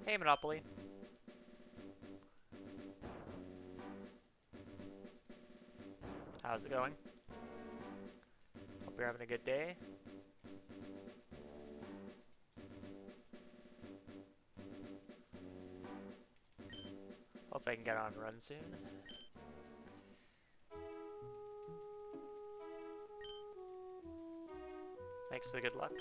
Hey, Monopoly. How's it going? Hope you're having a good day. Hope I can get on run soon. Thanks for the good luck.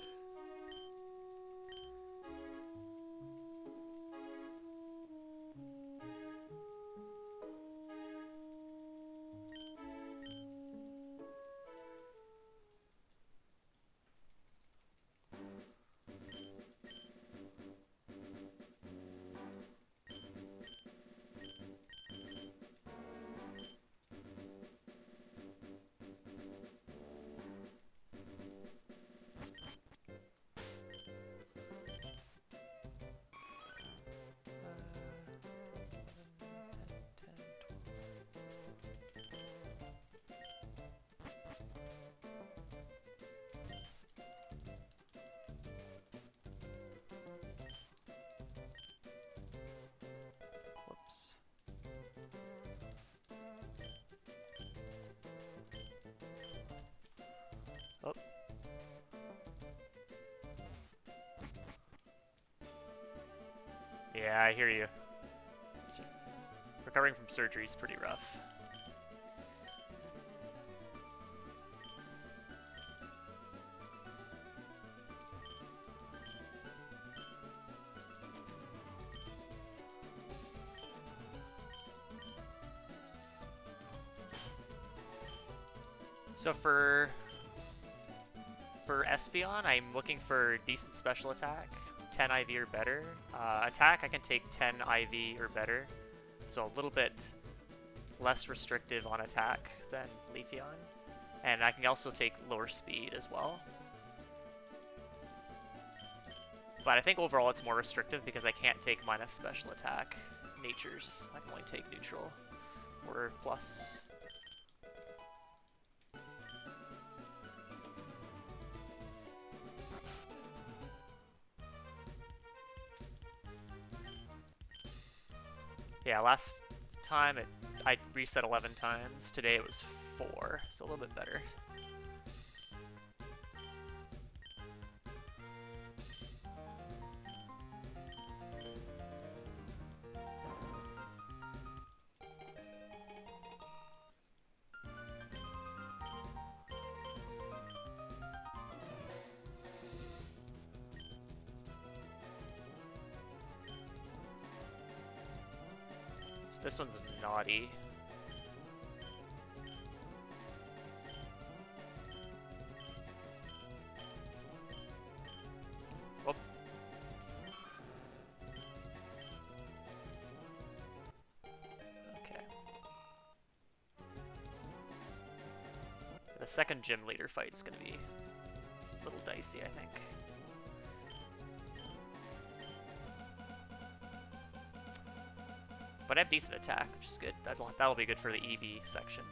Whoops. Oh. Yeah, I hear you. Recovering from surgery is pretty rough. So for Espeon, I'm looking for decent special attack, 10 IV or better. Attack, I can take 10 IV or better, so a little bit less restrictive on attack than Leafeon. And I can also take lower speed as well. But I think overall it's more restrictive because I can't take minus special attack natures. I can only take neutral or plus. Yeah, last time I reset 11 times. Today it was 4, so a little bit better. So this one's naughty. Whoop. Okay. The second gym leader fight's gonna be a little dicey, I think. But I have decent attack, which is good. That'll be good for the EV section.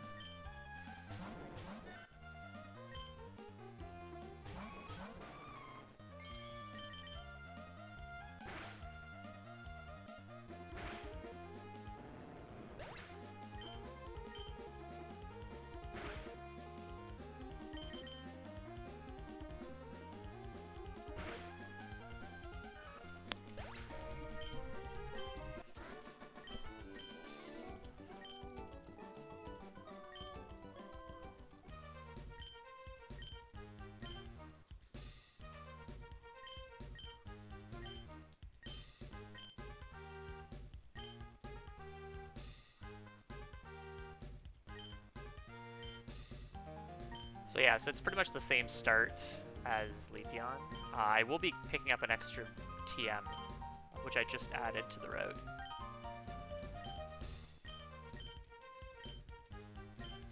So yeah, so it's pretty much the same start as Leafeon. I will be picking up an extra TM, which I just added to the route.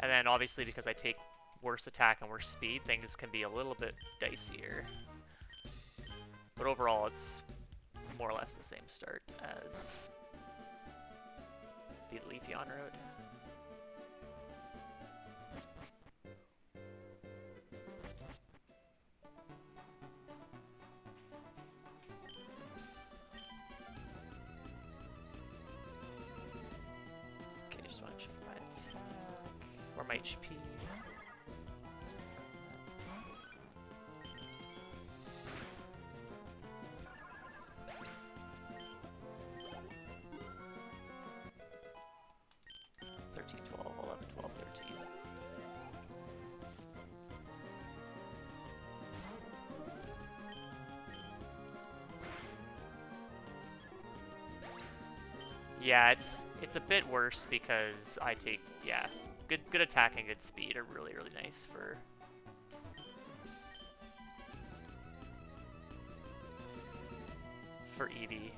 And then obviously because I take worse attack and worse speed, things can be a little bit dicier. But overall, it's more or less the same start as the Leafeon route. just want to check my attack or my HP. Let's confirm that. 13, 12, 11, 12, 13. Yeah, it's a bit worse because I take, yeah, good attack and good speed are really nice for Eevee.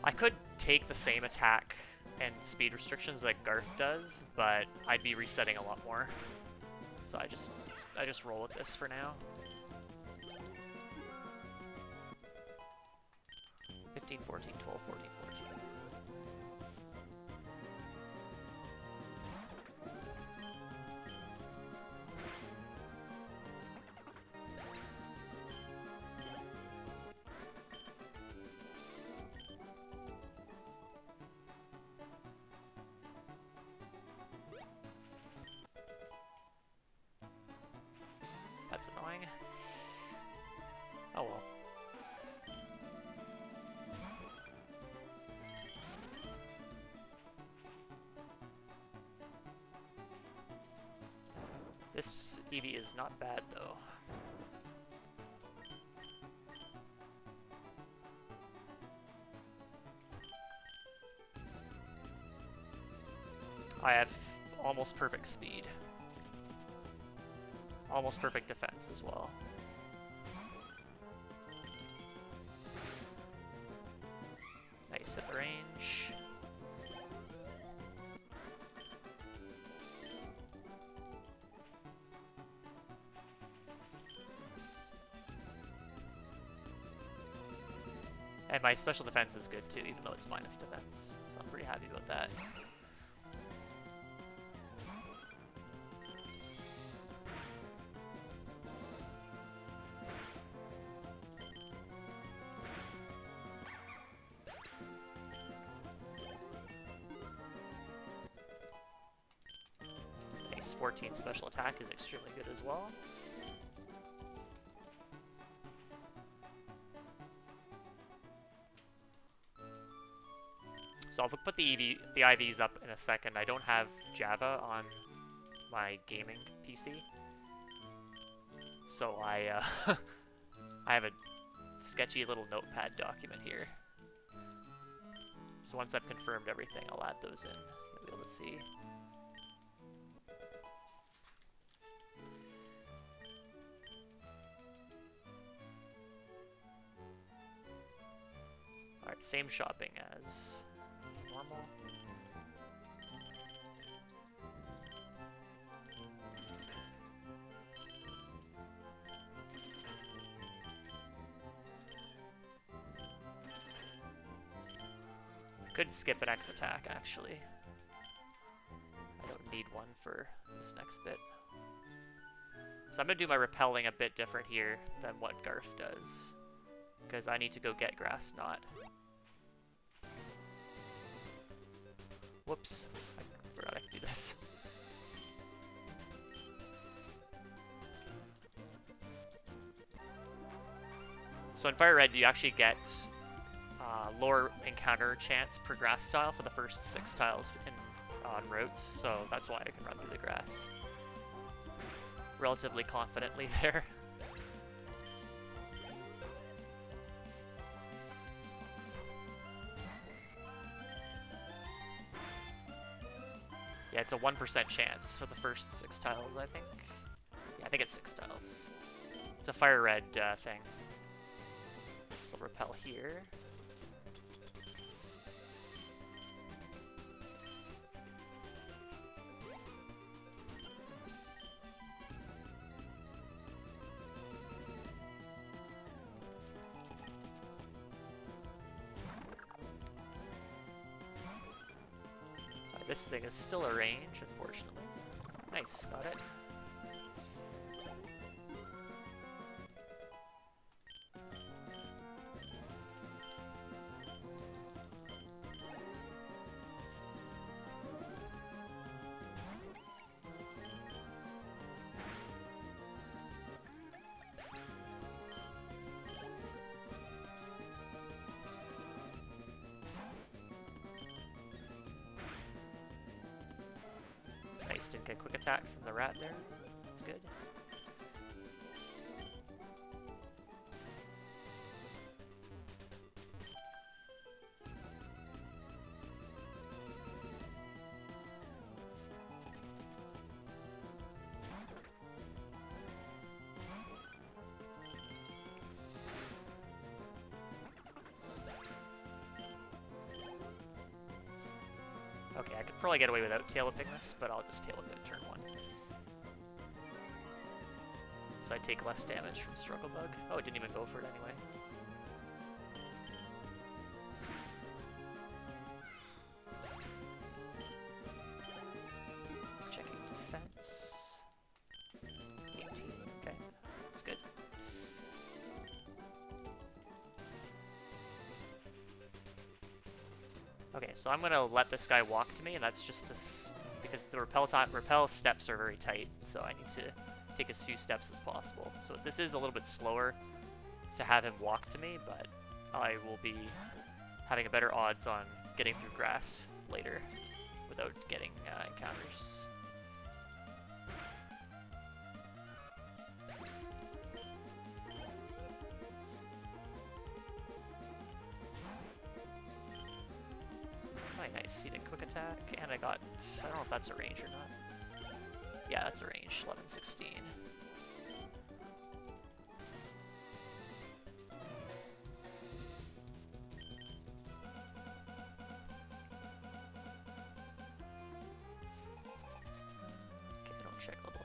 I could take the same attack and speed restrictions that Garf does, but I'd be resetting a lot more. So I just roll with this for now. 15, 14, 12, 14, 14. That's annoying. Oh well. This Eevee is not bad, though. I have almost perfect speed. Almost perfect defense as well. Nice at the range. And my special defense is good too, even though it's minus defense. So I'm pretty happy about that. Nice 14 special attack is extremely good as well. So I'll put the IVs up in a second. I don't have Java on my gaming PC, so I I have a sketchy little notepad document here. So once I've confirmed everything, I'll add those in. You'll be able to see. Alright, same shopping as normal. Could skip an X attack, actually. I don't need one for this next bit. So I'm going to do my repelling a bit different here than what Garf does, because I need to go get Grass Knot. Whoops, I forgot I could do this. So in Fire Red, you actually get lower encounter chance per grass tile for the first 6 tiles on routes, so that's why I can run through the grass relatively confidently there. Yeah, it's a 1% chance for the first 6 tiles, I think. Yeah, I think it's 6 tiles. It's a Fire Red thing. So repel here. This thing is still a range, unfortunately. Nice, got it. Get a quick attack from the rat there. That's good. Okay, I could probably get away without tail whipping this, but I'll just tail whip it turn 1. So I take less damage from Struggle Bug. Oh, it didn't even go for it anyway. Checking defense. 18, okay, that's good. Okay, so I'm gonna let this guy walk to me, and that's just because the repel steps are very tight, so I need to take as few steps as possible. So this is a little bit slower to have him walk to me, but I will be having a better odds on getting through grass later without getting encounters. Oh, nice. He did quick attack, and I got... I don't know if that's a range or not. Yeah, that's a range. 11, 16. Okay, I don't check level.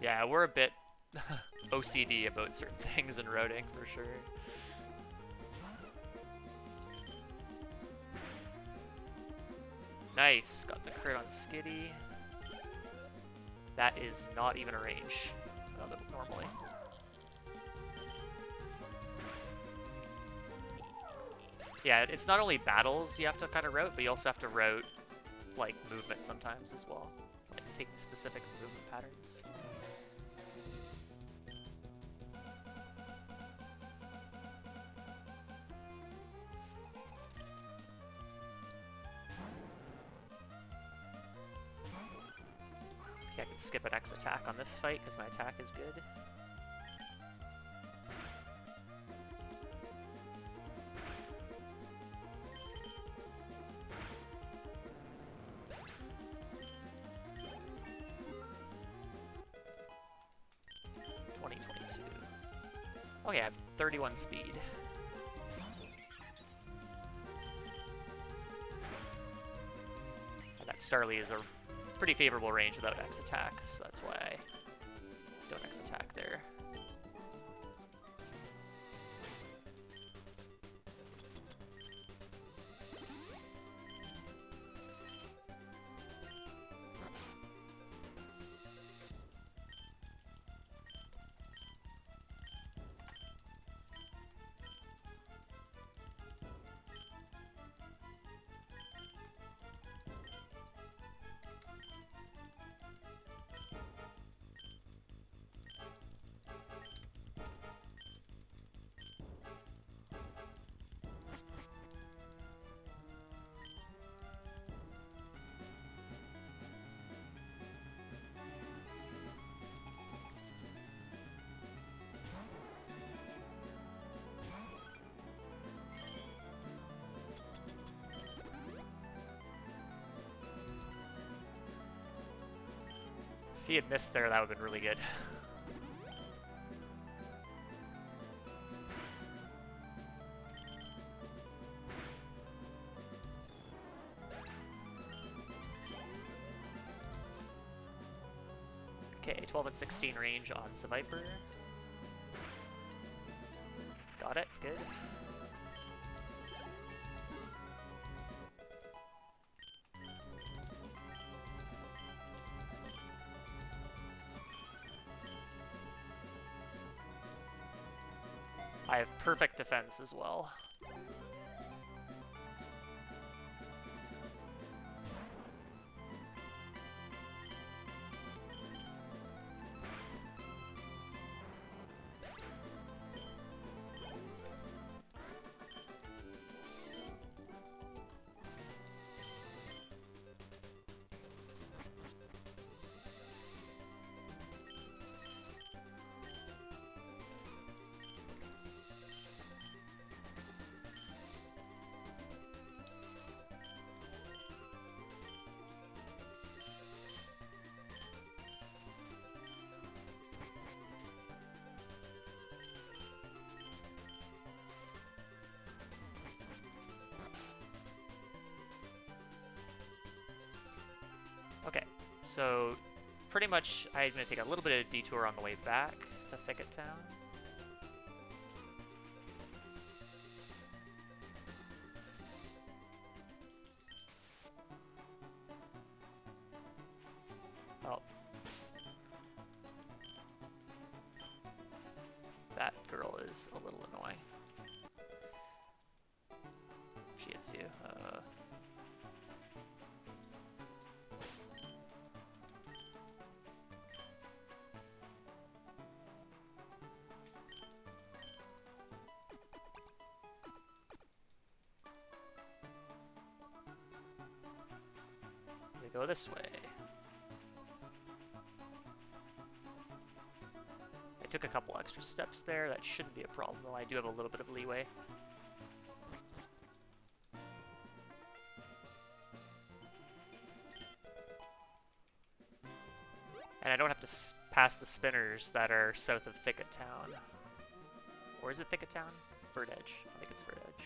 Yeah, we're a bit OCD about certain things in routing, for sure. Nice, got the crit on Skitty. That is not even a range, normally. Yeah, it's not only battles you have to kind of route, but you also have to route, like, movement sometimes as well. Like, take specific movement patterns. I can skip an X attack on this fight because my attack is good. Okay, I have 31 speed. And that Starly is a pretty favorable range without X attack, so that's why I don't X attack there. If he had missed there, that would have been really good. Okay, 12 and 16 range on Seviper. Got it, good. I have perfect defense as well. So, pretty much, I'm going to take a little bit of a detour on the way back to Thicket Town. Oh. That girl is a little annoying. She hits you. We go this way. I took a couple extra steps there. That shouldn't be a problem, though. I do have a little bit of leeway. And I don't have to pass the spinners that are south of Thicket Town. Or is it Thicket Town? Vert Edge. I think it's Vert Edge.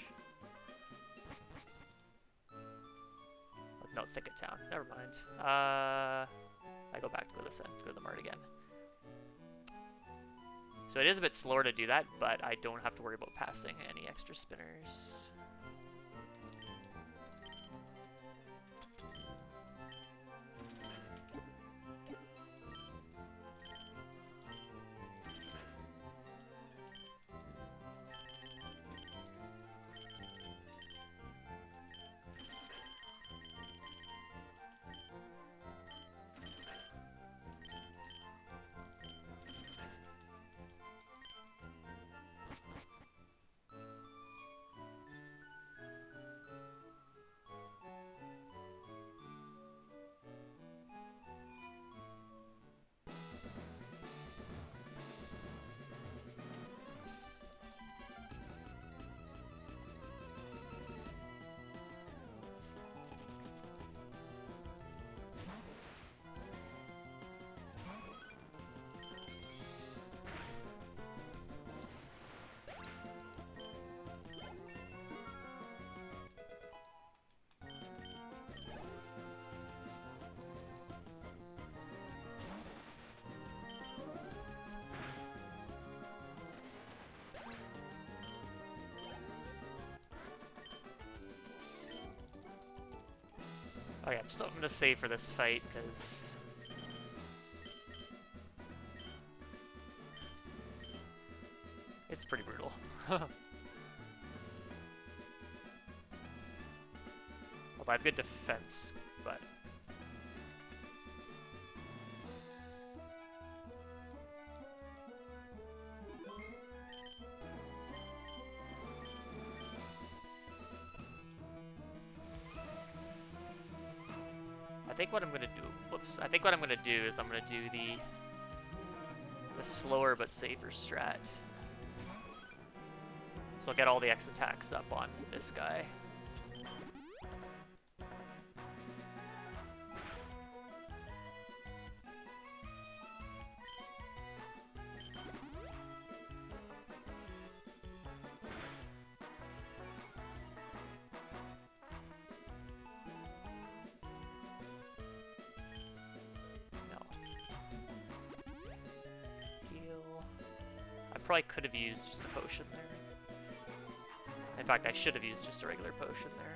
Oh, no, Thicket Town. Never mind. I go back to this end. Go to the Mart again. So it is a bit slower to do that, but I don't have to worry about passing any extra spinners. Oh yeah, I'm still going to save for this fight, because it's pretty brutal. Although I have good defense, but I think what I'm gonna do, whoops, I think what I'm gonna do is I'm gonna do the slower but safer strat. So I'll get all the X attacks up on this guy. Probably could have used just a potion there. In fact, I should have used just a regular potion there.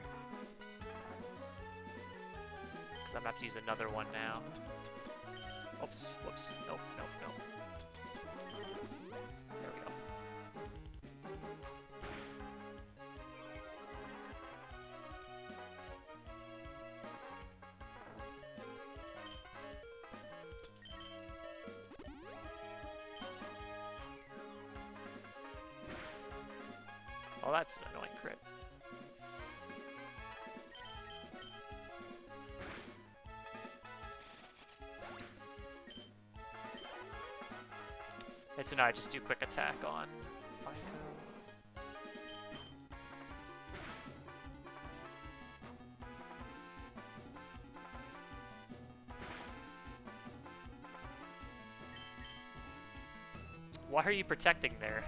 Because I'm going to have to use another one now. Oops, whoops, nope, nope, nope. There we go. Oh, that's an annoying crit. And so now I just do quick attack on Pineco. Why are you protecting there?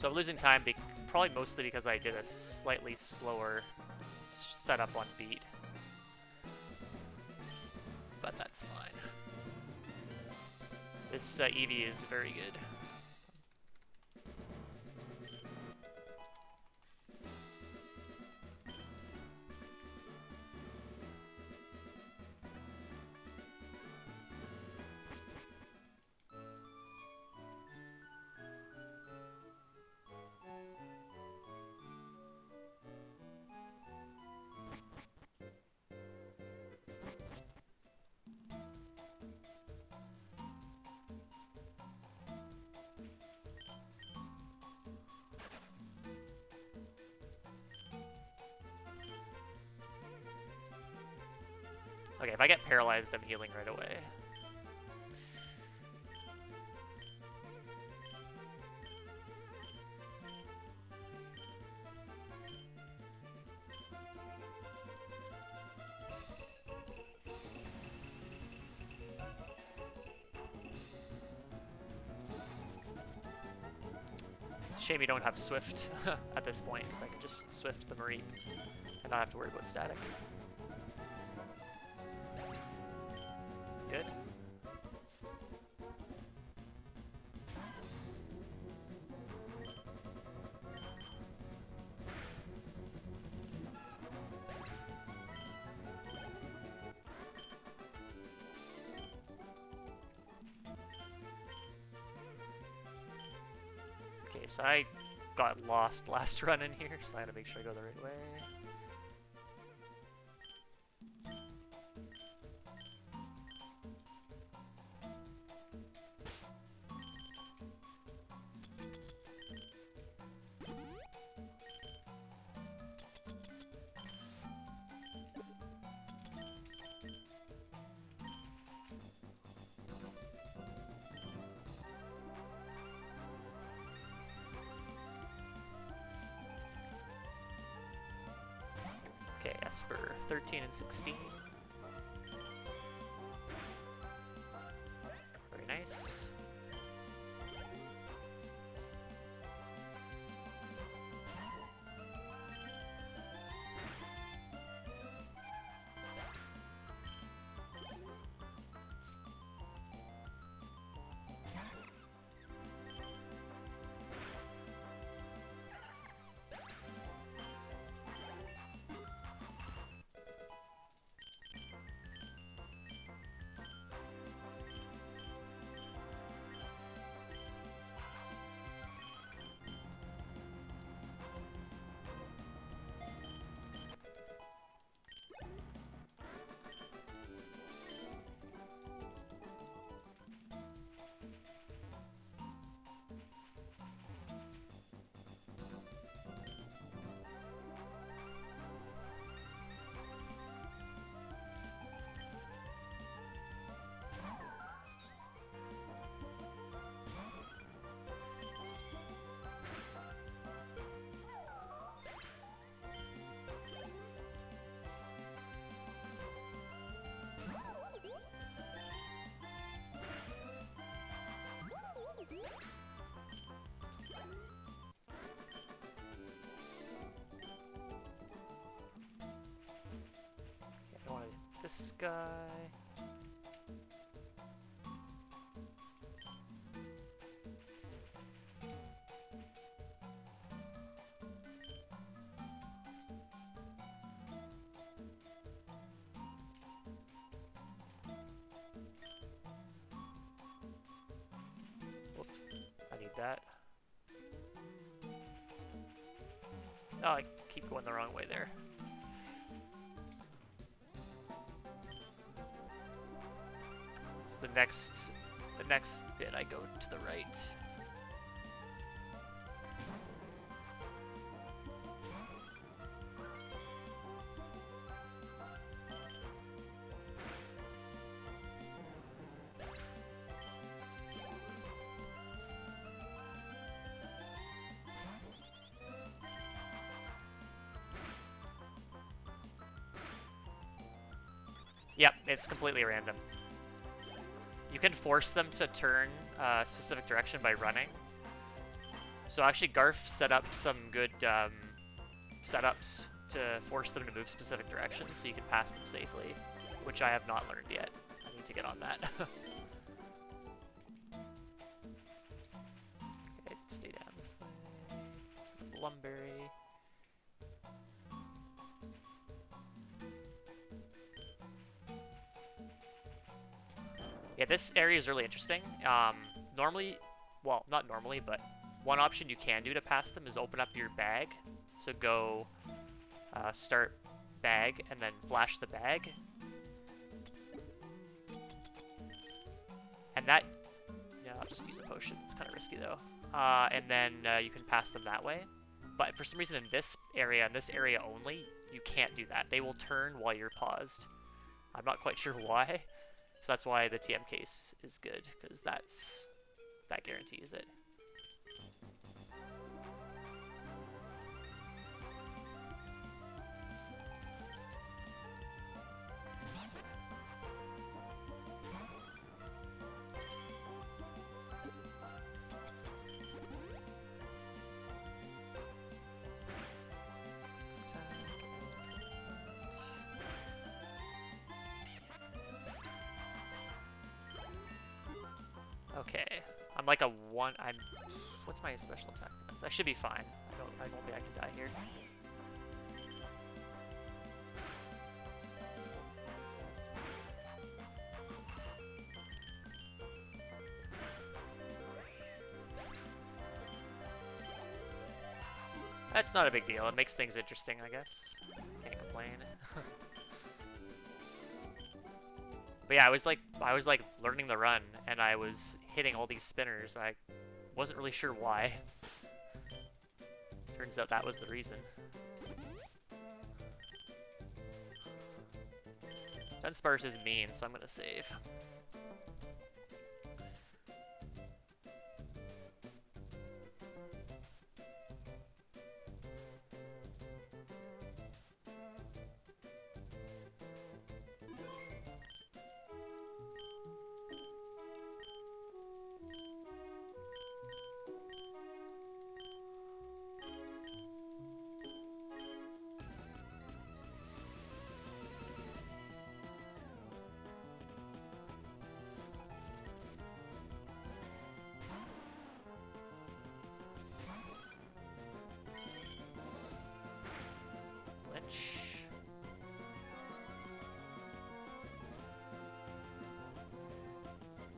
So I'm losing time, probably mostly because I did a slightly slower setup on beat. But that's fine. This Eevee is very good. Okay, if I get paralyzed, I'm healing right away. Shame you don't have Swift at this point, because I can just Swift the Mareep and not have to worry about static. Good. Okay, so I got lost last run in here, so I had to make sure I go the right way. Okay, Esper, 13 and 16. Very nice. I don't want to hit this guy. Whoops, I need that. Oh, I keep going the wrong way there. It's the next bit I go to the right. Yep, it's completely random. You can force them to turn a specific direction by running. So actually, Garf set up some good setups to force them to move specific directions so you can pass them safely, which I have not learned yet. I need to get on that. Okay, stay down this way. Lumberry. Yeah, this area is really interesting. Normally, well, not normally, but one option you can do to pass them is open up your bag. So go start bag and then flash the bag. And that, yeah, I'll just use a potion. It's kind of risky though. And then you can pass them that way. But for some reason in this area, and this area only, you can't do that. They will turn while you're paused. I'm not quite sure why. So that's why the TM case is good, because that guarantees it. Okay, I'm like a one. What's my special attack defense? I should be fine. I won't be able to die here. That's not a big deal. It makes things interesting, I guess. Can't complain. But yeah, I was like learning the run, and I was hitting all these spinners. I wasn't really sure why. Turns out that was the reason. Dunsparce is mean, so I'm gonna save.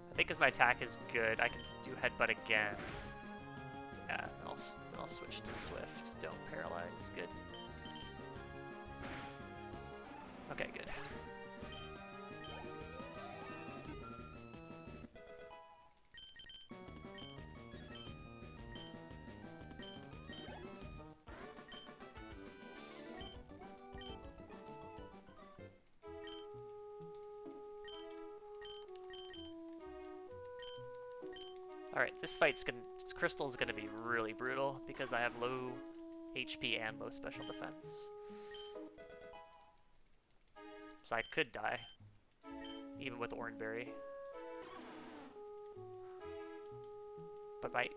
I think because my attack is good, I can do Headbutt again. Yeah, I'll switch to Swift. Don't paralyze. Good. Okay, good. Alright, this Crystal's gonna be really brutal because I have low HP and low special defense. So I could die, even with Oranberry. But my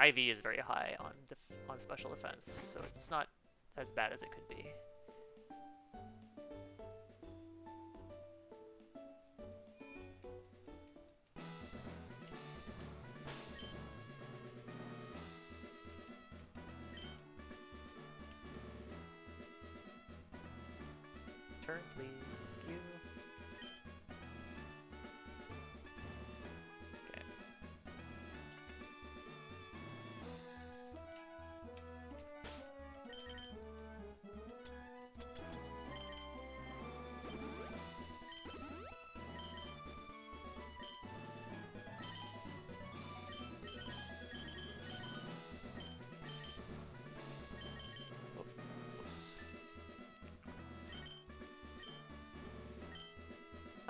IV is very high on special defense, so it's not as bad as it could be. Turn, please. Thank you. Okay.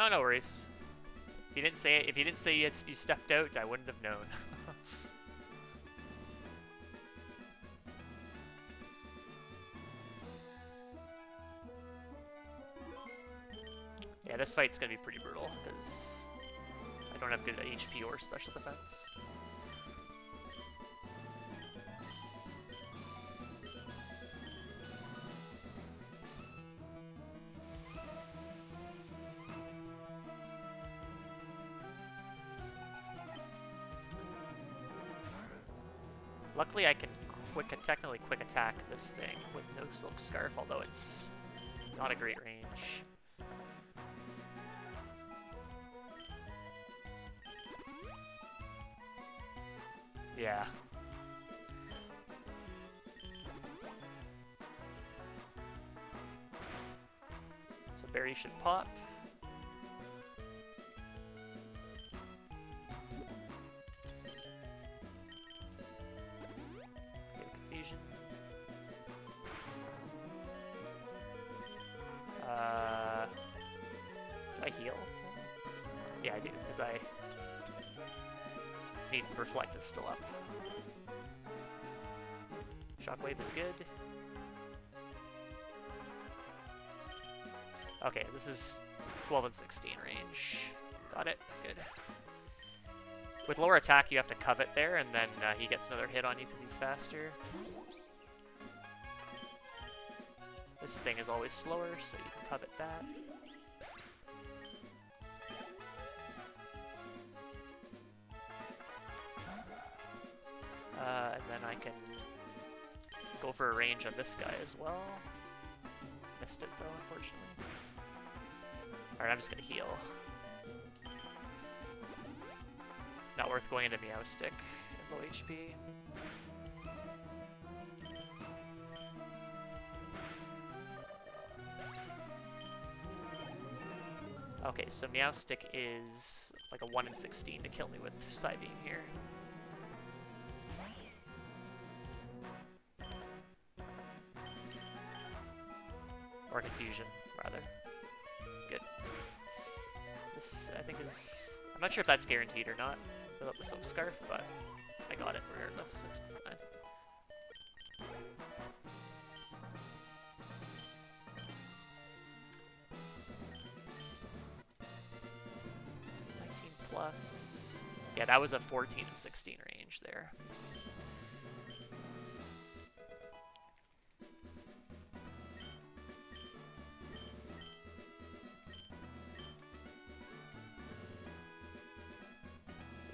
Oh, no worries. If you didn't say you stepped out, I wouldn't have known. Yeah, this fight's gonna be pretty brutal because I don't have good HP or special defense. Luckily I can technically quick attack this thing with no Silk Scarf, although it's not a great range. Yeah. So Berry should pop. Confusion. Do I heal? Yeah, I do, because I need Reflect is still up. Shockwave is good. Okay, this is 12 and 16 range. Got it. Good. With lower attack, you have to covet there, and then he gets another hit on you because he's faster. This thing is always slower, so you can covet that. And then I can go for a range on this guy as well. Missed it though, unfortunately. Alright, I'm just gonna heal. Not worth going into Meowstic at low HP. Okay, so Meowstic is like a 1 in 16 to kill me with Psybeam here. Or Confusion, rather. Good. This, I think, is... I'm not sure if that's guaranteed or not without the Silk Scarf, but I got it regardless. It's fine. Plus... Yeah, that was a 14 and 16 range there.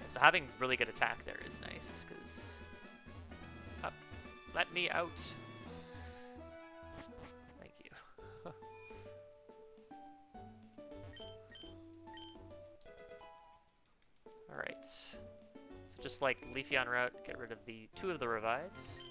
Yeah, so having really good attack there is nice, because... let me out! Thank you. Alright. So just like Leafeon route, get rid of the 2 of the revives.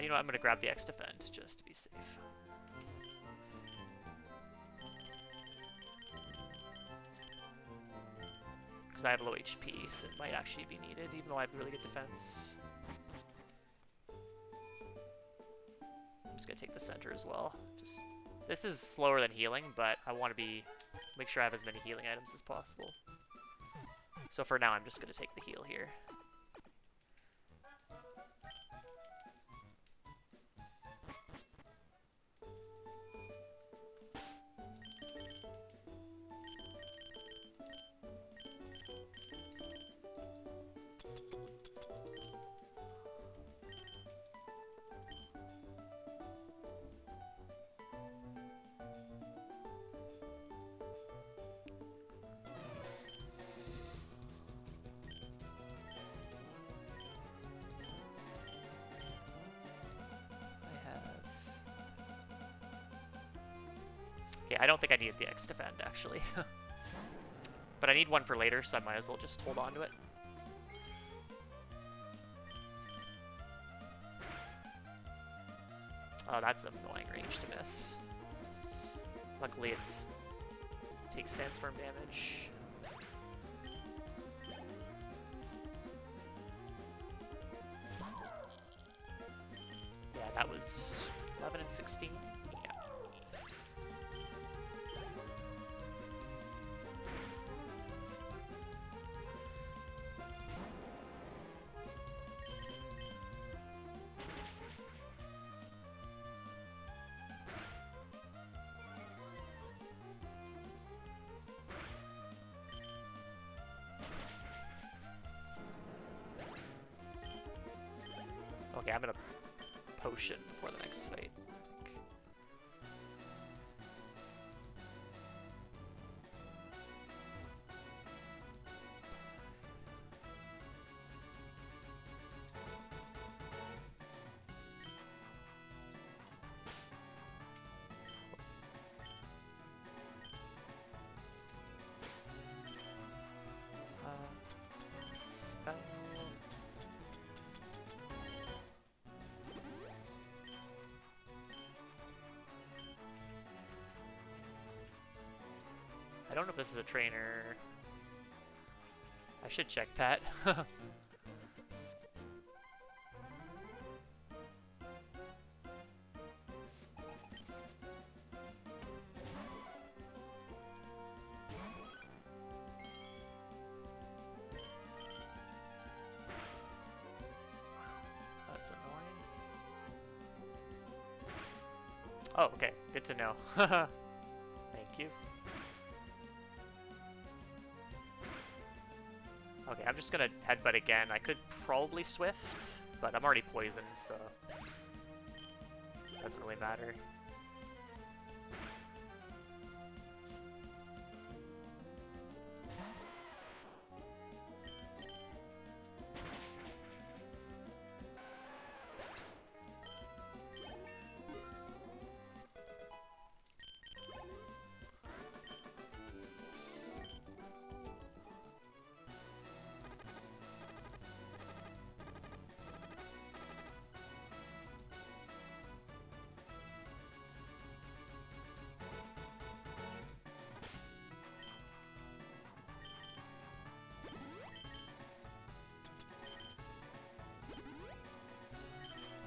You know what, I'm gonna grab the X Defend just to be safe. Because I have low HP, so it might actually be needed, even though I have really good defense. I'm just gonna take the center as well. This is slower than healing, but I want to make sure I have as many healing items as possible. So for now, I'm just gonna take the heal here. Okay, I don't think I need the X Defend, actually. But I need one for later, so I might as well just hold on to it. Oh, that's an annoying range to miss. Luckily, takes Sandstorm damage. Yeah, that was 11 and 16. Yeah. Okay, I'm gonna potion before the next fight. I don't know if this is a trainer. I should check that. That's annoying. Oh, okay. Good to know. Thank you. Okay, I'm just gonna headbutt again. I could probably Swift, but I'm already poisoned, so it doesn't really matter.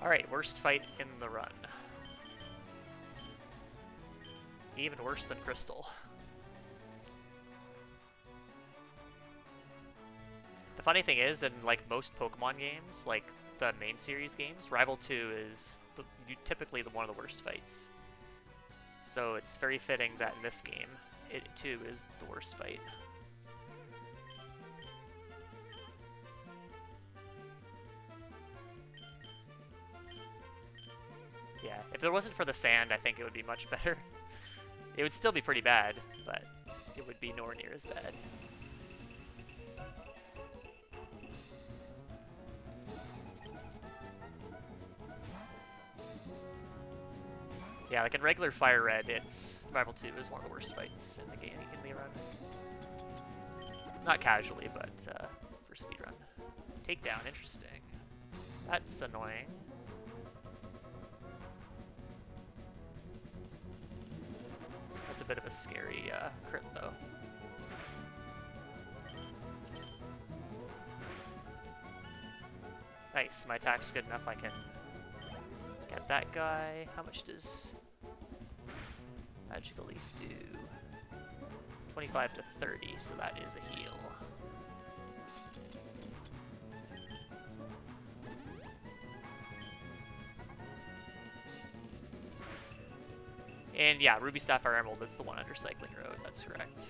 Alright, worst fight in the run. Even worse than Crystal. The funny thing is, in like most Pokemon games, like the main series games, Rival 2 is typically one of the worst fights. So it's very fitting that in this game, it too is the worst fight. Yeah, if it wasn't for the sand, I think it would be much better. It would still be pretty bad, but it would be nowhere near as bad. Yeah, like in regular Fire Red, Rival 2 is one of the worst fights in the game, in the run. Not casually, but for speedrun. Takedown, interesting. That's annoying. That's a bit of a scary crit, though. Nice, my attack's good enough I can get that guy. How much does Magical Leaf do? 25 to 30, so that is a heal. And yeah, Ruby Sapphire Emerald is the one under Cycling Road, that's correct.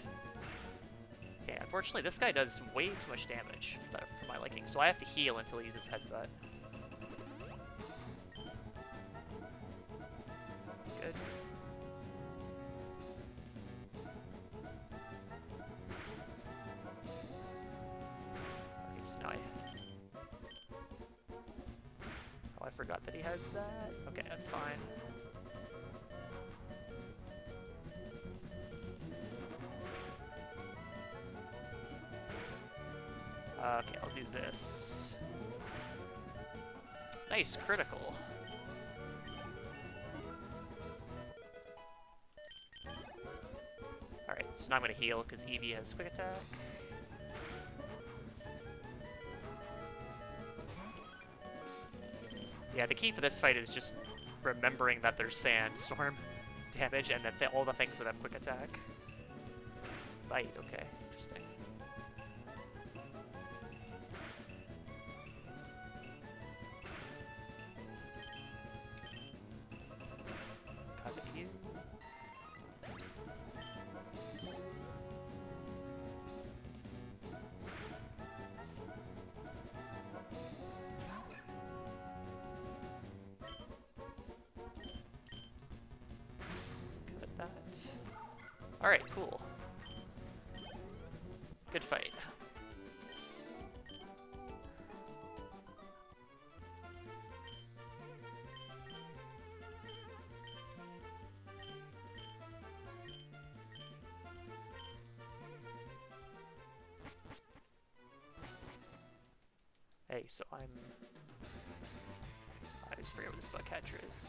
Okay, unfortunately this guy does way too much damage for my liking, so I have to heal until he uses Headbutt. Good. Okay, so now oh, I forgot that he has that. Okay, that's fine. Okay, I'll do this. Nice, critical. Alright, so now I'm going to heal because Eevee has quick attack. Yeah, the key for this fight is just remembering that there's sandstorm damage and that all the things that have quick attack. Bite, okay, interesting. Alright, cool. Good fight. Hey, so I just forget what this bug catcher is.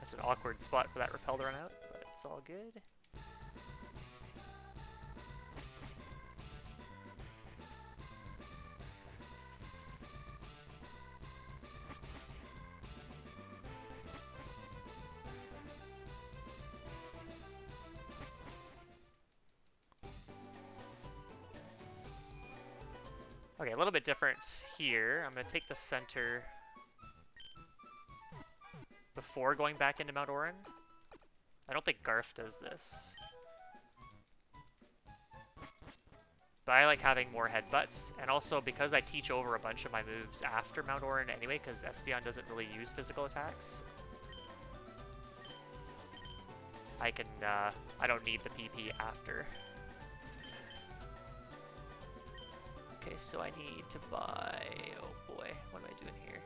That's an awkward spot for that repel to run out, but it's all good. Okay, a little bit different here. I'm going to take the center before going back into Mount Oren. I don't think Garf does this. But I like having more headbutts, and also because I teach over a bunch of my moves after Mount Oren anyway, because Espeon doesn't really use physical attacks. I don't need the PP after. Okay, so I need to buy, oh boy, what am I doing here?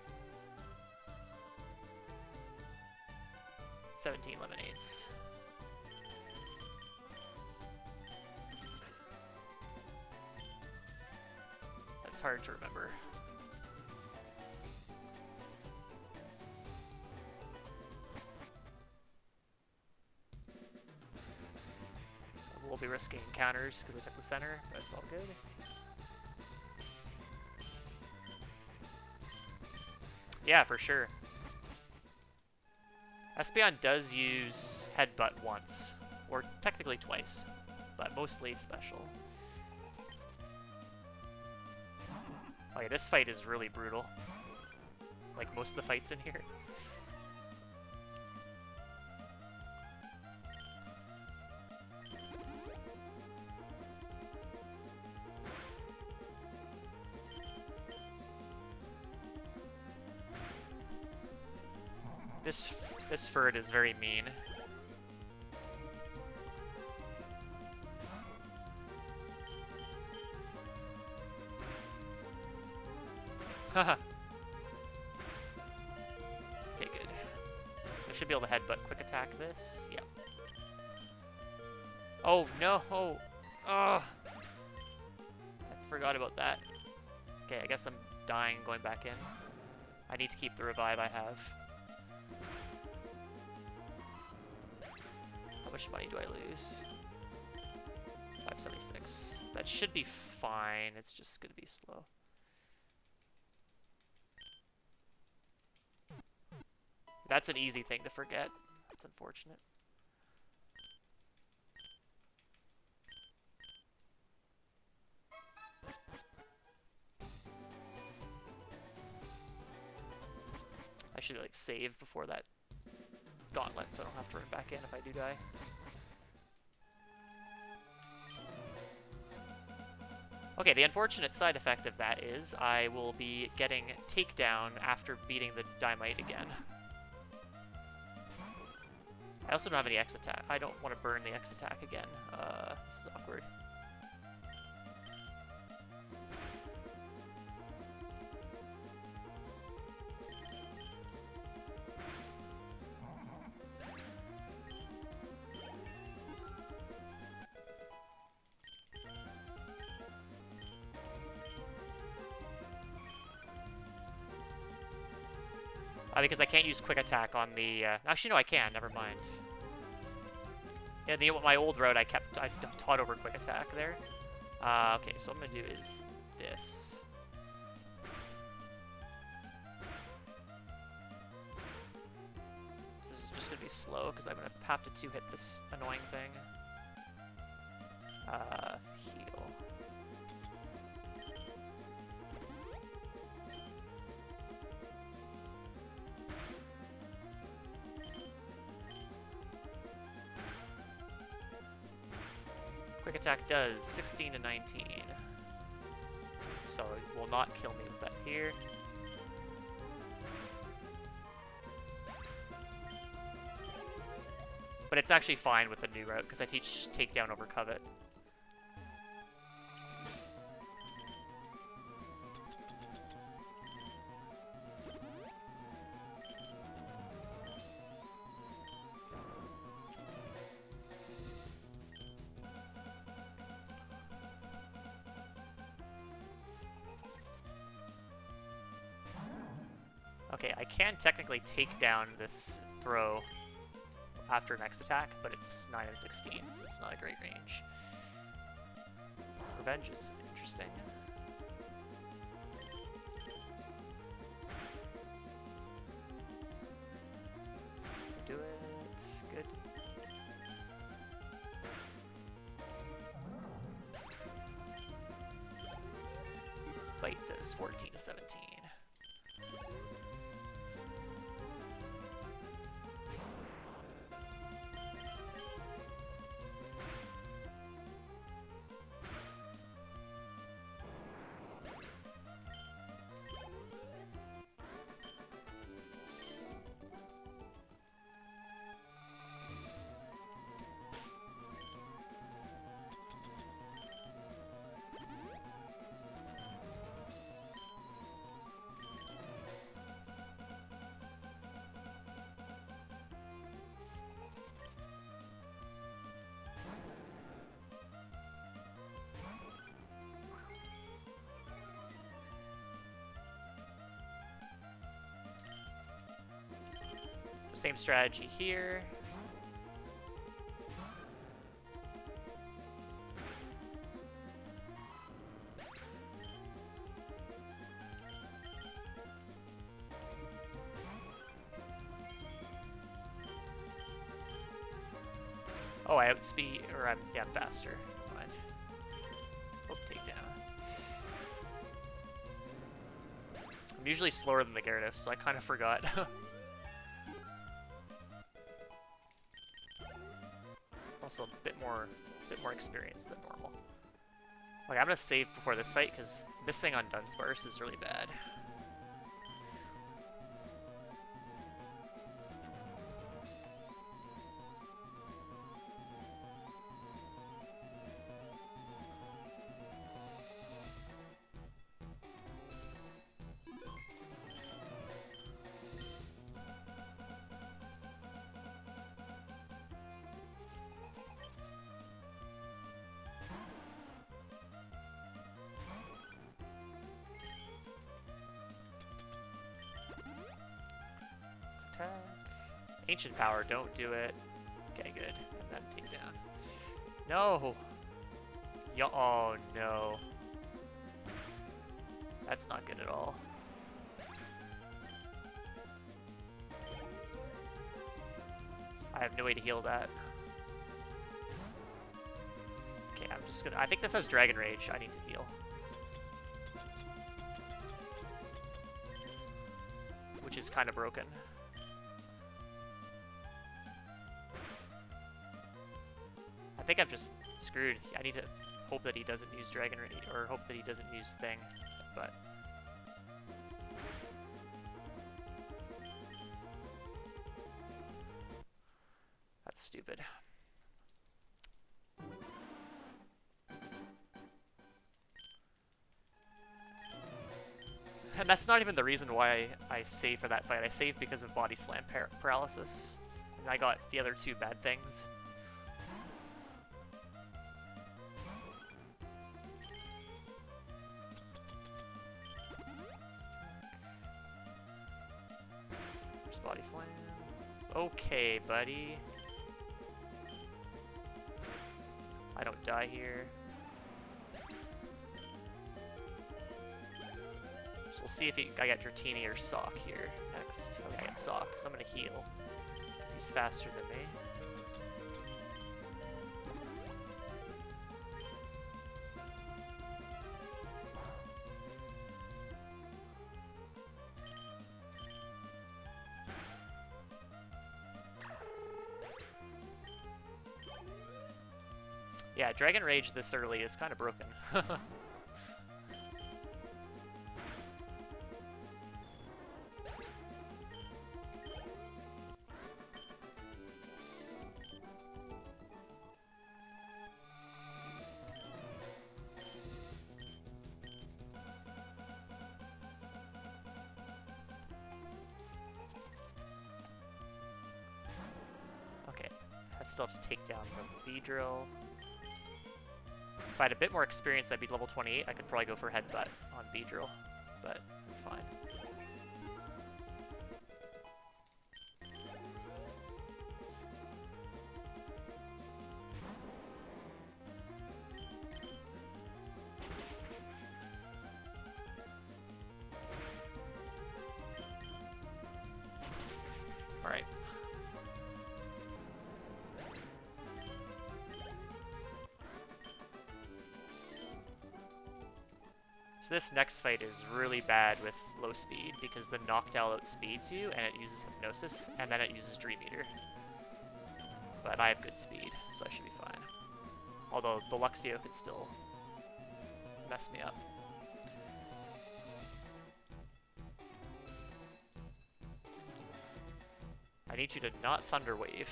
17 lemonades. That's hard to remember. So we'll be risking encounters because I took the center, but it's all good. Yeah, for sure. Espeon does use Headbutt once, or technically twice, but mostly special. Okay, this fight is really brutal, like most of the fights in here. This Ferd is very mean. Haha. Okay, good. So I should be able to headbutt quick attack this. Yep. Oh no! Oh! I forgot about that. Okay, I guess I'm dying going back in. I need to keep the revive I have. How much money do I lose? 576. That should be fine. It's just going to be slow. That's an easy thing to forget. That's unfortunate. I should like save before that gauntlet so I don't have to run back in if I do die. Okay, the unfortunate side effect of that is I will be getting takedown after beating the Dynamite again. I also don't have any X attack. I don't want to burn the X attack again. This is awkward. Because I can't use quick attack on the... actually, no, I can. Never mind. Yeah, my old road, I taught over quick attack there. Okay, so what I'm going to do is this. really slow because I'm gonna have to two-hit this annoying thing. Heal. Quick attack does 16 to 19. So it will not kill me with that here. But it's actually fine with the new route because I teach takedown over covet. Okay, I can technically take down this throw after next attack, but it's 9 and 16, so it's not a great range. Revenge is interesting. Do it. Good. Bite does 14 to 17. Same strategy here. Oh, I outspeed, or I'm faster. Never mind. Oh, takedown. I'm usually slower than the Gyarados, so I kind of forgot. Also a bit more experience than normal. Okay, I'm gonna save before this fight because missing on Dunsparce is really bad. Attack. Ancient Power, don't do it. Okay, good. And then take down. No! Oh no. That's not good at all. I have no way to heal that. Okay, I'm just gonna... I think this has Dragon Rage. I need to heal. Which is kind of broken. I think I'm just screwed. I need to hope that he doesn't use Dragon Rage, or hope that he doesn't use Thing, but... That's stupid. And that's not even the reason why I save for that fight. I saved because of Body Slam paralysis. And I got the other two bad things. There's Body Slam. Okay, buddy. I don't die here. So we'll see if I get Dratini or Sock here next. Okay, I get Sock, so I'm gonna heal. 'cause he's faster than me. Yeah, Dragon Rage this early is kind of broken. Okay, I still have to take down the Beedrill. If I had a bit more experience, I'd be level 28. I could probably go for Headbutt on Beedrill, but it's fine. Alright. So this next fight is really bad with low speed because the Noctowl outspeeds you and it uses Hypnosis and then it uses Dream Eater. But I have good speed, so I should be fine. Although the Luxio could still mess me up. I need you to not Thunder Wave.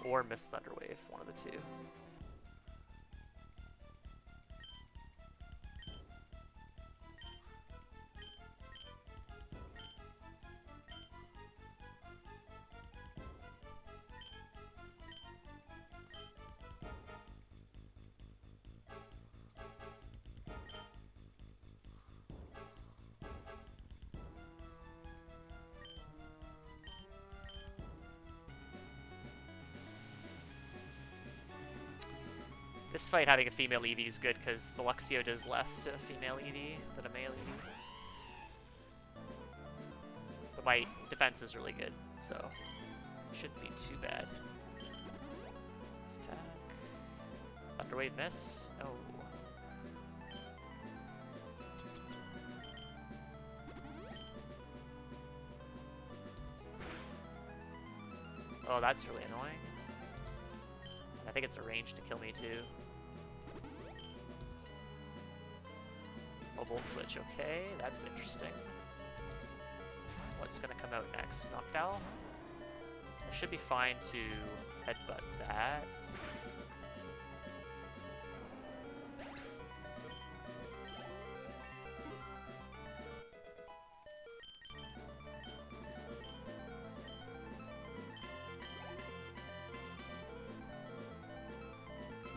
Or miss Thunder Wave, one of the two. This fight having a female EV is good because the Luxio does less to a female EV than a male EV. But my defense is really good, so it shouldn't be too bad. Let's attack. Thunderwave miss? No. Oh, that's really annoying. I think it's a range to kill me too. Oh, Volt Switch, okay, that's interesting. What's gonna come out next? Noctowl? I should be fine to headbutt that.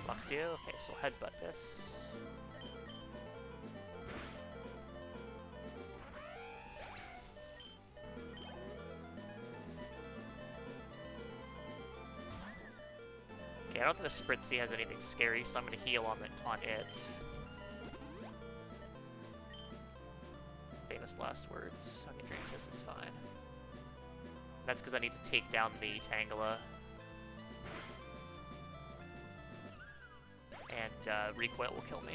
Luxio, okay, so headbutt this. Okay, I don't think the Spritzy has anything scary, so I'm gonna heal on it. Famous last words. Okay, drink this is fine. That's because I need to take down the Tangela. And Recoil will kill me.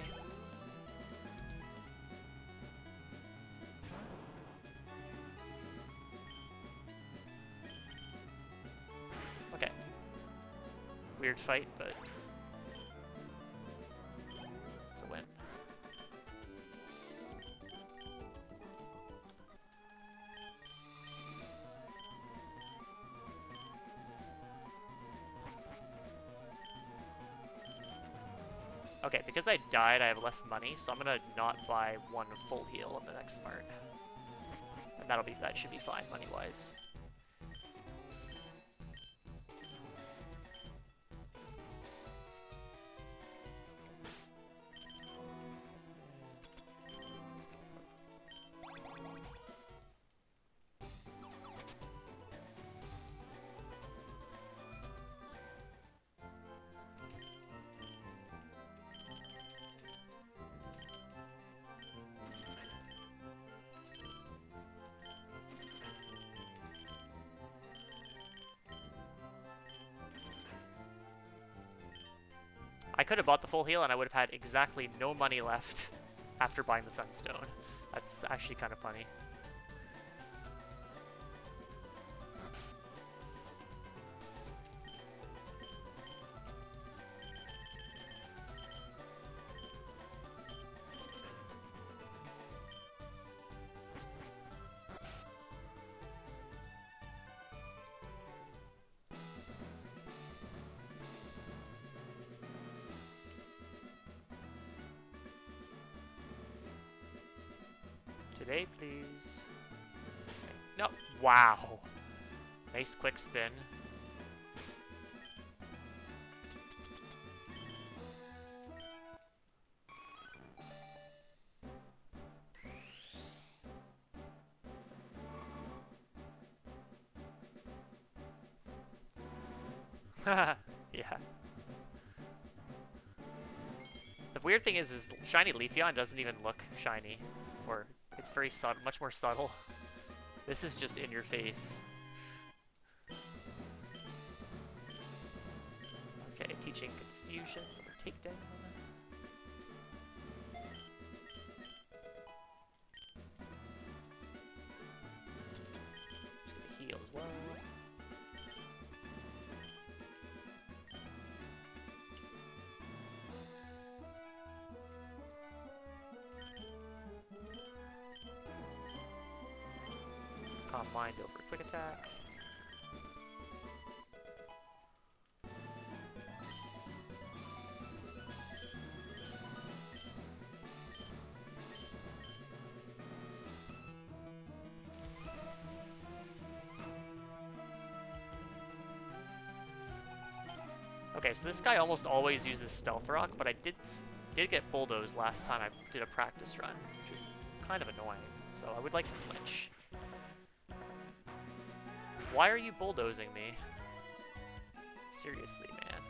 Okay. Weird fight, but it's a win. Okay, because I died, I have less money, so I'm gonna not buy one full heal in the next smart. And that should be fine money-wise. I could have bought the full heal and I would have had exactly no money left after buying the Sunstone. That's actually kind of funny. Today, please. Okay. No. Wow. Nice quick spin. Yeah. The weird thing is shiny Leafeon doesn't even look shiny, or it's very subtle, much more subtle. This is just in your face. Okay, teaching confusion or takedown. Just gonna heal as well. Calm mind over quick attack. Okay, so this guy almost always uses Stealth Rock, but I did get bulldozed last time I did a practice run, which is kind of annoying. So I would like to flinch. Why are you bulldozing me? Seriously, man.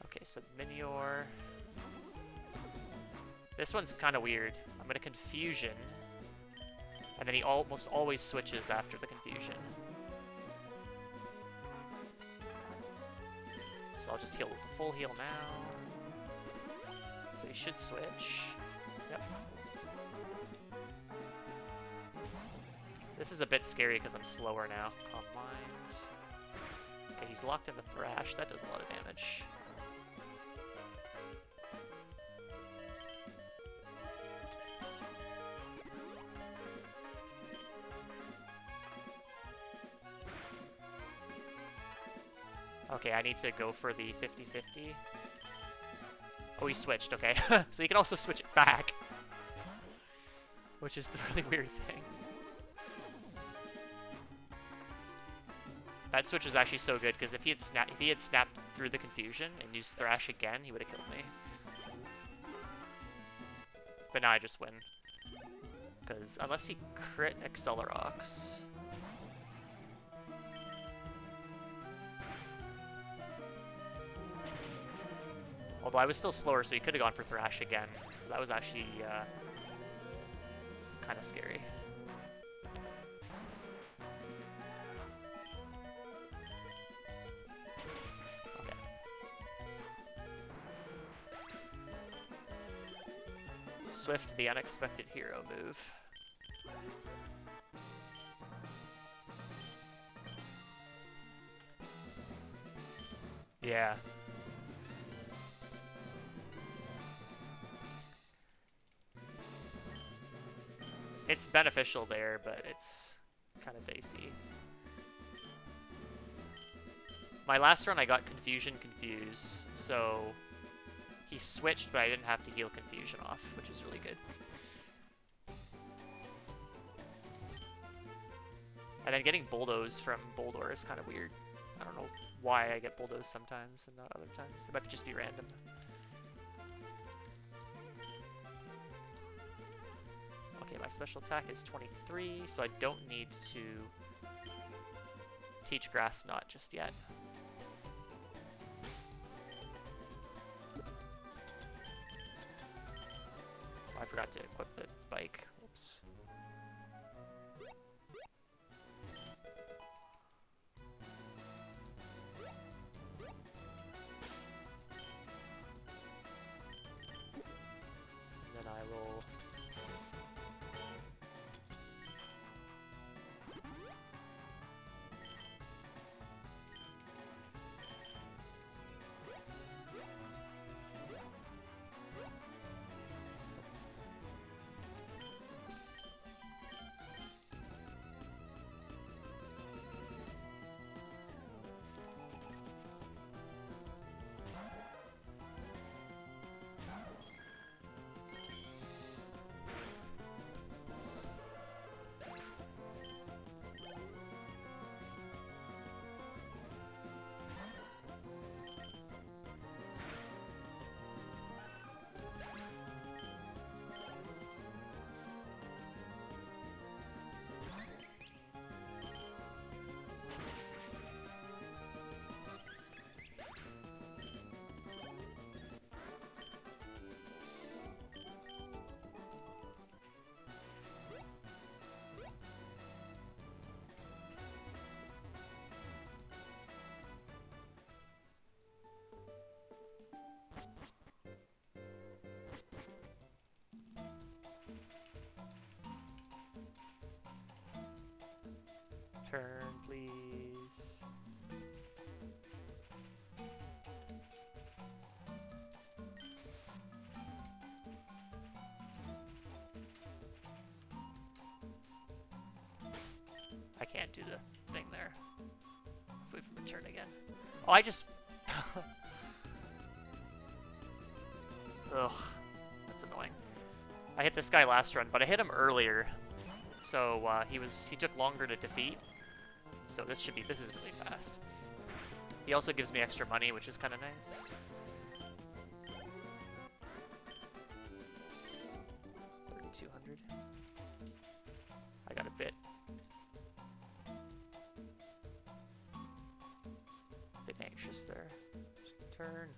Okay, so Minior. This one's kind of weird. I'm gonna Confusion, and then he almost always switches after the Confusion. So I'll just heal with the full heal now. So he should switch. Yep. This is a bit scary because I'm slower now. Calm mind. Okay, he's locked in the Thrash. That does a lot of damage. Okay, I need to go for the 50-50. Oh, he switched, okay. So he can also switch it back. Which is the really weird thing. That switch is actually so good, because if he had snapped through the Confusion and used Thrash again, he would have killed me. But now I just win. Because unless he crit Accelerox... Although I was still slower, so he could have gone for Thrash again. So that was actually kind of scary. Okay. Swift, the unexpected hero move. Yeah. It's beneficial there, but it's kind of dicey. My last run I got Confusion Confuse, so he switched, but I didn't have to heal Confusion off, which is really good. And then getting Bulldoze from Boldor is kind of weird. I don't know why I get Bulldoze sometimes and not other times. It might just be random. Okay, my special attack is 23, so I don't need to teach Grass Knot just yet. I forgot forgot to equip the bike. Whoops. And then I will... Turn, please. I can't do the thing there. Wait for my turn again. Oh, I just... Ugh, that's annoying. I hit this guy last run, but I hit him earlier, so he took longer to defeat. So this is really fast. He also gives me extra money, which is kind of nice. 3,200. I got a bit anxious there. Turn.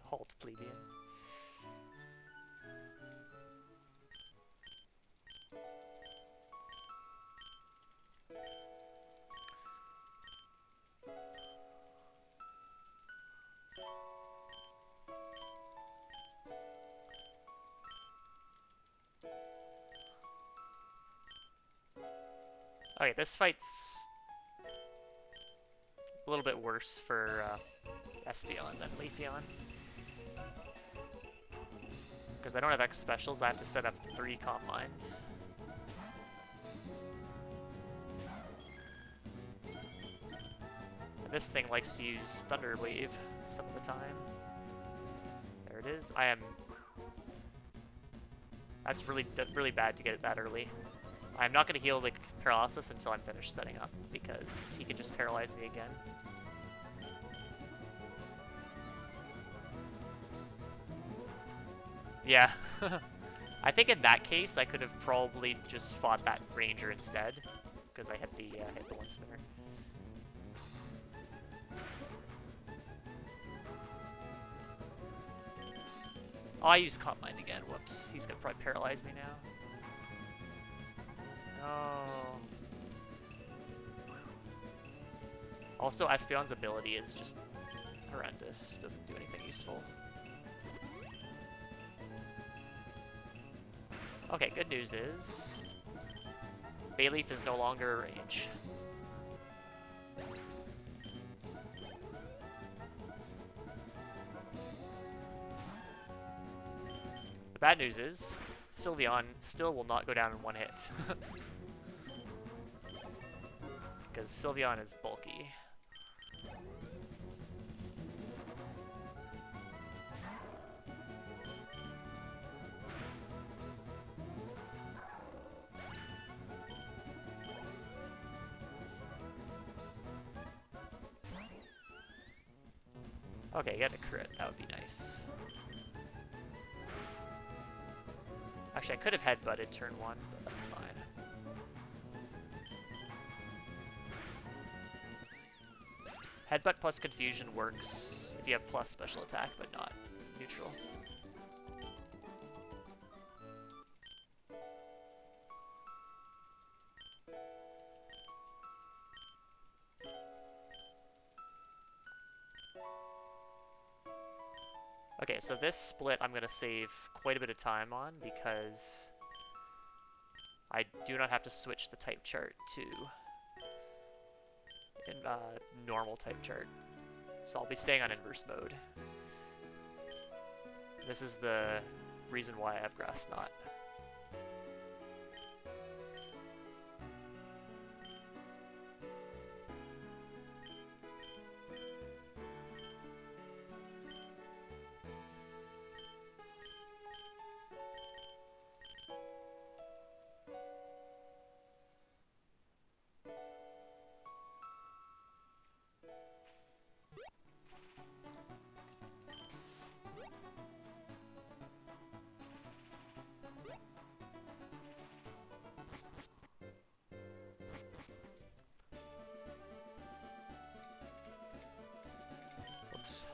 Halt, plebeian. Okay, this fight's a little bit worse for Espeon than Leafeon. Because I don't have X specials, I have to set up 3 comp mines. And this thing likes to use Thunder Wave some of the time. There it is. That's really bad to get it that early. I'm not going to heal the paralysis until I'm finished setting up, because he can just paralyze me again. Yeah. I think in that case, I could have probably just fought that ranger instead, because I hit the one spinner. Oh, I used Comp Mine again. Whoops. He's gonna probably paralyze me now. No. Also, Espeon's ability is just horrendous. Doesn't do anything useful. Okay, good news is Bayleaf is no longer a range. The bad news is Sylveon still will not go down in one hit. Because Sylveon is bulky. Okay, get a crit. That would be nice. Actually, I could have headbutted turn 1, but that's fine. Headbutt plus confusion works if you have plus special attack, but not neutral. Okay, so this split I'm going to save quite a bit of time on because I do not have to switch the type chart to normal type chart. So I'll be staying on inverse mode. This is the reason why I have Grass Knot. Oops.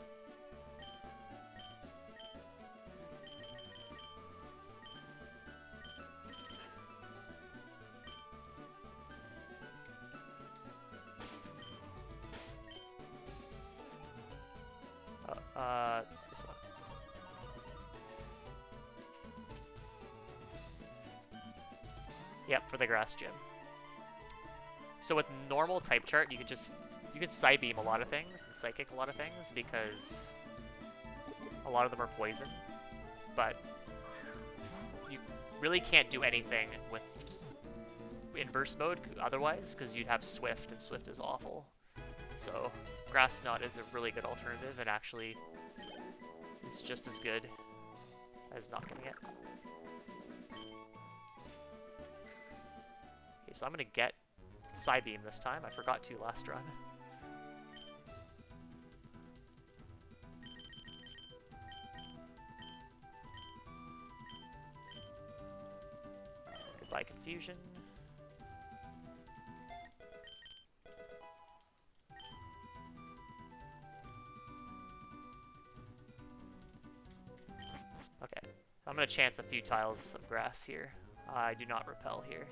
This one. Yep, for the grass gym. So with normal type chart, you can Psybeam a lot of things and Psychic a lot of things because a lot of them are poison, but you really can't do anything with inverse mode otherwise because you'd have Swift, and Swift is awful. So Grass Knot is a really good alternative and actually is just as good as not getting it. Okay, so I'm gonna get Psybeam this time. I forgot to last run. Goodbye, Confusion. Okay, I'm gonna chance a few tiles of grass here. I do not repel here.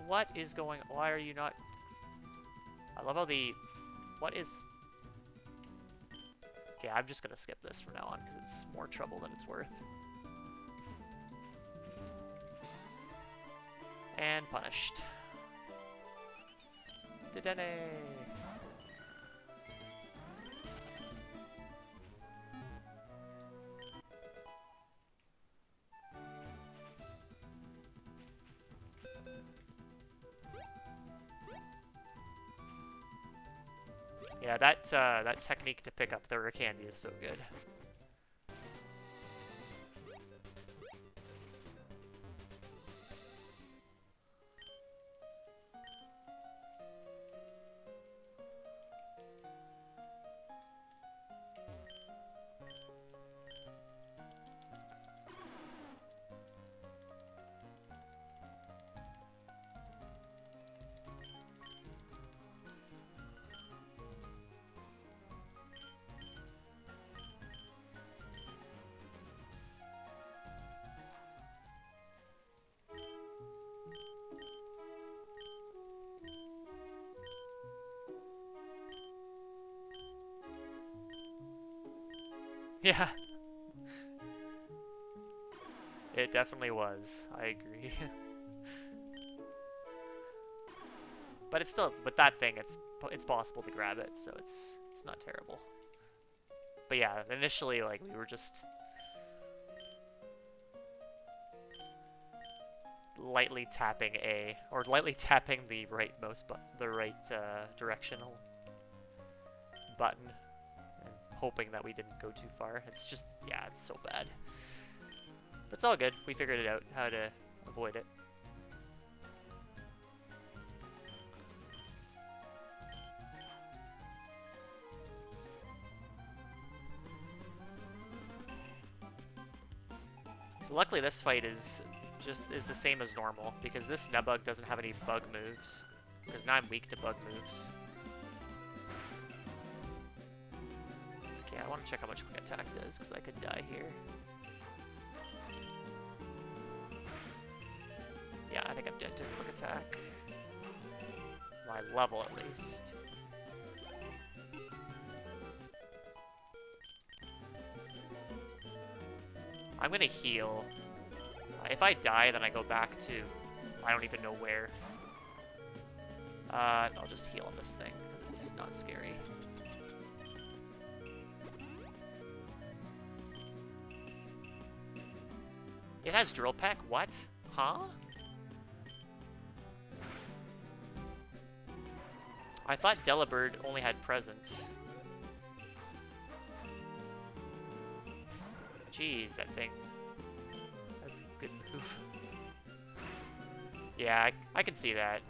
What is going... Why are you not... I love how the... What is... Okay, I'm just gonna skip this from now on, because it's more trouble than it's worth. And punished. Dedenne! Yeah, that technique to pick up the rare candy is so good. Yeah. It definitely was. I agree. But it's still, with that thing, it's possible to grab it, so it's not terrible. But yeah, initially, like, we were just lightly tapping A, or lightly tapping the rightmost the right directional button, and hoping that we didn't go too far. It's just, yeah, it's so bad. But it's all good. We figured it out, how to avoid it. So luckily this fight is the same as normal, because this Nebug doesn't have any bug moves. Because now I'm weak to bug moves. Okay, I want to check how much quick attack does, because I could die here. Yeah, I think I'm dead to quick attack. My level, at least. I'm gonna heal. If I die, then I go back to... I don't even know where. I'll just heal on this thing, because it's not scary. It has Drill Peck? What? Huh? I thought Delibird only had Present. Jeez, that thing. That's a good move. Yeah, I can see that.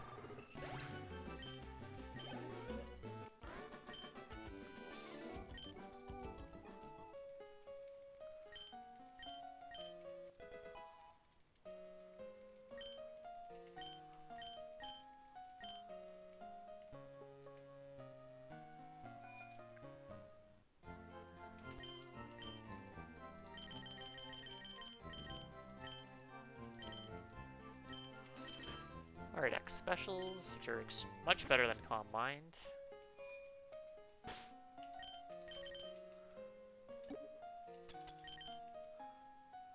Alright, X specials, which are much better than Calm Mind.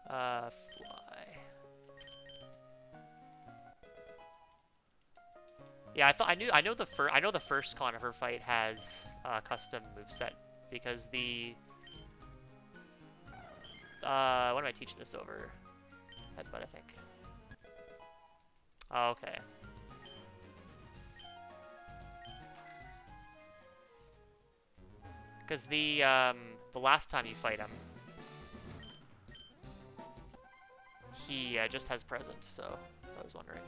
Fly. Yeah, I know the first Conifer fight has a custom moveset because the what am I teaching this over? Headbutt, I think. Oh, okay. Because the last time you fight him, he just has Present, so I was wondering.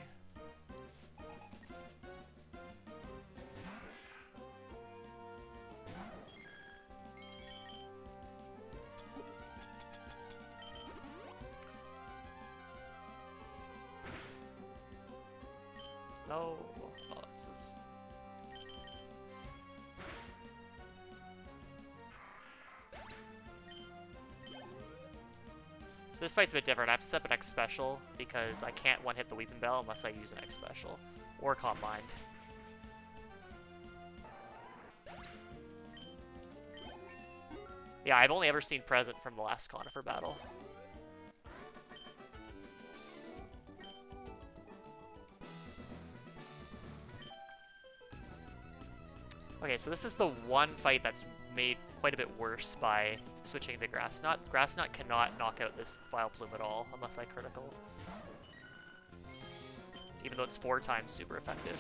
No. Oh, this is... So this fight's a bit different. I have to set up an X special because I can't one-hit the Weeping Bell unless I use an X special or Calm Mind. Yeah, I've only ever seen Present from the last Conifer battle. Okay, so this is the one fight that's made quite a bit worse by switching to Grass Knot. Grass Knot cannot knock out this Vile Plume at all unless I critical. Even though it's 4 times super effective.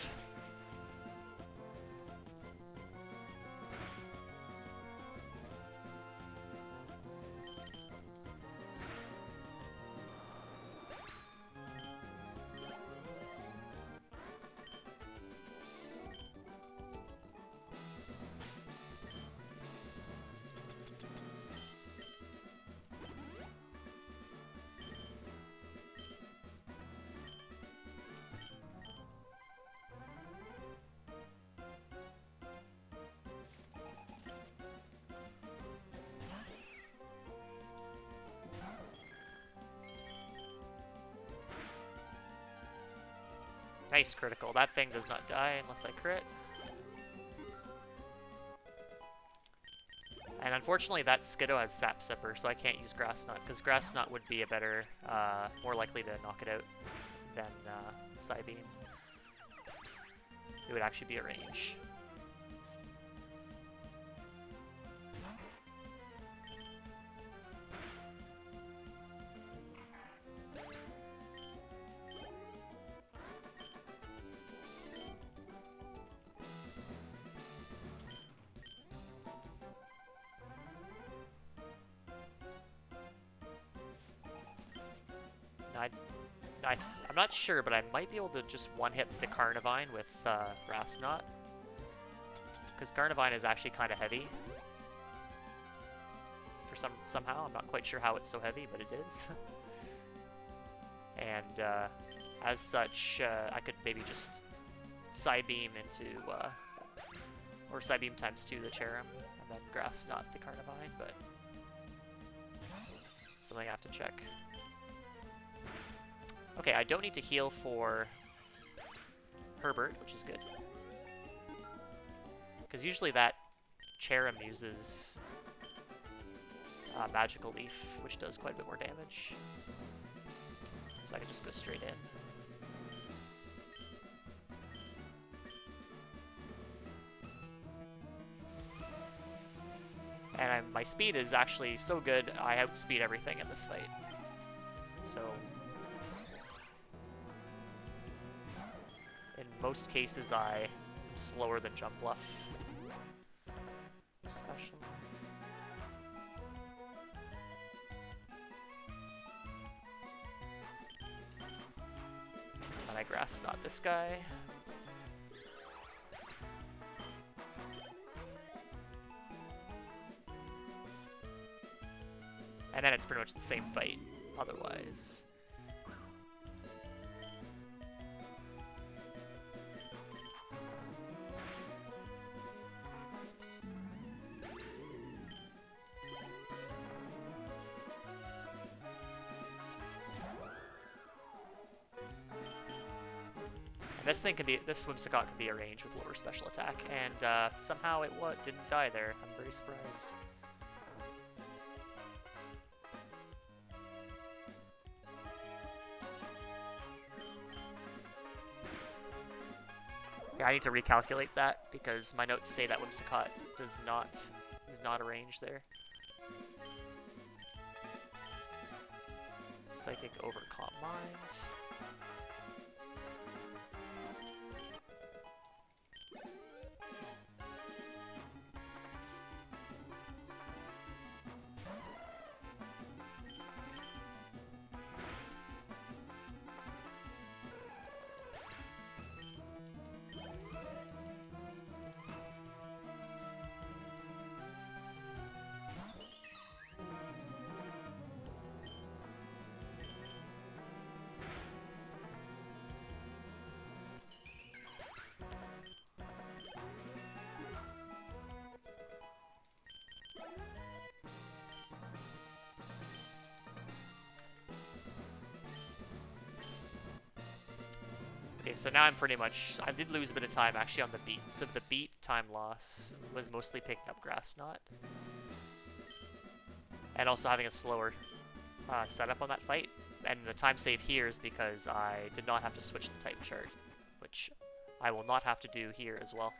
Nice critical. That thing does not die unless I crit. And unfortunately that Skiddo has Sap Sipper, so I can't use Grass Knot, because Grass Knot would be a better, more likely to knock it out than Psybeam. It would actually be a range. I'm not sure, but I might be able to just one-hit the Carnivine with Grass Knot. Because Carnivine is actually kind of heavy. For somehow, I'm not quite sure how it's so heavy, but it is. And as such, I could maybe just Psybeam into, or Psybeam times 2 the Cherrim, and then Grass Knot the Carnivine, but something I have to check. Okay, I don't need to heal for Herbert, which is good. Because usually that Cherrim uses Magical Leaf, which does quite a bit more damage. So I can just go straight in. And my speed is actually so good, I outspeed everything in this fight. So, in most cases, I am slower than Jumpluff. Special. And I Grass Knot this guy. And then it's pretty much the same fight, otherwise. And this thing can be, this Whimsicott can be arranged with lower special attack, and somehow it didn't die there. I'm very surprised. I need to recalculate that because my notes say that Whimsicott is not a range there. Psychic over Calm Mind. Okay, so now I'm pretty much, I did lose a bit of time actually on the beat, so the beat time loss was mostly picking up Grass Knot. And also having a slower setup on that fight. And the time save here is because I did not have to switch the type chart, which I will not have to do here as well.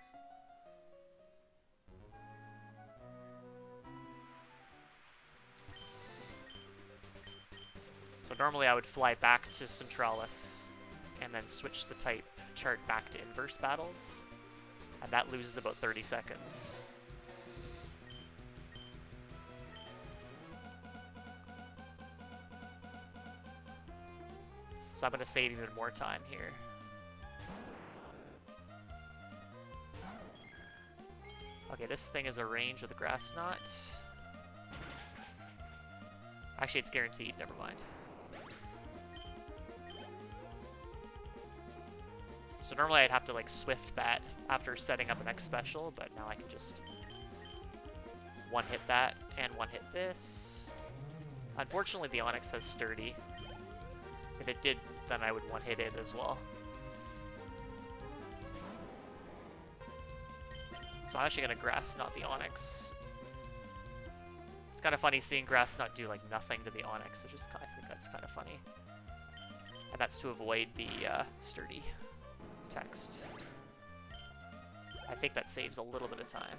So normally I would fly back to Centralis and then switch the type chart back to inverse battles, and that loses about 30 seconds. So I'm going to save even more time here. Okay, this thing is a range with a Grass Knot. Actually, it's guaranteed, never mind. So normally I'd have to like Swift Bat after setting up the next special, but now I can just one-hit that and one-hit this. Unfortunately, the Onix has Sturdy. If it did, then I would one-hit it as well. So I'm actually going to Grass Knot the Onix. It's kind of funny seeing Grass Knot do like nothing to the Onix, which is I think that's kind of funny. And that's to avoid the Sturdy text. I think that saves a little bit of time.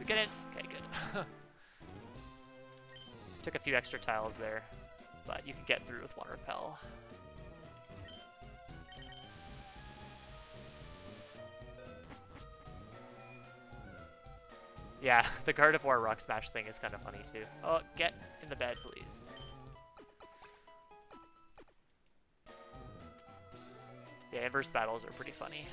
Get in. Okay, good. Took a few extra tiles there, but you can get through with one repel. Yeah, the Gardevoir Rock Smash thing is kind of funny too. Oh, get in the bed, please. Yeah, inverse battles are pretty funny.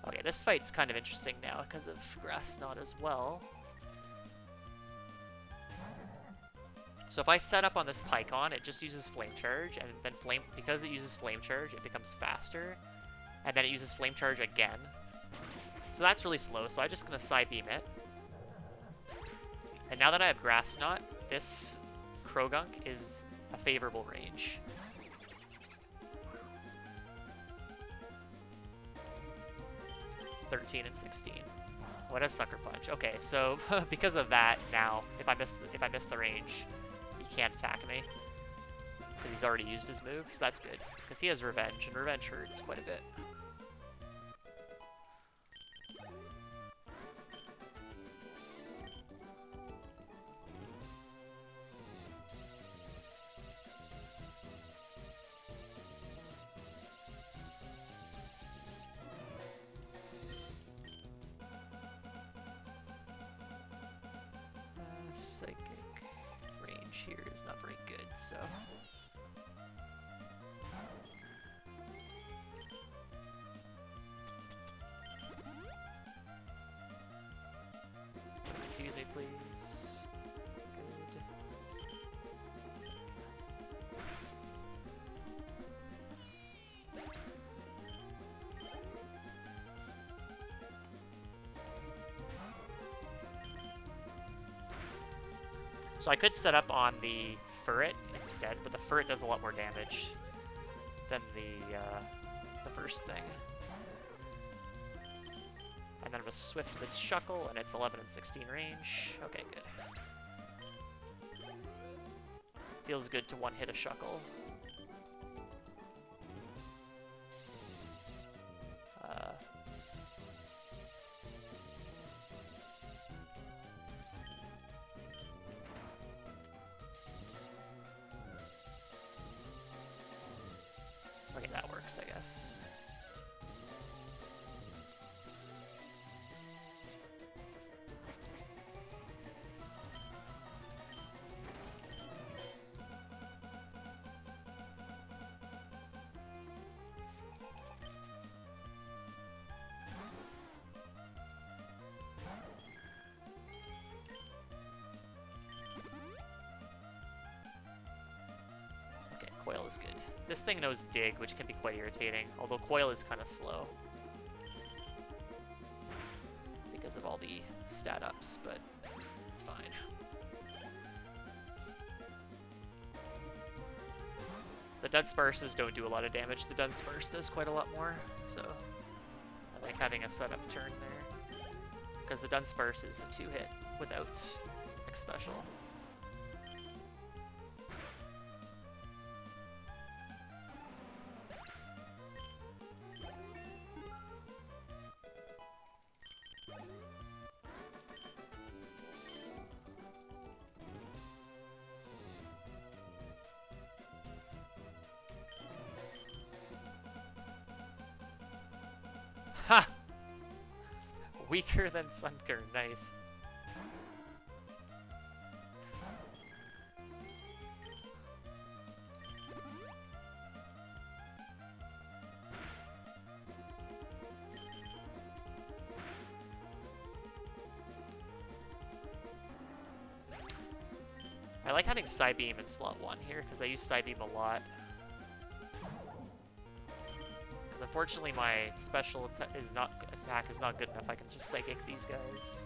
Okay, this fight's kind of interesting now because of Grass Knot as well. So if I set up on this Pycon, it just uses Flame Charge, and then because it uses Flame Charge, it becomes faster, and then it uses Flame Charge again. So that's really slow, so I'm just going to Psybeam it. And now that I have Grass Knot, this Krogunk is a favorable range. (13 and 16). What a Sucker Punch. Okay, so because of that, now if I miss the range, he can't attack me because he's already used his move. So that's good because he has Revenge, and Revenge hurts quite a bit. Psychic range here is not very good, so... Confuse me, please. Good. So I could set up on the Furret instead, but the Furret does a lot more damage than the first thing. And then I'm going to Swift this Shuckle, and it's 11 and 16 range. Okay, good. Feels good to one-hit a Shuckle. Okay, that works, I guess. Okay, Coil is good. This thing knows Dig, which can be quite irritating, although Coil is kind of slow because of all the stat ups, but it's fine. The Dunsparces don't do a lot of damage. The Dunsparce does quite a lot more, so I like having a setup turn there. Because the Dunsparce is a 2-hit without X Special. Ha! Weaker than Sunkern, nice. I like having Psybeam in slot 1 here, because I use Psybeam a lot. Because unfortunately my special attack is not good enough. I can just Psychic these guys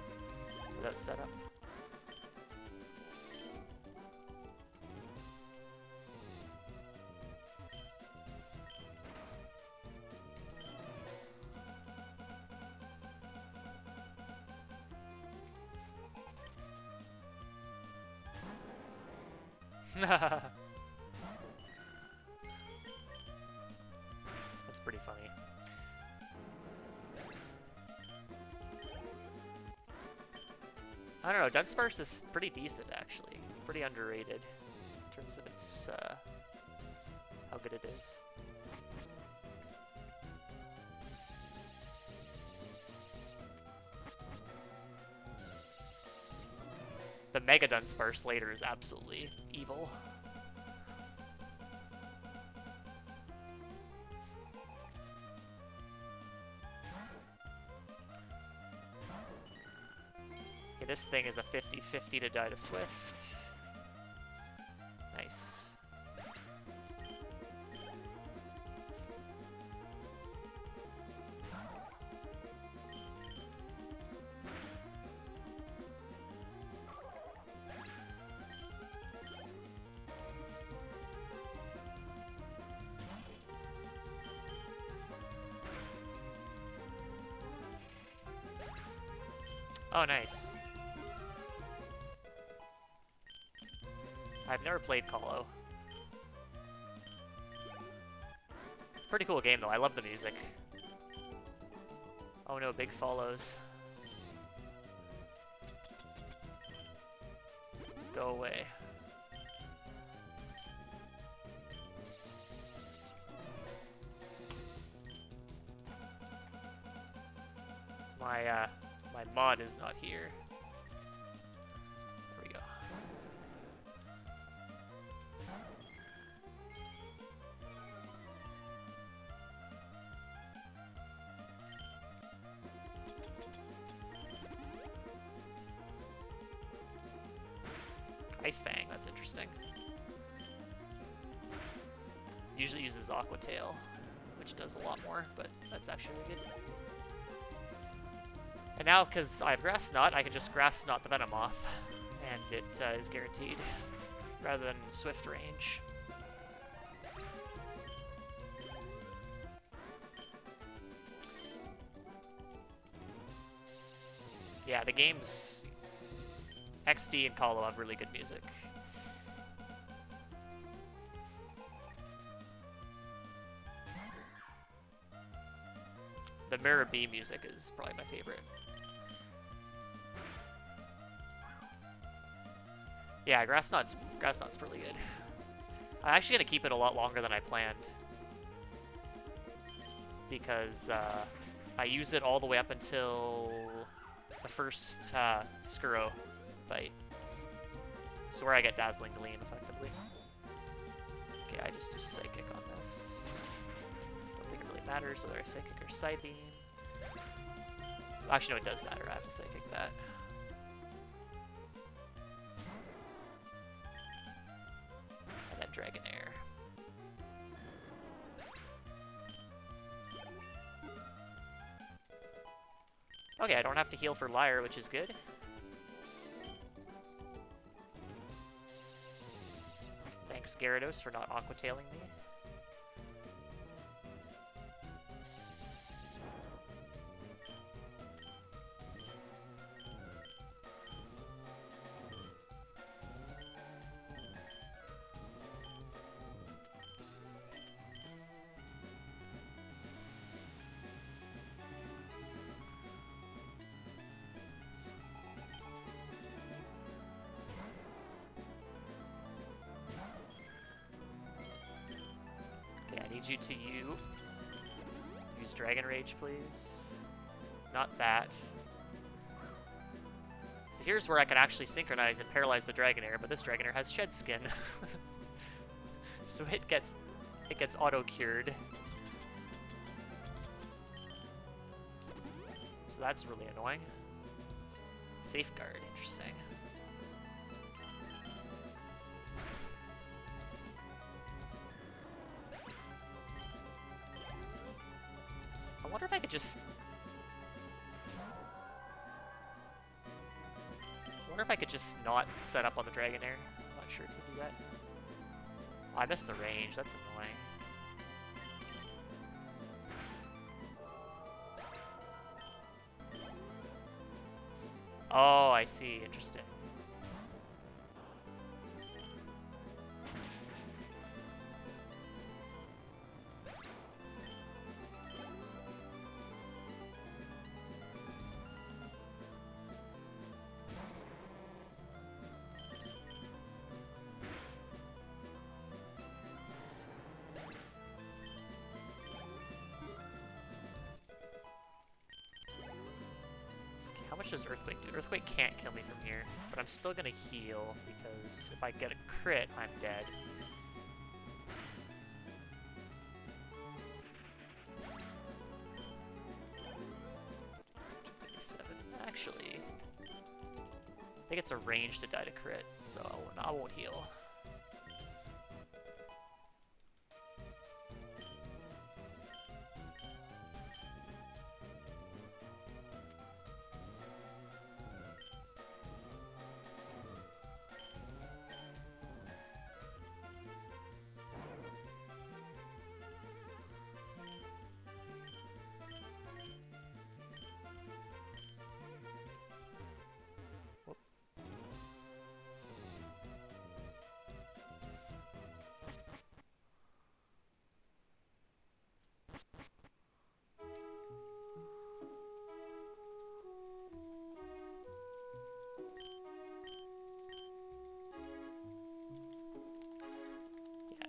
without setup. That's pretty funny. I don't know, Dunsparce is pretty decent, actually. Pretty underrated in terms of its, how good it is. The Mega Dunsparce later is absolutely evil. Okay, this thing is a 50-50 to die to Swift. Nice. Oh, nice. I've never played Colo. It's a pretty cool game, though. I love the music. Oh no, big follows. Go away. My mod is not here. There we go. Ice Fang, that's interesting. Usually uses Aqua Tail, which does a lot more, but that's actually really good. And now, because I have Grass Knot, I can just Grass Knot the Venomoth, and it is guaranteed, rather than Swift range. Yeah, the games, XD and Colo have really good music. The Mirror B music is probably my favorite. Yeah, Grass Knot's really good. I'm actually gonna keep it a lot longer than I planned, because I use it all the way up until the first Skuro fight. So where I get Dazzling Gleam, effectively. Okay, I just do Psychic on this. Don't think it really matters whether I Psychic or Psybeam. Actually, no, it does matter. I have to Psychic that. And then Dragonair. Okay, I don't have to heal for Lyre, which is good. Thanks, Gyarados, for not Aqua-tailing me. You to use Dragon Rage, please. Not that. So here's where I can actually synchronize and paralyze the Dragonair, but this Dragonair has Shed Skin. So it gets auto cured. So that's really annoying. Safeguard, interesting. I wonder if I could just... not set up on the Dragonair. I'm not sure if you do that. Oh, I missed the range. That's annoying. Oh, I see. Interesting. much does Earthquake do? Earthquake can't kill me from here, but I'm still gonna heal, because if I get a crit, I'm dead. Actually, I think it's a range to die to crit, so I won't heal.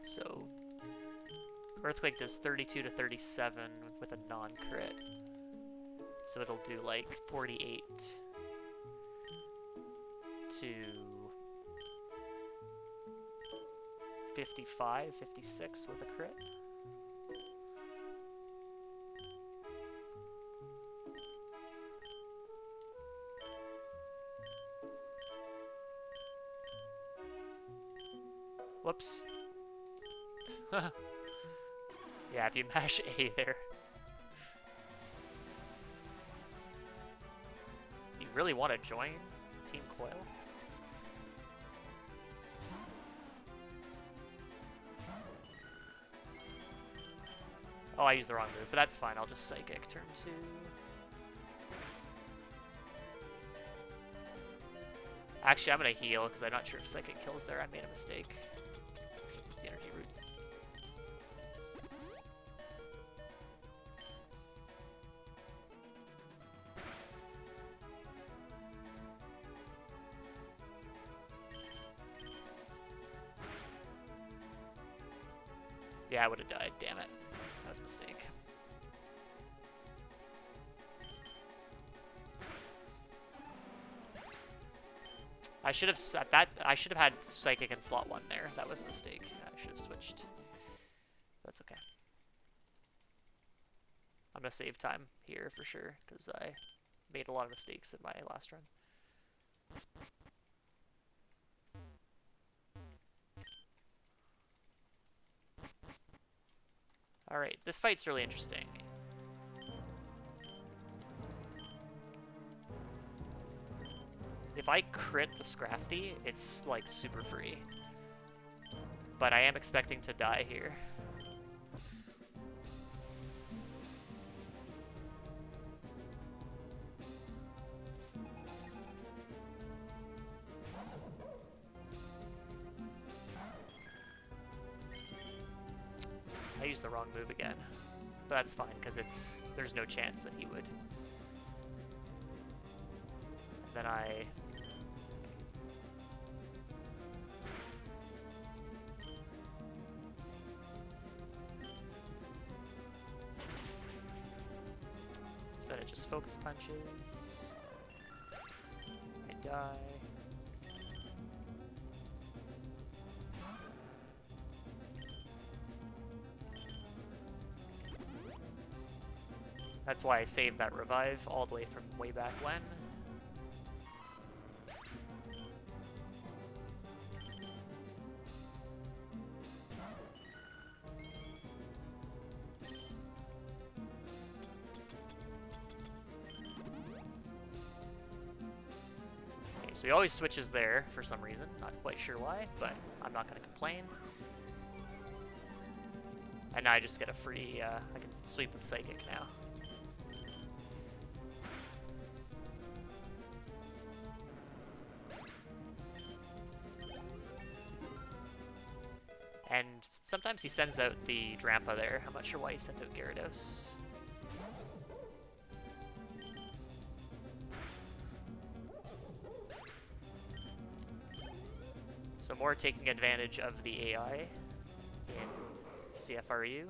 So, Earthquake does 32 to 37 with a non-crit. So it'll do like 48 to 55, 56 with a crit. Whoops. Yeah, if you mash A there. You really want to join Team Coil? Oh, I used the wrong move, but that's fine. I'll just Psychic turn 2. Actually, I'm going to heal because I'm not sure if Psychic kills there. I made a mistake. Use the energy root. Yeah, I would have died. Damn it. That was a mistake. I should have had Psychic in slot 1 there. That was a mistake. I should have switched. That's okay. I'm gonna save time here for sure because I made a lot of mistakes in my last run. Alright, this fight's really interesting. If I crit the Scrafty, it's like super free. But I am expecting to die here. I used the wrong move again. But that's fine, because there's no chance that he would. And then I... So then it just focus punches. I die. That's why I saved that revive all the way from way back when. Okay, so he always switches there for some reason. Not quite sure why, but I'm not going to complain. And now I just get a free, I can sweep with Psychic now. And sometimes he sends out the Drampa there. I'm not sure why he sent out Gyarados. So more taking advantage of the AI in CFRU.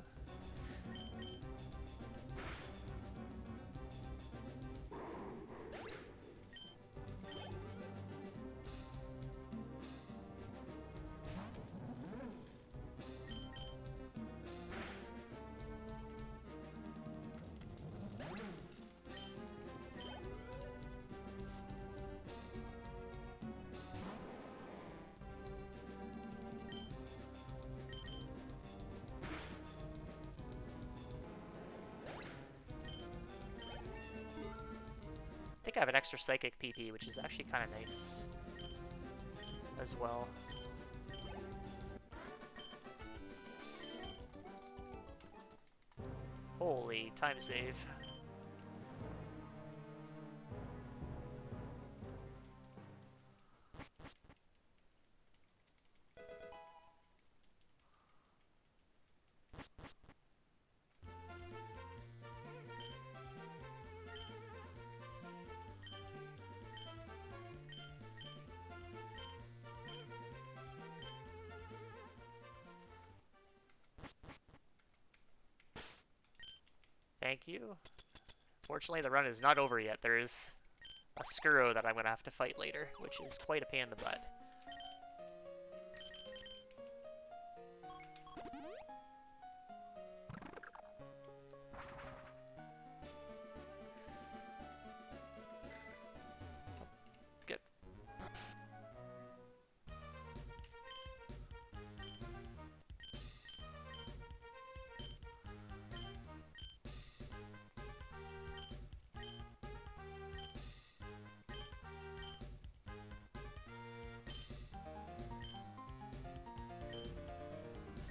I have an extra Psychic PP, which is actually kind of nice as well. Holy, time save. Thank you. Fortunately, the run is not over yet. There is a Skuro that I'm going to have to fight later, which is quite a pain in the butt. Good.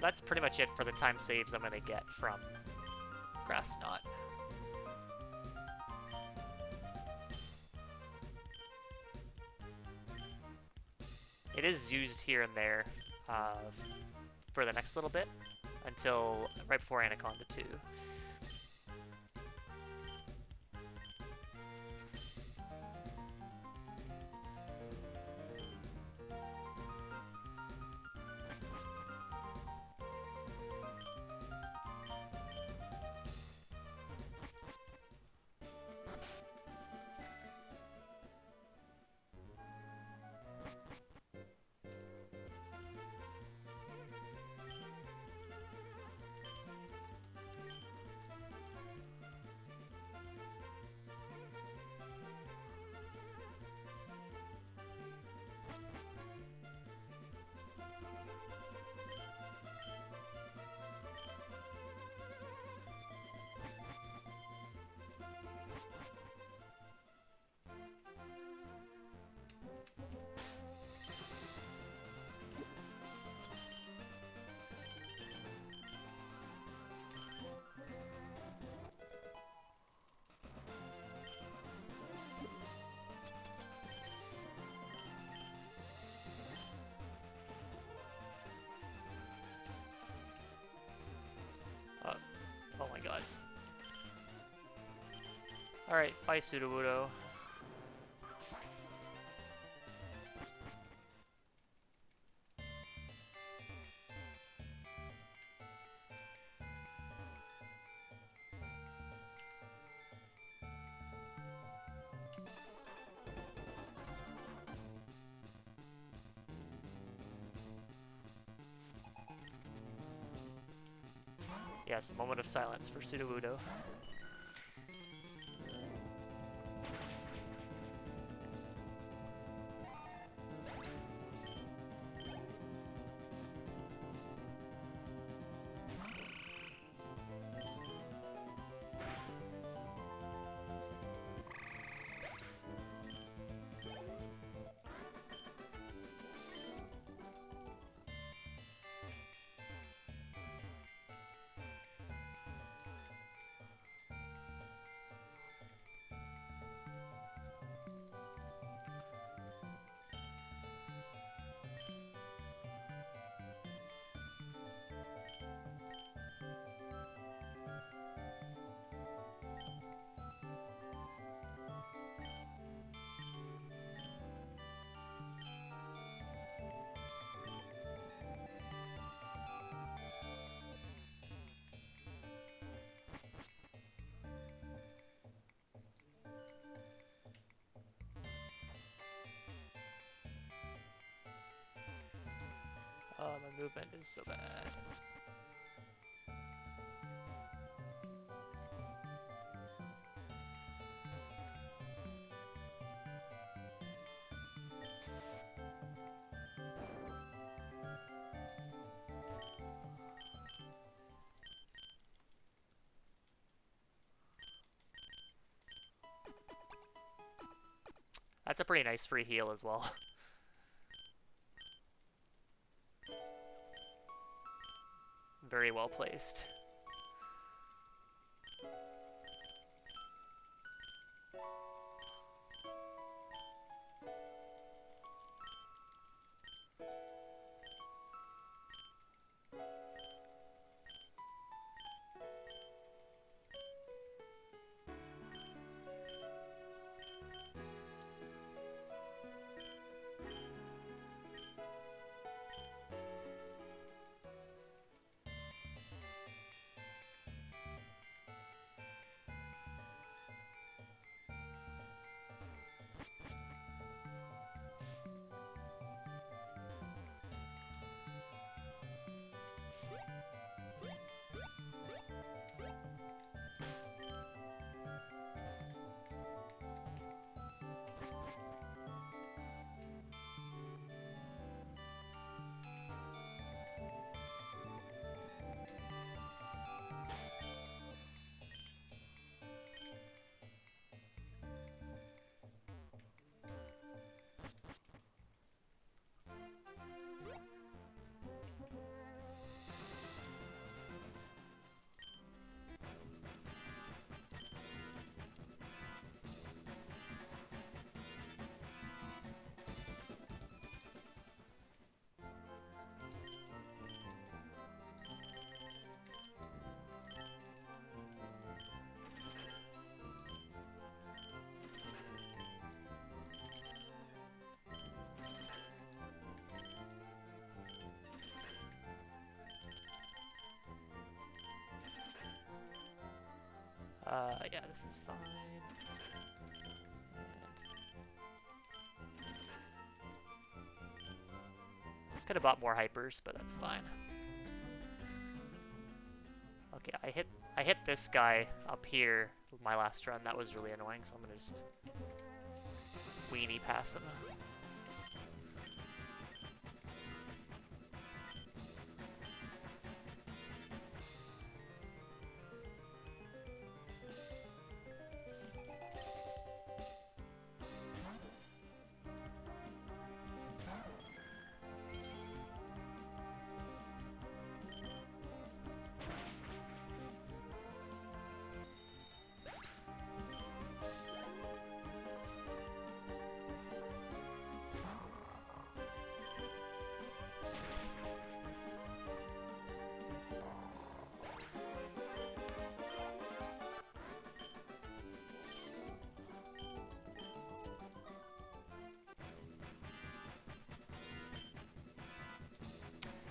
So that's pretty much it for the time saves I'm going to get from Grass Knot. It is used here and there for the next little bit until right before Anaconda 2. Oh my god. Alright, bye Sudowoodo. Yes, a moment of silence for Sudowoodo. Oh, my movement is so bad. That's a pretty nice free heal as well. Very well placed. Yeah, this is fine. Could have bought more hypers, but that's fine. Okay, I hit this guy up here with my last run. That was really annoying, so I'm gonna just weenie pass him.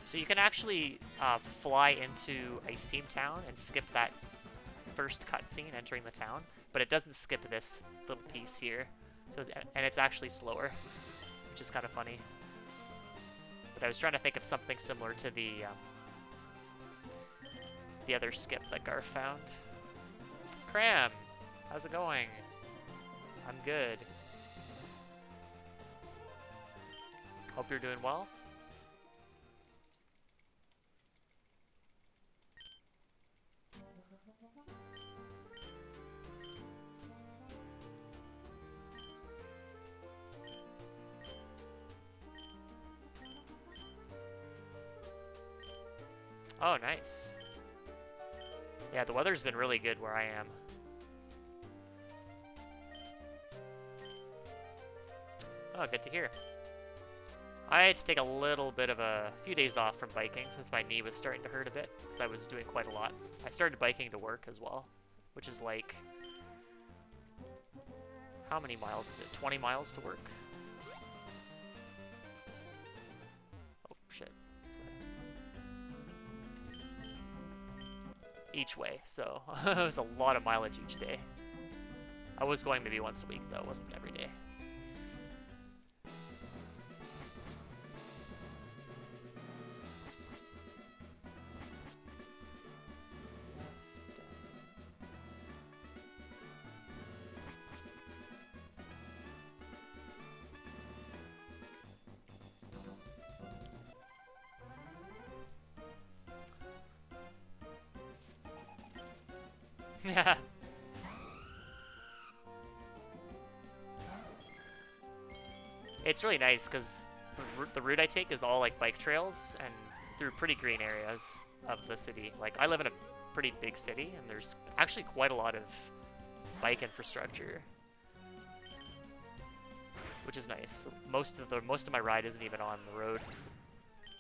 So you can actually fly into Ice Team Town and skip that first cutscene entering the town, but it doesn't skip this little piece here. So, and it's actually slower, which is kind of funny. But I was trying to think of something similar to the other skip that Garf found. Cram, how's it going? I'm good. Hope you're doing well. Oh, nice. Yeah, the weather's been really good where I am. Oh, good to hear. I had to take a little bit of a few days off from biking since my knee was starting to hurt a bit because I was doing quite a lot. I started biking to work as well, which is like, how many miles is it? 20 miles to work? Oh, shit. Each way, so it was a lot of mileage each day. I was going maybe once a week though, it wasn't every day. Yeah. It's really nice because the route I take is all like bike trails and through pretty green areas of the city. Like I live in a pretty big city and there's actually quite a lot of bike infrastructure, which is nice. Most of my ride isn't even on the road,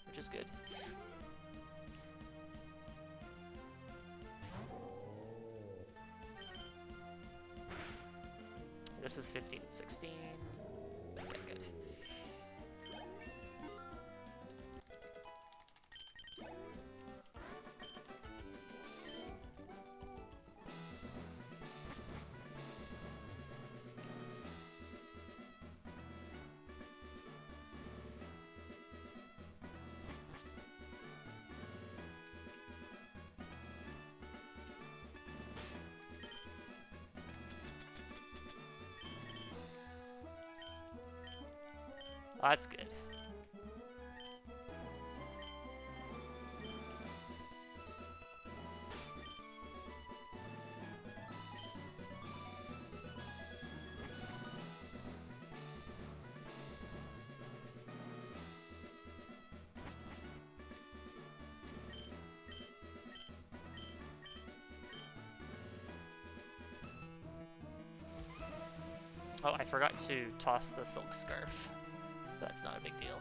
which is good. This is 15 and 16. Okay, good. Oh, that's good. Oh, I forgot to toss the silk scarf. That's not a big deal.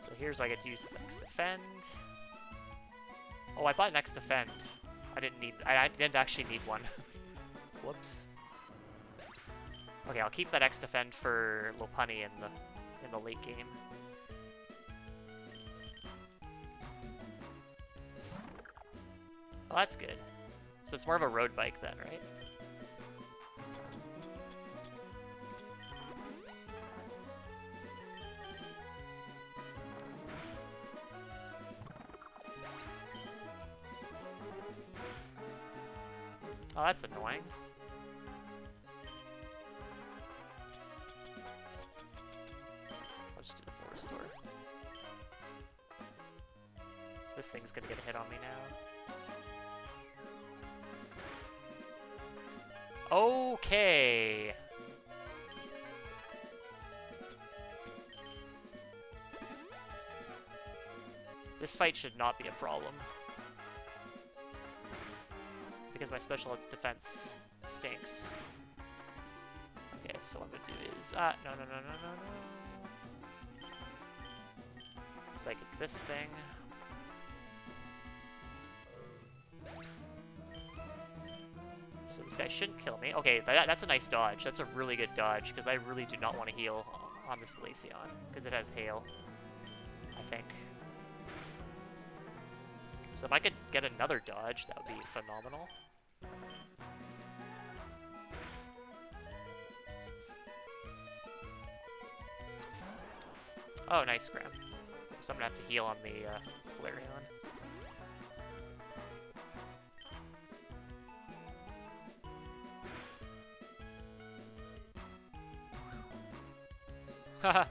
So here's where I get to use this X defend. Oh, I bought an X defend. I didn't actually need one. Whoops. Okay, I'll keep that X defend for Lopunny in the late game. Oh, that's good. So it's more of a road bike then, right? Oh, that's annoying. I'll just do the floor restore. So this thing's gonna get a hit on me now. Okay. This fight should not be a problem. Because my special defense stinks. Okay, so what I'm gonna do is... no. Psychic this thing. So this guy shouldn't kill me. Okay, that's a nice dodge. That's a really good dodge, because I really do not want to heal on this Leafeon, because it has hail, I think. So if I could get another dodge, that would be phenomenal. Oh, nice Graham. So I'm going to have to heal on the Flareon. Haha.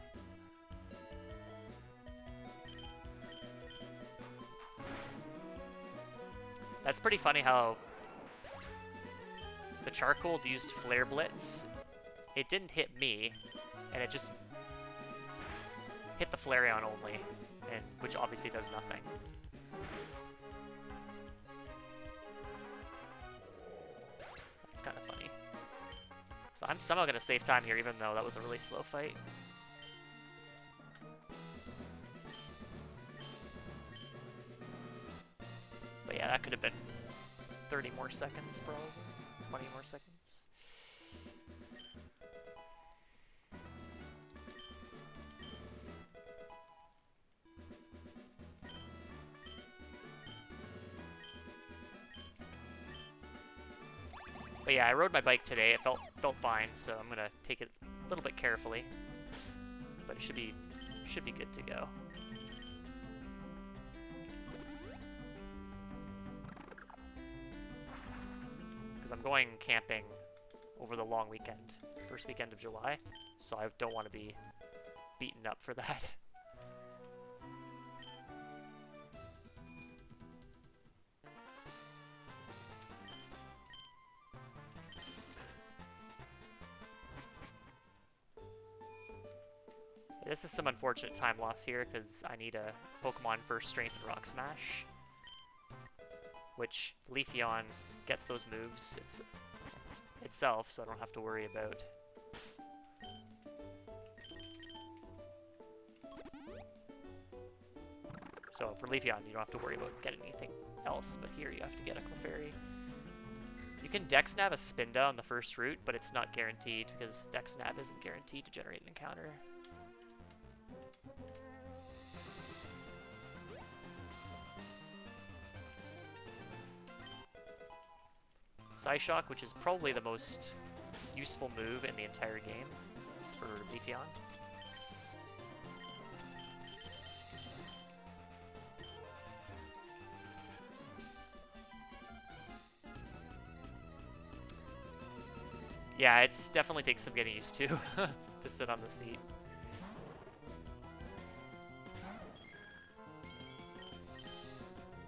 That's pretty funny how the Charcoal used Flare Blitz. It didn't hit me, and it just hit the Flareon only, and which obviously does nothing. That's kind of funny. So I'm somehow going to save time here, even though that was a really slow fight. But yeah, that could have been 30 more seconds, probably. 20 more seconds. But yeah, I rode my bike today. It felt fine, so I'm gonna take it a little bit carefully. But it should be good to go. Because I'm going camping over the long weekend, first weekend of July, so I don't want to be beaten up for that. This is some unfortunate time loss here, because I need a Pokemon for Strength and Rock Smash. Which Leafeon gets those moves itself, so I don't have to worry about. So for Leafeon, you don't have to worry about getting anything else, but here you have to get a Clefairy. You can Dex-Nav a Spinda on the first route, but it's not guaranteed, because Dex-Nav isn't guaranteed to generate an encounter. Psyshock, which is probably the most useful move in the entire game for Leafeon. Yeah, it's definitely takes some getting used to to sit on the seat.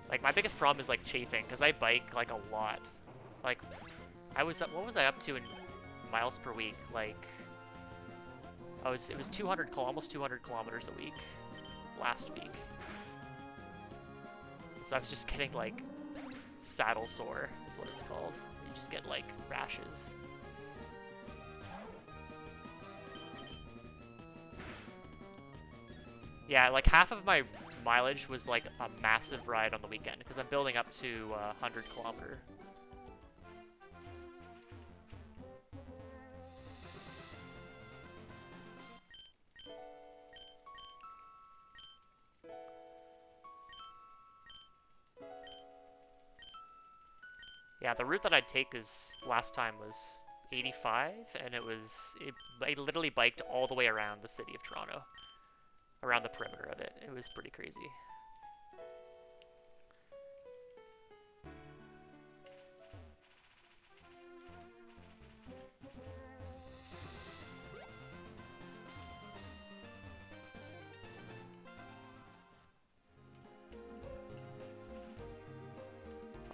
Like, my biggest problem is like chafing, because I bike like a lot. Like, what was I up to in miles per week? Like, it was 200, almost 200 kilometers a week last week. So I was just getting like saddle sore, is what it's called. You just get like rashes. Yeah, like half of my mileage was like a massive ride on the weekend, because I'm building up to 100 kilometer. Yeah, the route that I'd take last time was 85, and I literally biked all the way around the city of Toronto, around the perimeter of it. It was pretty crazy.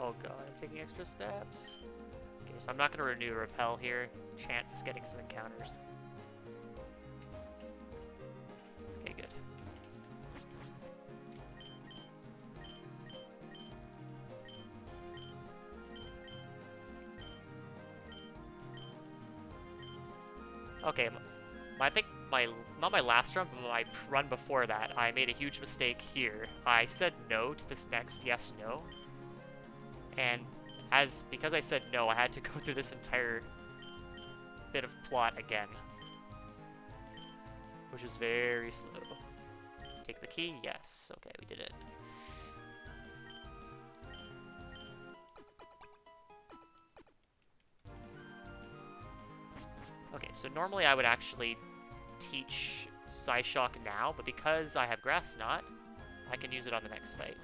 Oh god, I'm taking extra steps. Okay, so I'm not going to renew Repel here. Chance getting some encounters. Okay, good. Okay, I think not my last run, but my run before that, I made a huge mistake here. I said no to this next yes/no. And because I said no, I had to go through this entire bit of plot again, which is very slow. Take the key? Yes. Okay, we did it. Okay, so normally I would actually teach Psyshock now, but because I have Grass Knot, I can use it on the next fight.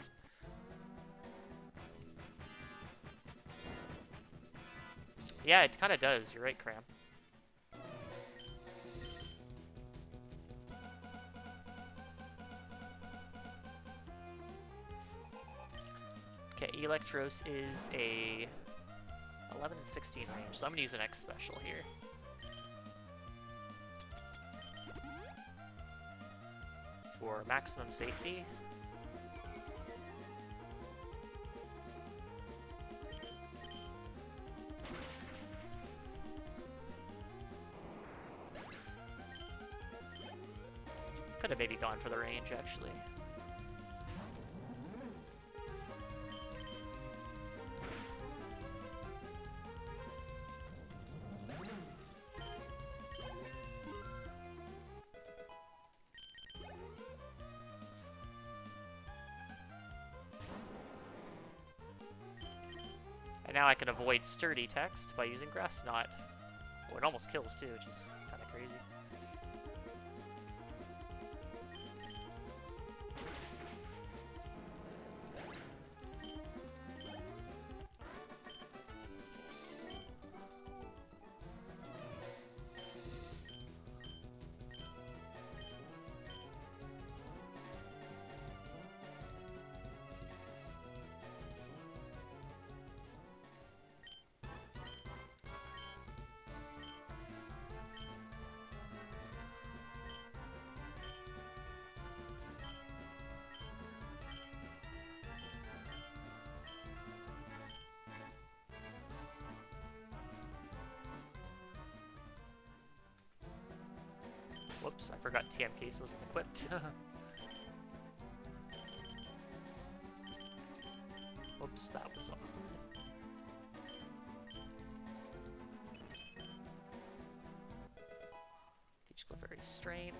Yeah, it kind of does. You're right, Cram. Okay, Electros is a 11 and 16 range, so I'm going to use an X special here. For maximum safety. Could have maybe gone for the range, actually. And now I can avoid sturdy text by using Grass Knot. Oh, it almost kills too, which is kind of crazy. Whoops, I forgot TM case wasn't equipped. Whoops, that was awkward. Teach Clefairy Strain.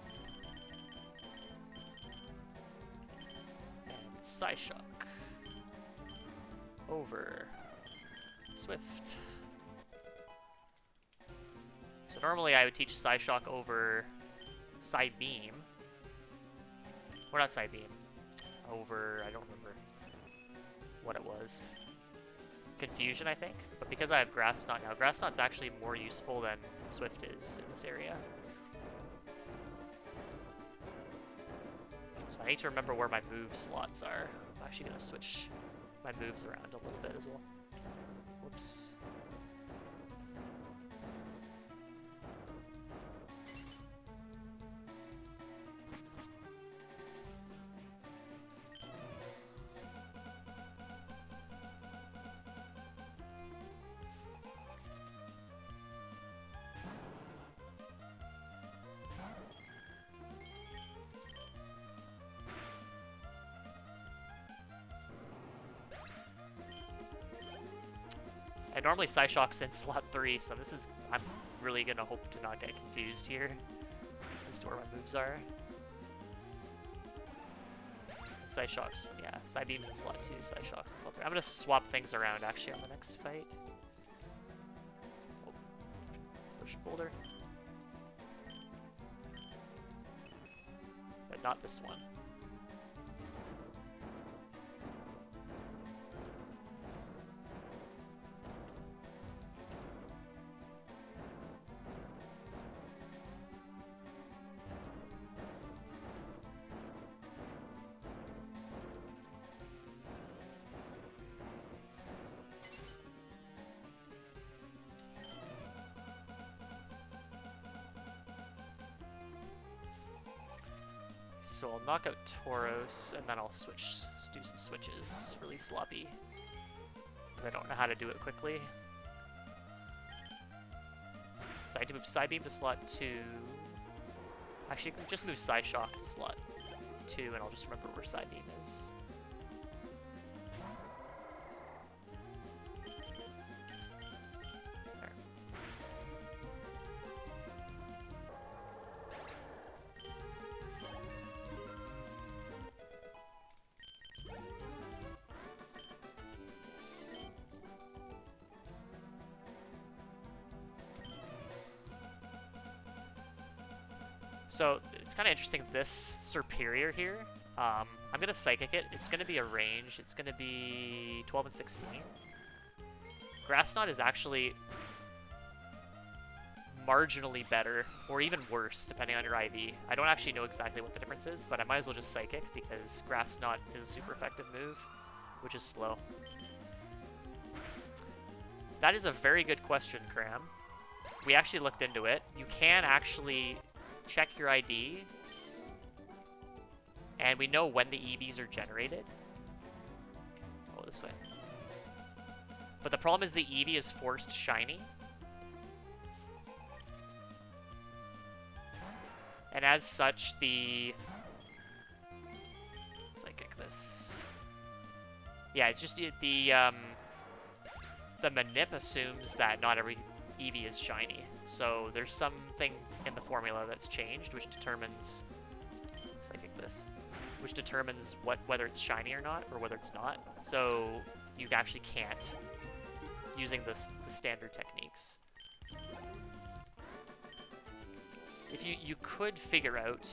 And Psyshock. Over. Swift. So normally I would teach Psyshock over Psybeam. Or not Psybeam. Over, I don't remember what it was. Confusion, I think. But because I have Grass Knot now, Grass Knot's actually more useful than Swift is in this area. So I need to remember where my move slots are. I'm actually going to switch my moves around a little bit as well. Whoops. And normally Psyshock's in slot 3, so this is... I'm really gonna hope to not get confused here as to where my moves are. Psyshock's, yeah, Psybeam's in slot 2, Psyshock's in slot 3. I'm gonna swap things around actually on the next fight. Oh. Push Boulder. But not this one. So I'll knock out Tauros, and then I'll do some switches. Really sloppy. I don't know how to do it quickly. So I need to move Psybeam to slot 2. Actually, I can just move Psyshock to slot 2, and I'll just remember where Psybeam is. So it's kind of interesting, this Superior here. I'm going to Psychic it. It's going to be a range. It's going to be 12 and 16. Grass Knot is actually marginally better, or even worse, depending on your IV. I don't actually know exactly what the difference is, but I might as well just Psychic, because Grass Knot is a super effective move, which is slow. That is a very good question, Cram. We actually looked into it. You can actually check your ID, and we know when the EVs are generated. Oh, this way. But the problem is the EV is forced shiny. And as such, the... Psychic this. Yeah, it's just the manip assumes that not every EV is shiny. So there's something in the formula that's changed, which determines... Psychic this. Which determines whether it's shiny or not, or whether it's not. So you actually can't, using the standard techniques. If you could figure out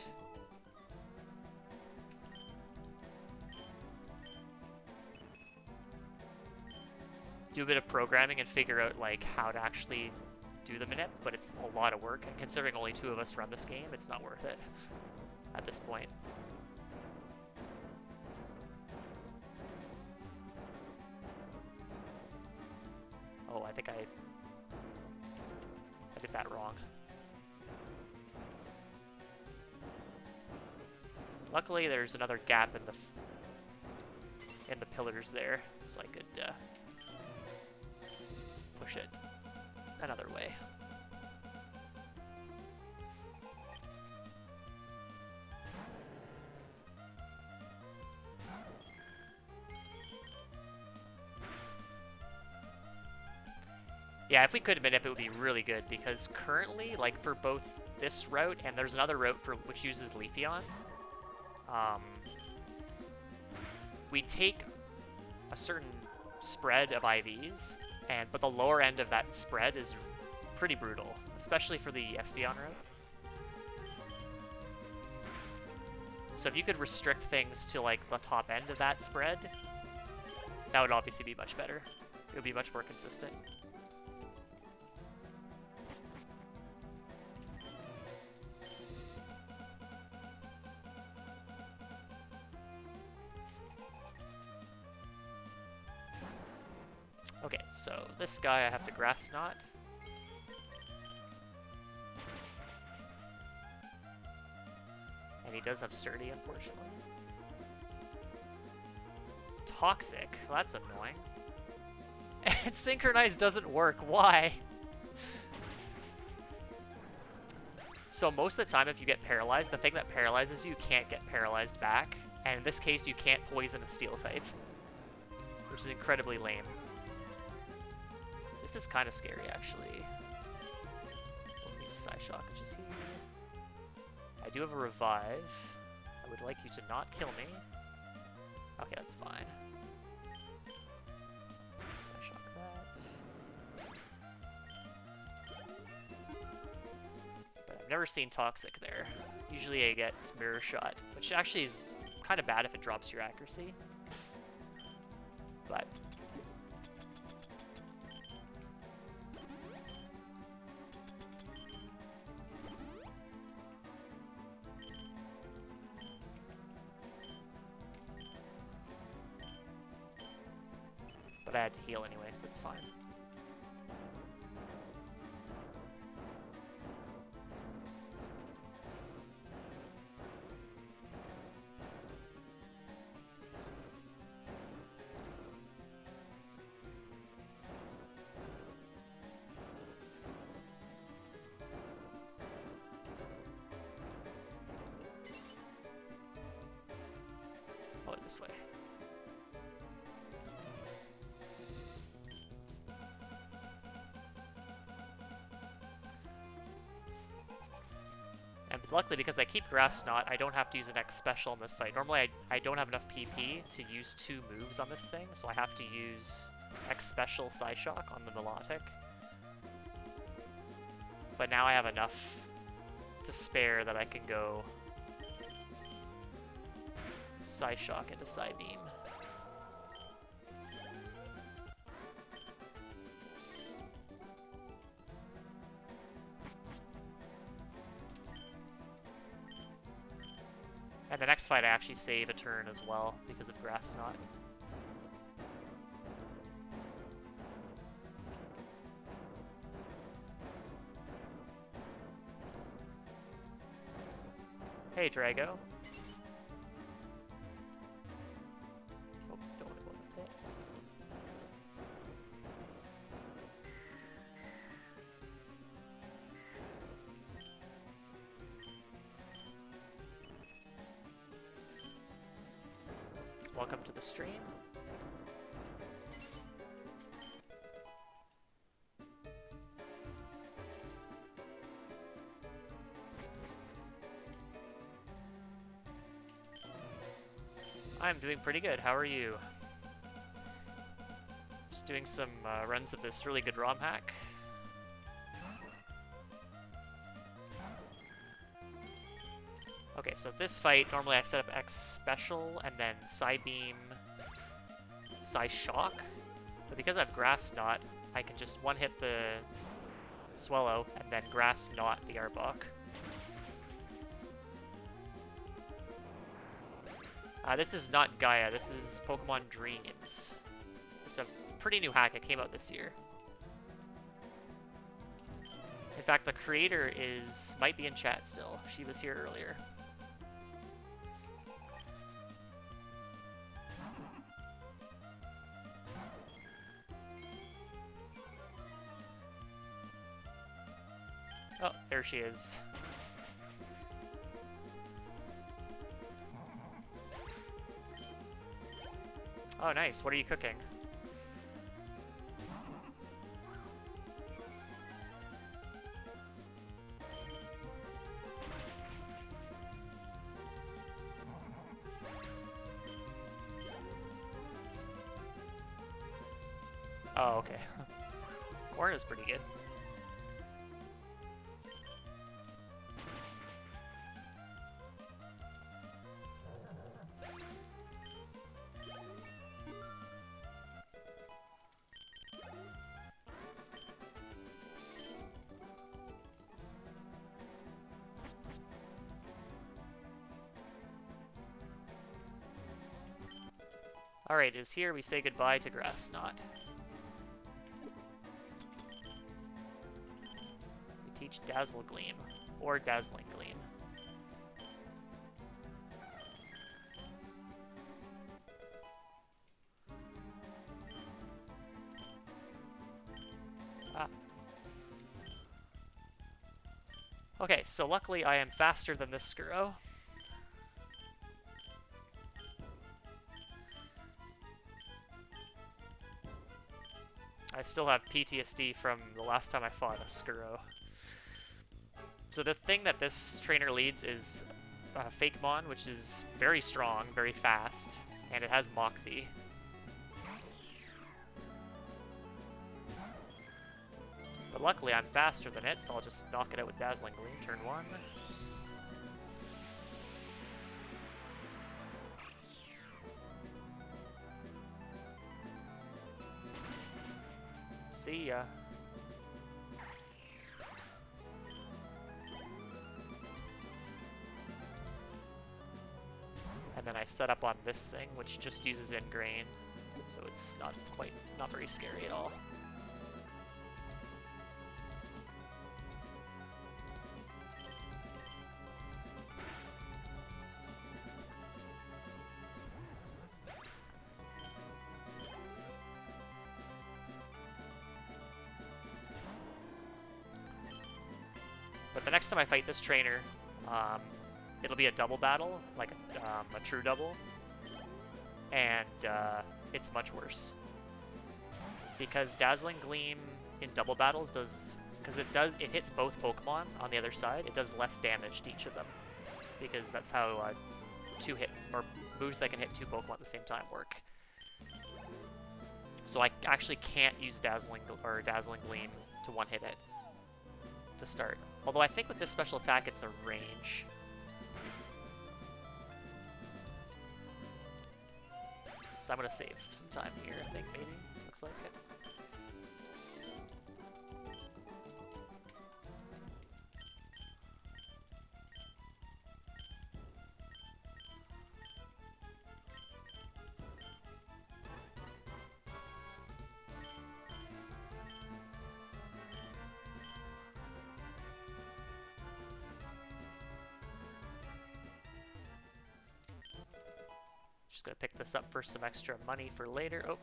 do a bit of programming and figure out like how to actually do the manip, but it's a lot of work, and considering only 2 of us run this game, it's not worth it at this point. Oh, I think I did that wrong. Luckily, there's another gap in the pillars there, so I could push it another way. Yeah, if we could manip, it would be really good, because currently, like, for both this route and there's another route for which uses Leafeon, we take a certain spread of IVs, but the lower end of that spread is pretty brutal, especially for the Espeon route. So if you could restrict things to, like, the top end of that spread, that would obviously be much better. It would be much more consistent. Okay, so this guy I have to Grass Knot. And he does have Sturdy, unfortunately. Toxic? Well, that's annoying. And Synchronize doesn't work. Why? So most of the time, if you get paralyzed, the thing that paralyzes you can't get paralyzed back. And in this case, you can't poison a Steel type, which is incredibly lame. This is kind of scary, actually. Let me Psyshock, which is here. I do have a Revive. I would like you to not kill me. Okay, that's fine. Psyshock that. But I've never seen Toxic there. Usually I get Mirror Shot, which actually is kind of bad if it drops your accuracy. But I had to heal anyway, so that's fine. Oh, this way. And luckily, because I keep Grass Knot, I don't have to use an X special in this fight. Normally, I don't have enough PP to use 2 moves on this thing, so I have to use X special Psyshock on the Milotic. But now I have enough to spare that I can go Psyshock into Psybeam. And the next fight I actually save a turn as well because of Grass Knot. Hey, Drago. Oh, don't want to go in the pit. Welcome to the stream. I'm doing pretty good. How are you? Just doing some runs of this really good ROM hack. Okay, so this fight, normally I set up X Special and then Psybeam, Psyshock. But because I have Grass Knot, I can just one-hit the Swallow and then Grass Knot the Arbok. This is not Gaia, this is Pokemon Dreams. It's a pretty new hack, it came out this year. In fact, the creator might be in chat still. She was here earlier. Oh, there she is. Oh, nice. What are you cooking? Oh, okay. Corn is pretty good. Alright, is here we say goodbye to Grass Knot. We teach Dazzle Gleam, or Dazzling Gleam. Ah. Okay, so luckily I am faster than this Skuro. I still have PTSD from the last time I fought a Skuro. So the thing that this trainer leads is Fakemon, which is very strong, very fast, and it has Moxie. But luckily I'm faster than it, so I'll just knock it out with Dazzling Gleam, turn 1. See ya. And then I set up on this thing, which just uses Ingrain, so it's not very scary at all. But the next time I fight this trainer, it'll be a double battle, like a true double, and it's much worse. Because Dazzling Gleam in double battles it hits both Pokemon on the other side, it does less damage to each of them. Because that's how moves that can hit 2 Pokemon at the same time work. So I actually can't use Dazzling Gleam to one-hit it to start. Although I think with this special attack, it's a range. So I'm gonna save some time here, I think, maybe. Looks like it. Just gonna pick this up for some extra money for later. Oh.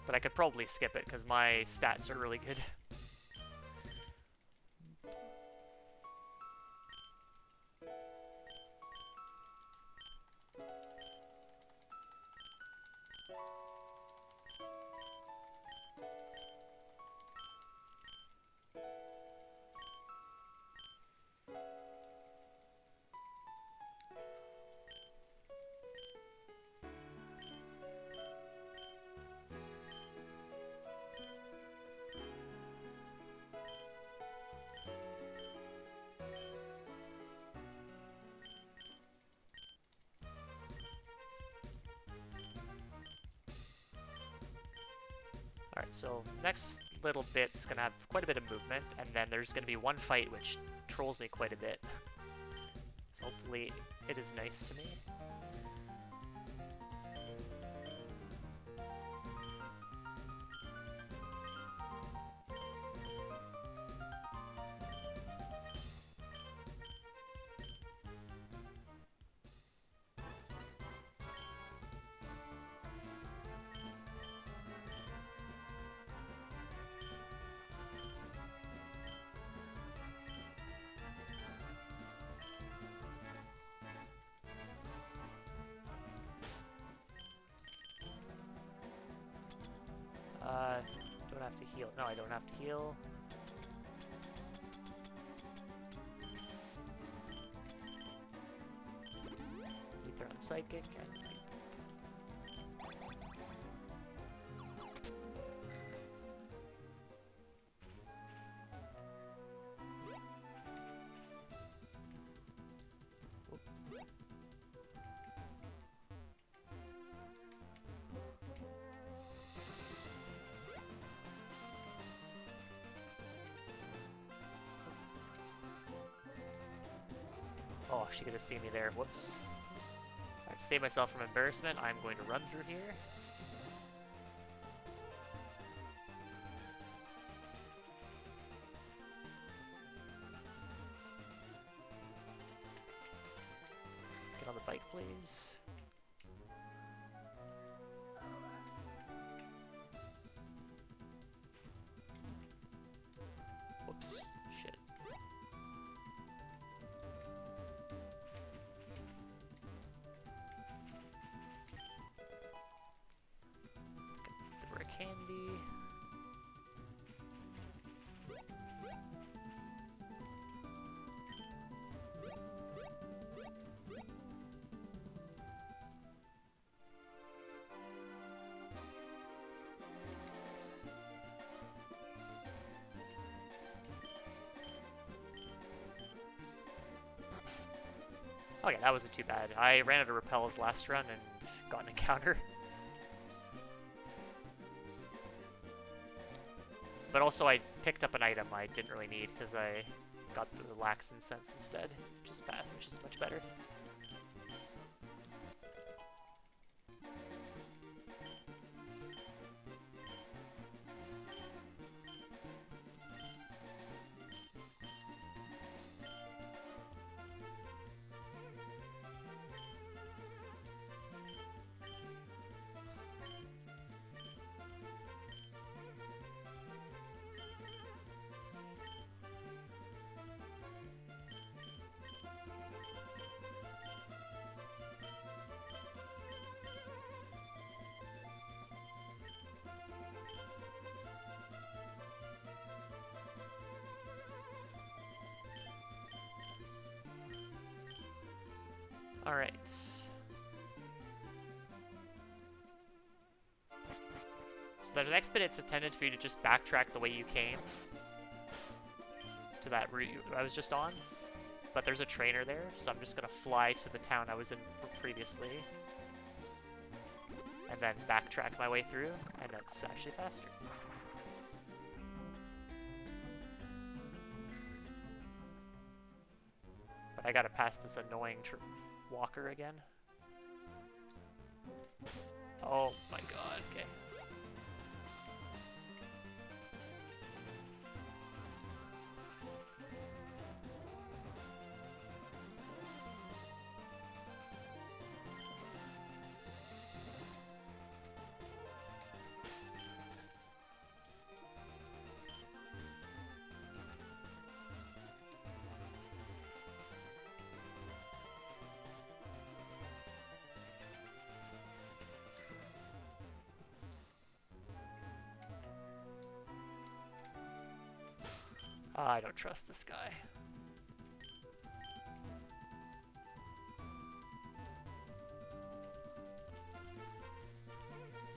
But I could probably skip it because my stats are really good. Alright, so next little bit's gonna have quite a bit of movement, and then there's gonna be one fight which trolls me quite a bit. So hopefully it is nice to me. Don't have to heal. No, I don't have to heal. Ether on psychic, and let's see. Oh, she could have seen me there. Whoops. Alright, to save myself from embarrassment, I'm going to run through here. Get on the bike, please. Whoops. Shit. Give her a candy. Okay, that wasn't too bad. I ran out of repels last run and got an encounter. But also I picked up an item I didn't really need because I got the lax incense instead, which is fast, which is much better. Alright. So the next bit, it's intended for you to just backtrack the way you came to that route I was just on. But there's a trainer there, so I'm just going to fly to the town I was in previously. And then backtrack my way through, and that's actually faster. But I gotta pass this annoying walker again. Oh my god, okay. I don't trust this guy.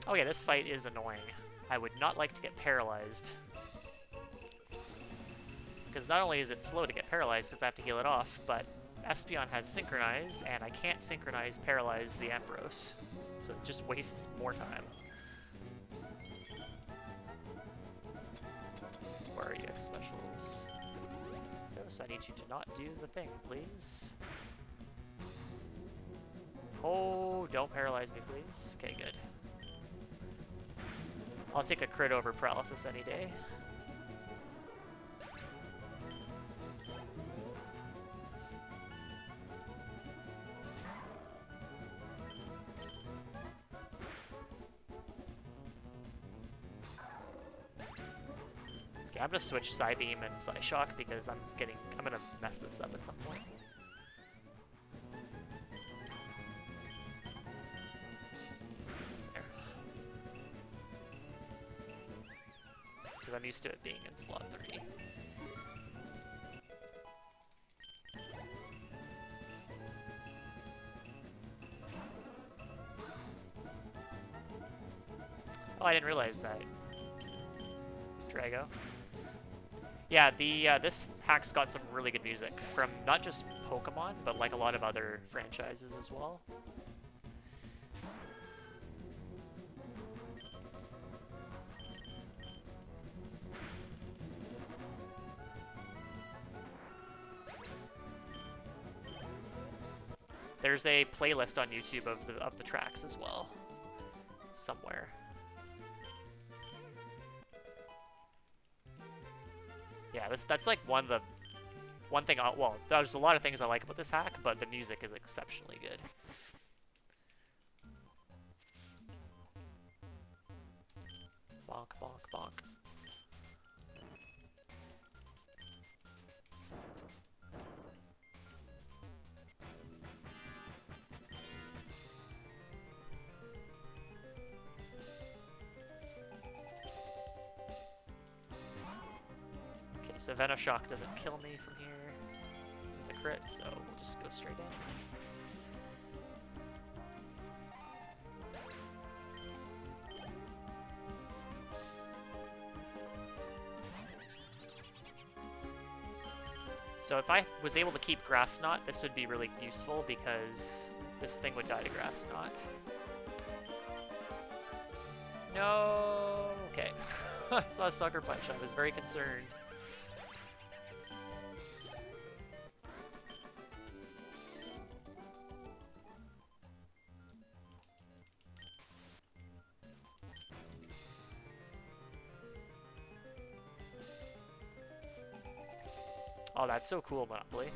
Oh yeah, this fight is annoying. I would not like to get paralyzed. Because not only is it slow to get paralyzed because I have to heal it off, but Espeon has Synchronize, and I can't Synchronize Paralyze the Ampharos. So it just wastes more time. Where are you, X specials? So I need you to not do the thing, please. Oh, don't paralyze me, please. Okay, good. I'll take a crit over paralysis any day. Okay, I'm gonna switch Psybeam and Psyshock because I'm gonna mess this up at some point. There. Because I'm used to it being in slot 3. Oh, I didn't realize that. Drago. Yeah, this hack's got some really good music from not just Pokémon, but like a lot of other franchises as well. There's a playlist on YouTube of the tracks as well, somewhere. Yeah, that's like one thing. Well, there's a lot of things I like about this hack, but the music is exceptionally good. Bonk, bonk, bonk. Okay, so Venoshock doesn't kill me from here with the crit, so we'll just go straight in. So if I was able to keep Grass Knot, this would be really useful because this thing would die to Grass Knot. No! Okay. I saw a Sucker Punch. I was very concerned. Oh, that's so cool, Monopoly.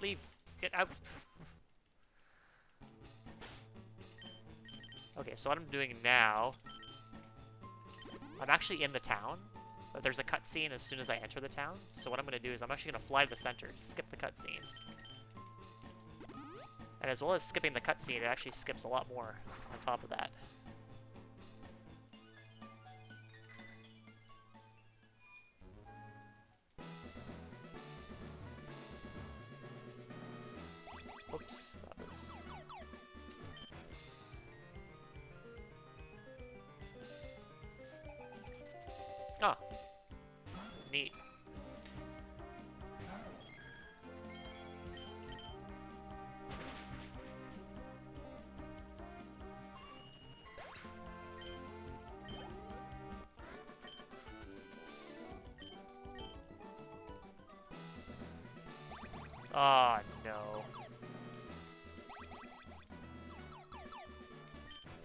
Leave. Get out. Okay, so what I'm doing now... I'm actually in the town, but there's a cutscene as soon as I enter the town. So what I'm going to do is I'm actually going to fly to the center, skip the cutscene. And as well as skipping the cutscene, it actually skips a lot more on top of that. Oops, that was... Oh. Neat. Oh, no.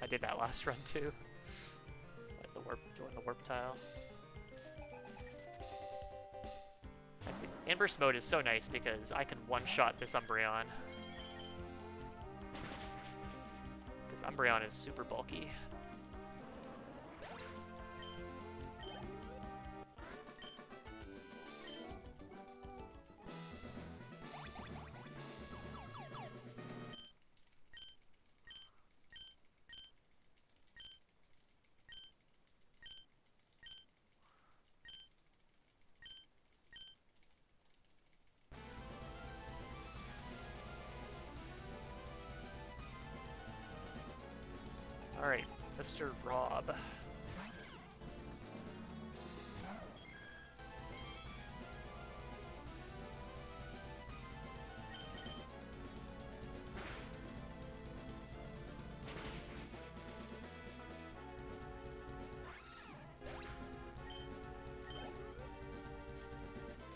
I did that last run too. Like the warp, join the warp tile. Inverse mode is so nice because I can one-shot this Umbreon. Because Umbreon is super bulky. Alright, Mr. Rob.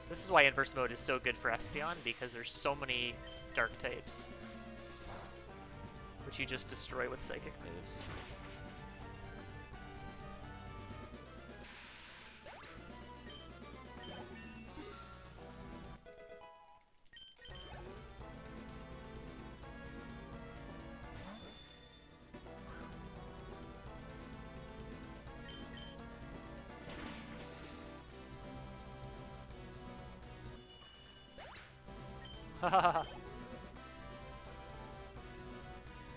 So this is why inverse mode is so good for Espeon, because there's so many dark types, which you just destroy with psychic moves.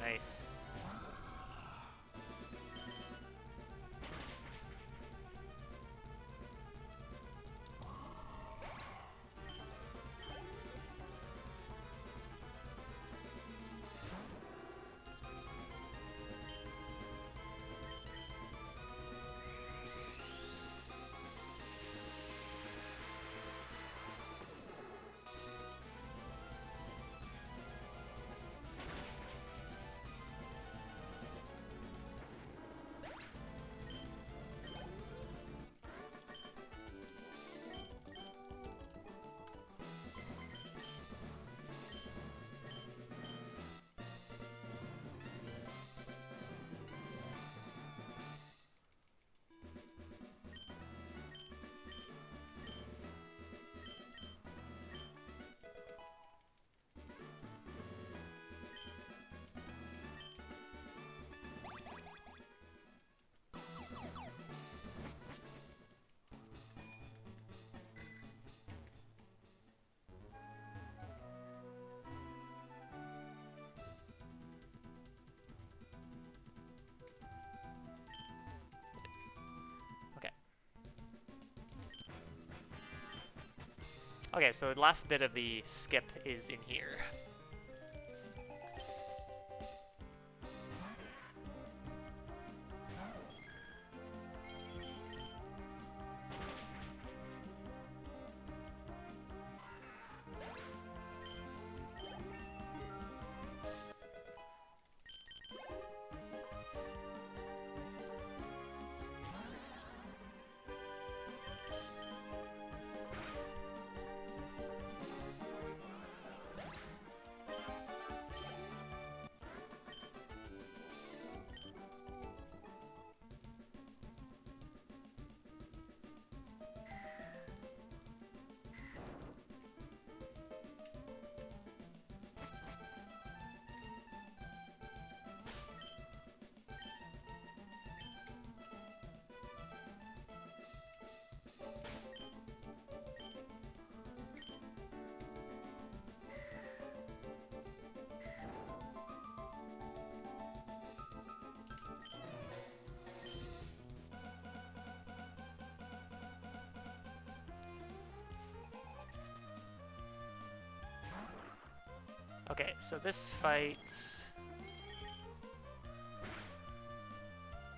Nice. Okay, so the last bit of the skip is in here. Okay, so this fight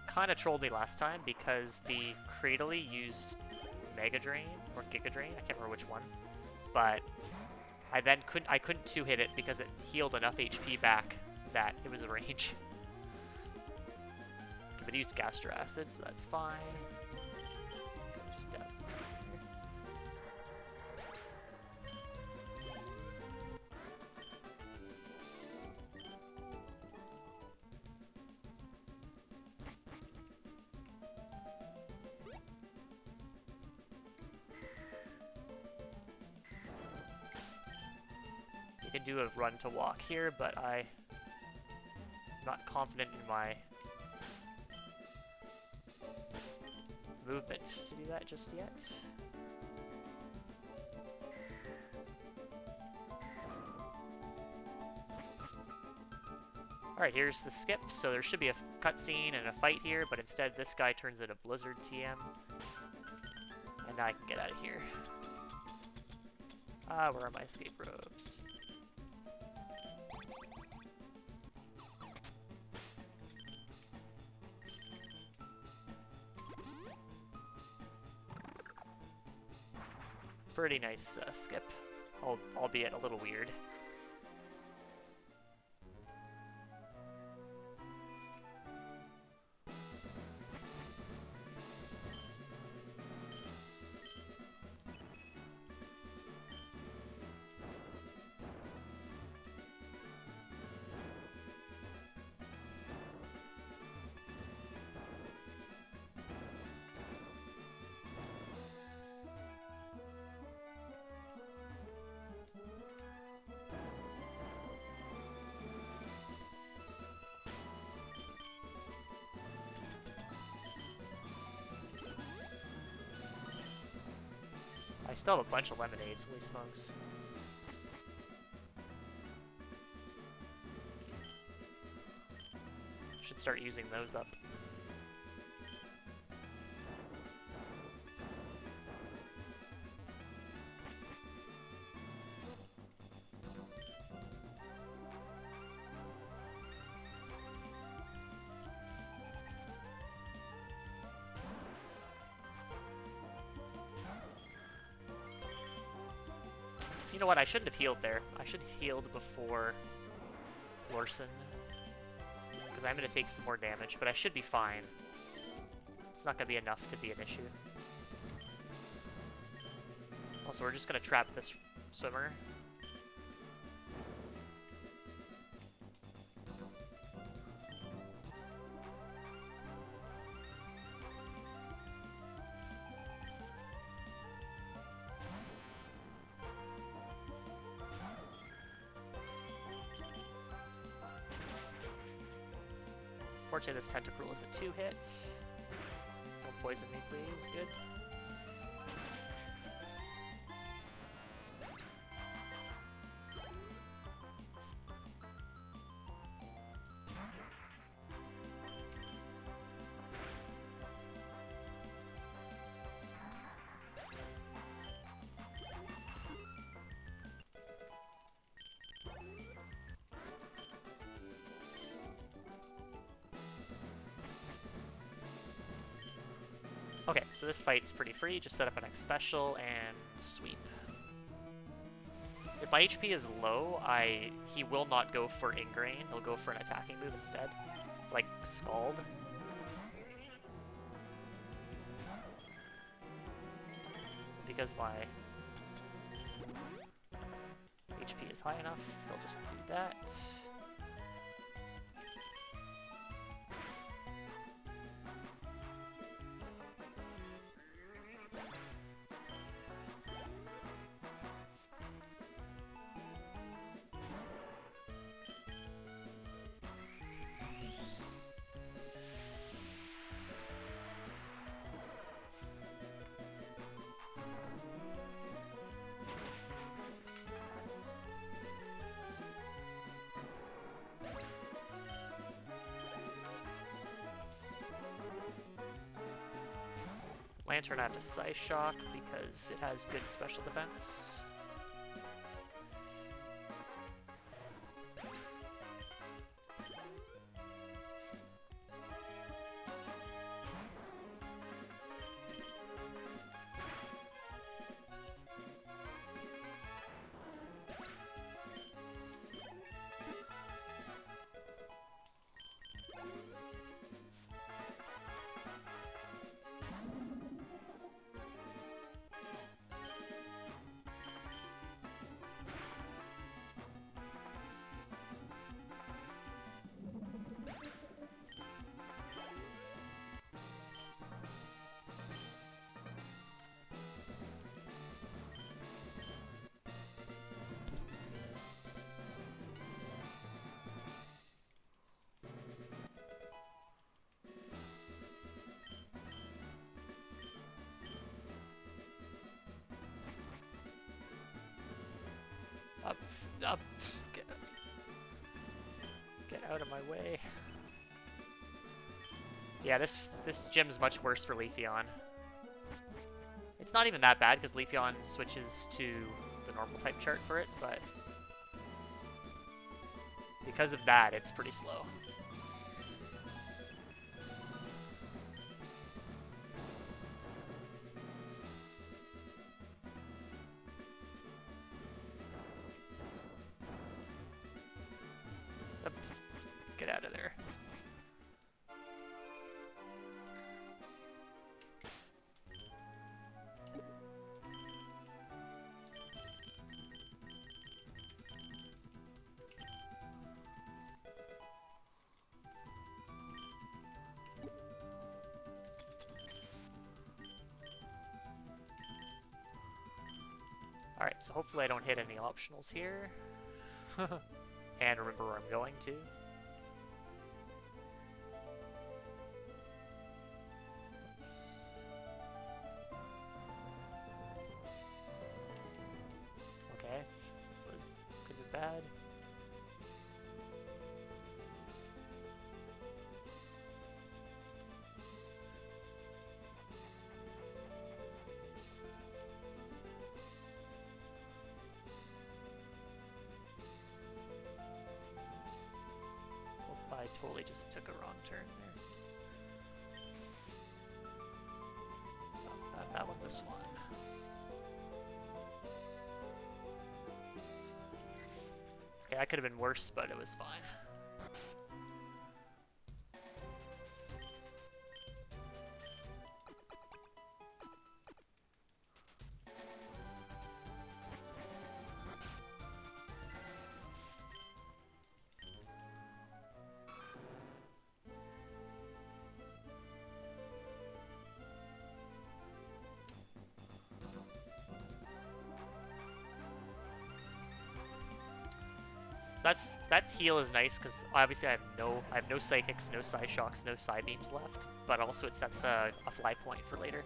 kind of trolled me last time because the Cradily used Mega Drain or Giga Drain, I can't remember which one, but I couldn't two-hit it because it healed enough HP back that it was a range. Okay, but it used Gastro Acid, so that's fine. Just does. You can do a run to walk here, but I'm not confident in my movement to do that just yet. Alright, here's the skip, so there should be a cutscene and a fight here, but instead this guy turns into Blizzard TM. And now I can get out of here. Where are my escape robes? Pretty nice skip, albeit a little weird. I still have a bunch of lemonades, holy smokes. should start using those up. You know what, I shouldn't have healed there. I should have healed before Lorson. Because I'm going to take some more damage, but I should be fine. It's not going to be enough to be an issue. Also, we're just going to trap this swimmer. Unfortunately, this Tentacruel is a 2-hit. Don't poison me, please. Good. Okay, so this fight's pretty free. Just set up an X special and sweep. If my HP is low, he will not go for Ingrain. He'll go for an attacking move instead, like Scald. Because my HP is high enough, he'll just do that. Lantern out to Psy Shock because it has good special defense. Up. Get out of my way. Yeah, this gym's much worse for Leafeon. It's not even that bad because Leafeon switches to the normal type chart for it, but because of that, it's pretty slow. Get out of there. Alright, so hopefully I don't hit any optionals here. And remember where I'm going to. Okay, could be bad. Just took a wrong turn there. Not that one, this one. Okay, that could have been worse, but it was fine. That heal is nice because obviously I have no psychics, no psi shocks, no psi beams left, but also it sets a fly point for later.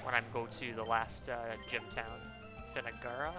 When I go to the last gym town, Finagara.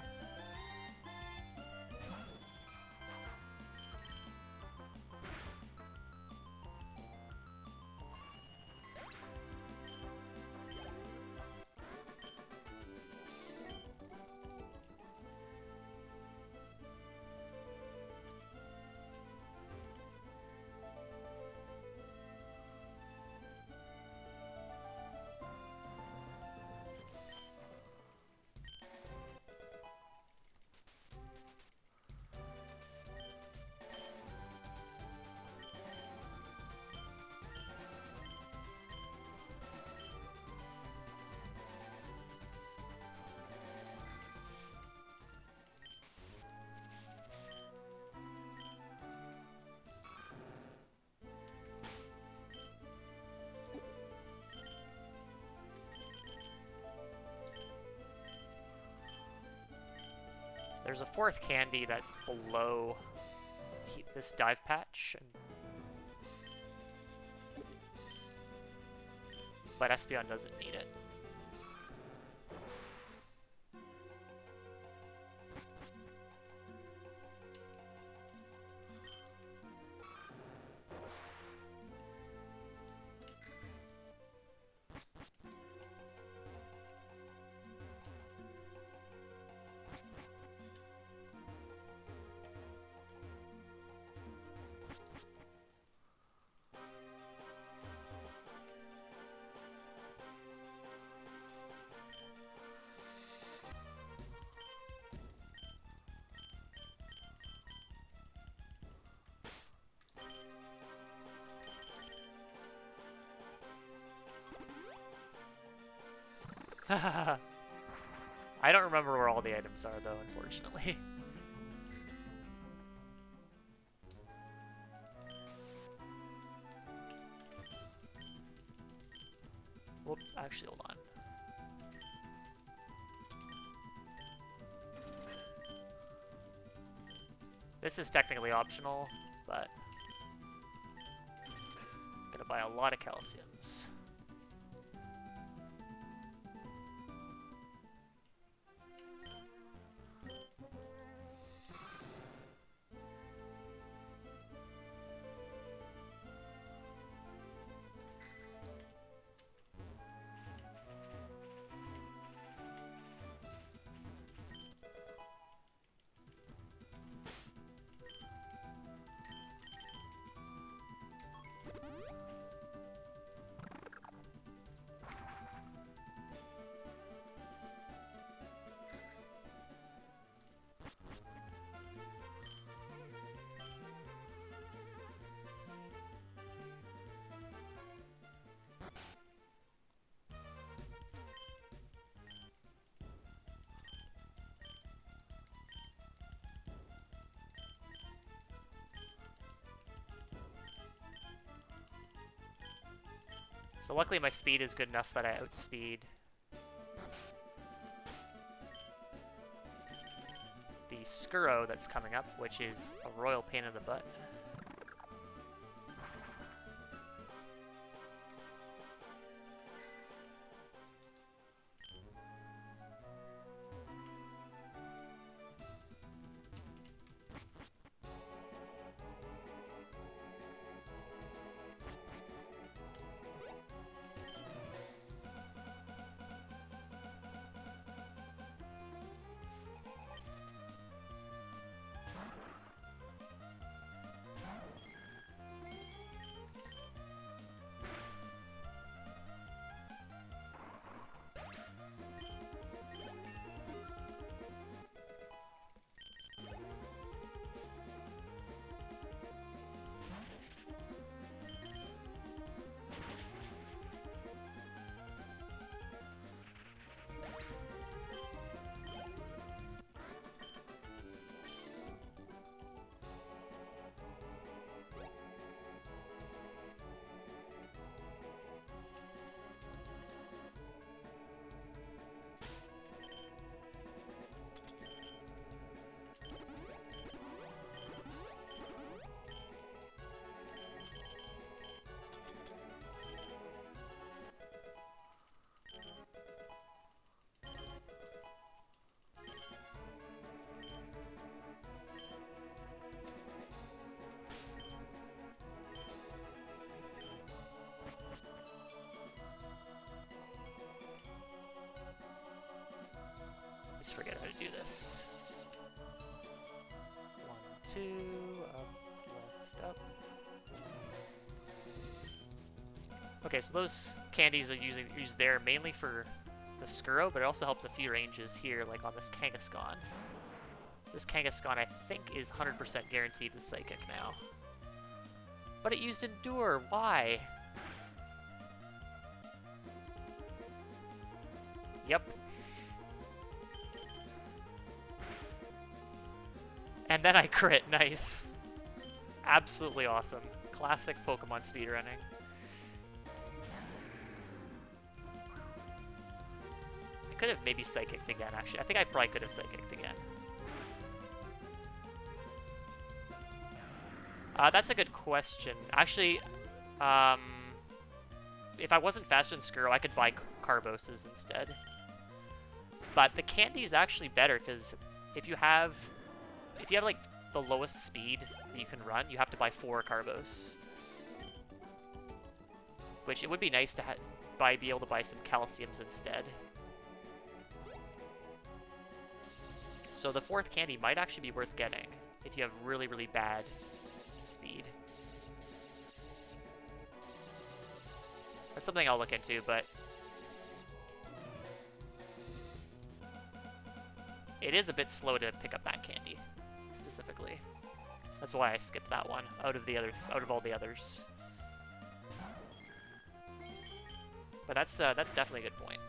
There's a fourth candy that's below this dive patch, but Espeon doesn't need it. I don't remember where all the items are, though, unfortunately. Whoop, actually, hold on. This is technically optional, but I'm gonna buy a lot of calciums. So luckily my speed is good enough that I outspeed the Skuro that's coming up, which is a royal pain in the butt. 2, up, left, up. Okay, so those candies are used there mainly for the Skuro, but it also helps a few ranges here, like on this Kangaskhan. So this Kangaskhan, I think, is 100% guaranteed with Psychic now. But it used Endure, why? Yep. And then I crit, nice. Absolutely awesome. Classic Pokemon speedrunning. I could have maybe Psychicked again, actually. I think I probably could have Psychicked again. That's a good question. Actually, if I wasn't faster than Skuro, I could buy Carboses instead. But the candy is actually better, because if you have like the lowest speed that you can run, you have to buy 4 Carbos. Which it would be nice to be able to buy some Calciums instead. So the 4th candy might actually be worth getting if you have really, really bad speed. That's something I'll look into, but it is a bit slow to pick up that candy, specifically. That's why I skipped that one out of all the others. But that's definitely a good point.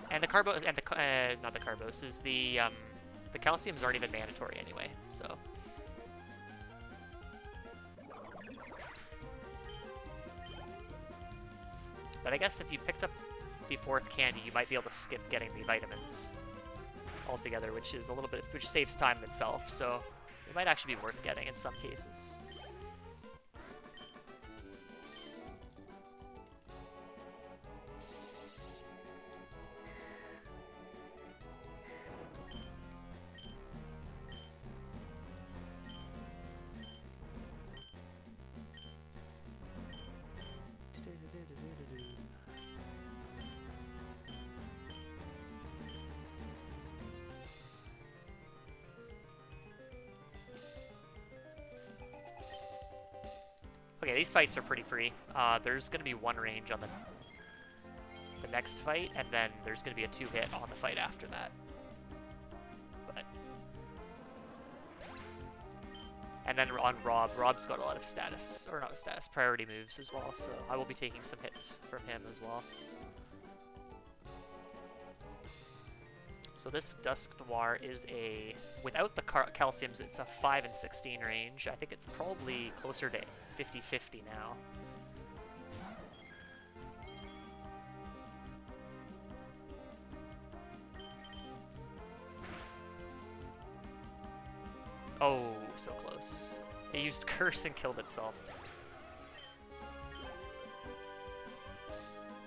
And the not the Carbos, is the Calciums aren't even mandatory anyway, so. But I guess if you picked up the 4th candy, you might be able to skip getting the vitamins altogether, which saves time in itself, so it might actually be worth getting in some cases. Okay, these fights are pretty free. There's going to be 1 range on the next fight, and then there's going to be a 2-hit on the fight after that. And then on Rob's got a lot of priority moves as well, so I will be taking some hits from him as well. So this Dusk Noir is without the Calciums, it's a 5 and 16 range. I think it's probably closer to 50-50 now. Oh, so close. It used Curse and killed itself.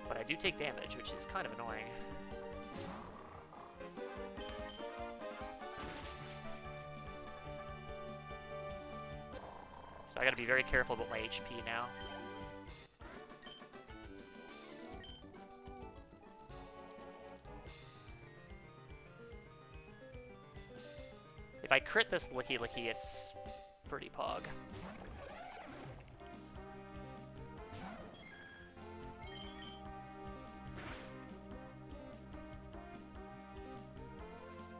But I do take damage, which is kind of annoying. So I gotta be very careful about my HP now. If I crit this Licky Licky, it's pretty pog.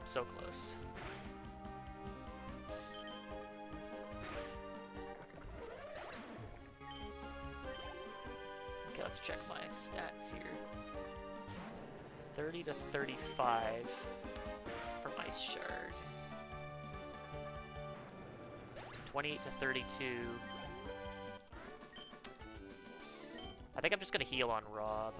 So close. Okay, let's check my stats here. 30 to 35 for my shard. 28 to 32. I think I'm just gonna heal on Rob.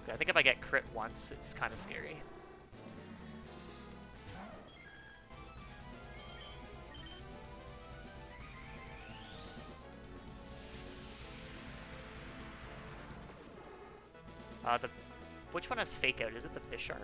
Okay, I think if I get crit once, it's kind of scary. Which one has Fake Out? Is it the Bisharp?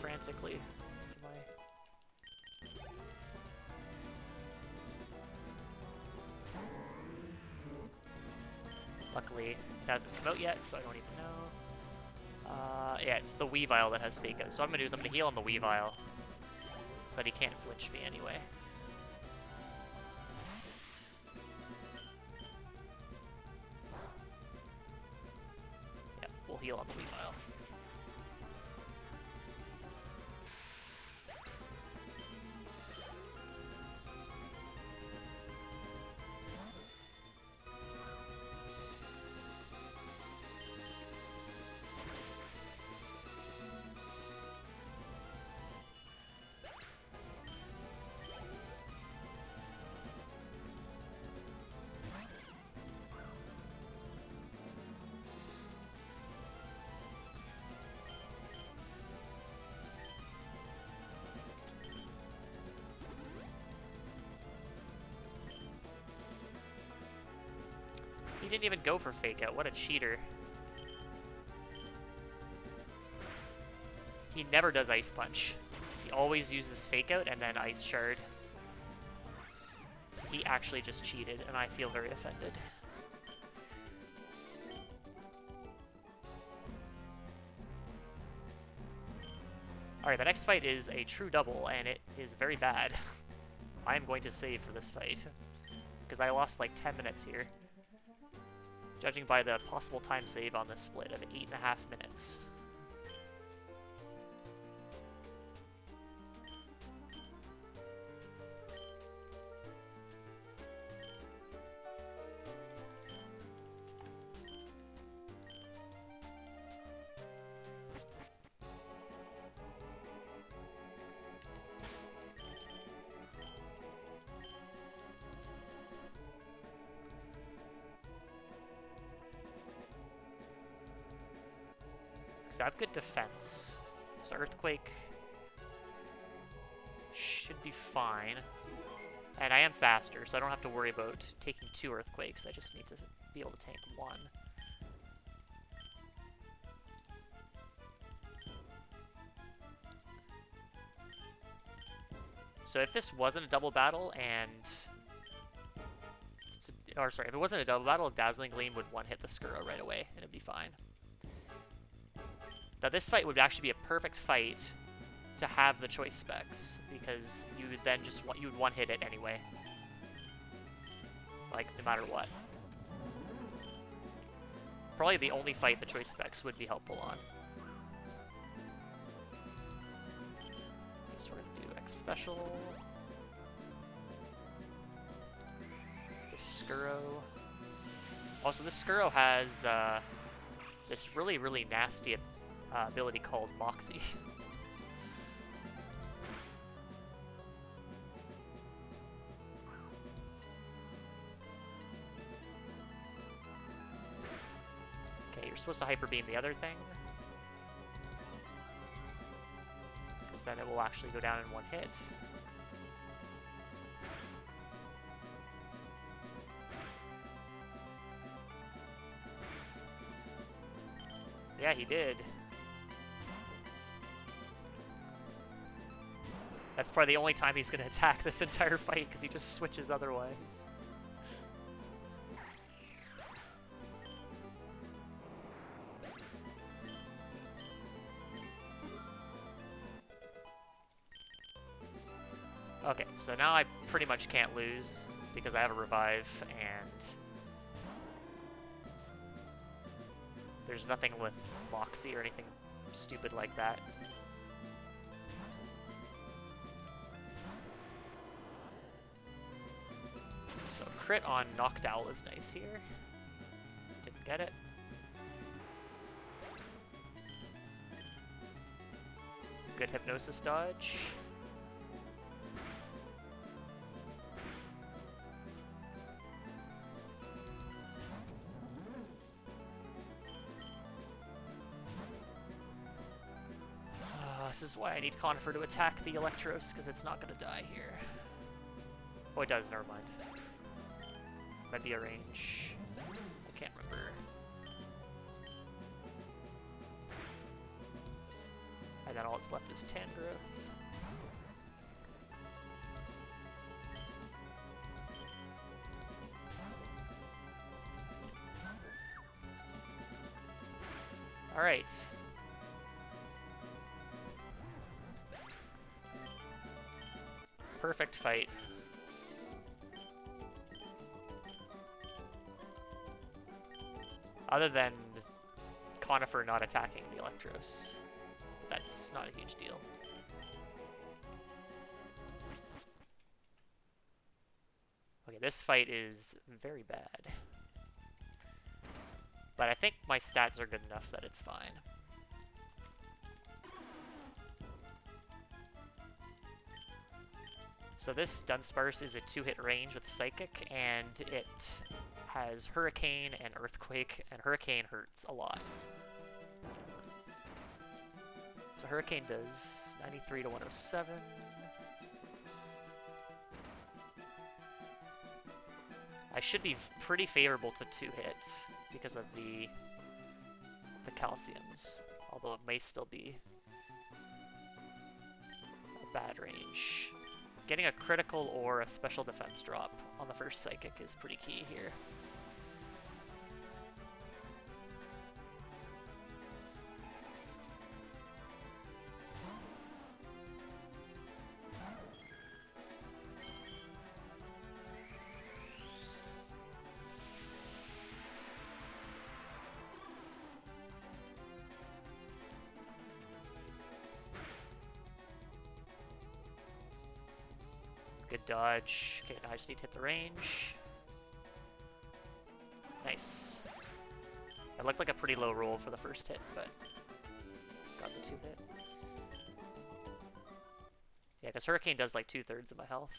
frantically to my... Luckily, it hasn't come out yet, so I don't even know. Yeah, it's the Weavile that has Fake Out. So what I'm going to do is I'm going to heal on the Weavile, so that he can't flinch me anyway. Yeah, we'll heal on the Weavile. He didn't even go for Fake Out. What a cheater. He never does Ice Punch. He always uses Fake Out and then Ice Shard. He actually just cheated, and I feel very offended. Alright, the next fight is a true double, and it is very bad. I am going to save for this fight, because I lost like 10 minutes here. Judging by the possible time save on this split of 8.5 minutes. I have good defense, so Earthquake should be fine. And I am faster, so I don't have to worry about taking 2 Earthquakes. I just need to be able to tank 1. So if this wasn't a double battle and... Or sorry, if it wasn't a double battle, Dazzling Gleam would one-hit the Skuro right away, and it'd be fine. Now this fight would actually be a perfect fight to have the choice specs, because you would then just you would one-hit it anyway. Like, no matter what. Probably the only fight the choice specs would be helpful on. So we're gonna do X Special. The Skuro. Also, this Skuro has this really, really nasty ability called Moxie. Okay, you're supposed to Hyper Beam the other thing, because then it will actually go down in one hit. Yeah, he did. That's probably the only time he's going to attack this entire fight, because he just switches otherwise. Okay, so now I pretty much can't lose, because I have a revive, and there's nothing with Moxie or anything stupid like that. So crit on Noctowl is nice here. Didn't get it. Good Hypnosis dodge. This is why I need Conifer to attack the Electros, because it's not going to die here. Oh, it does, never mind. Might be a range. I can't remember. And then all that's left is Tangrowth. Alright. Perfect fight. Other than Conifer not attacking the Electros. That's not a huge deal. Okay, this fight is very bad. But I think my stats are good enough that it's fine. So this Dunsparce is a 2-hit range with Psychic, and it has Hurricane and Earthquake, and Hurricane hurts a lot. So Hurricane does 93 to 107. I should be pretty favorable to 2-hit because of the calciums, although it may still be a bad range. Getting a critical or a special defense drop on the first Psychic is pretty key here. Good dodge. Okay, now I just need to hit the range. Nice. It looked like a pretty low roll for the first hit, but got the 2-hit. Yeah, because Hurricane does like 2/3 of my health.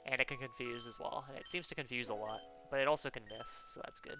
And it can confuse as well, and it seems to confuse a lot, but it also can miss, so that's good.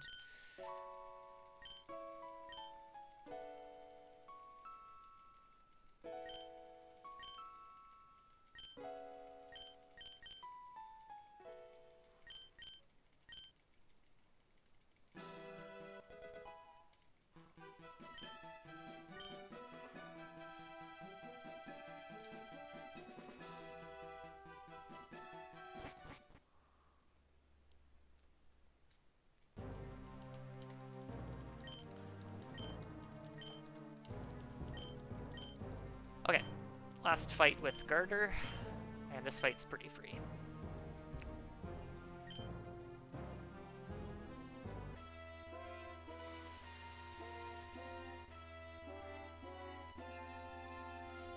Okay, last fight with Garter, and this fight's pretty free.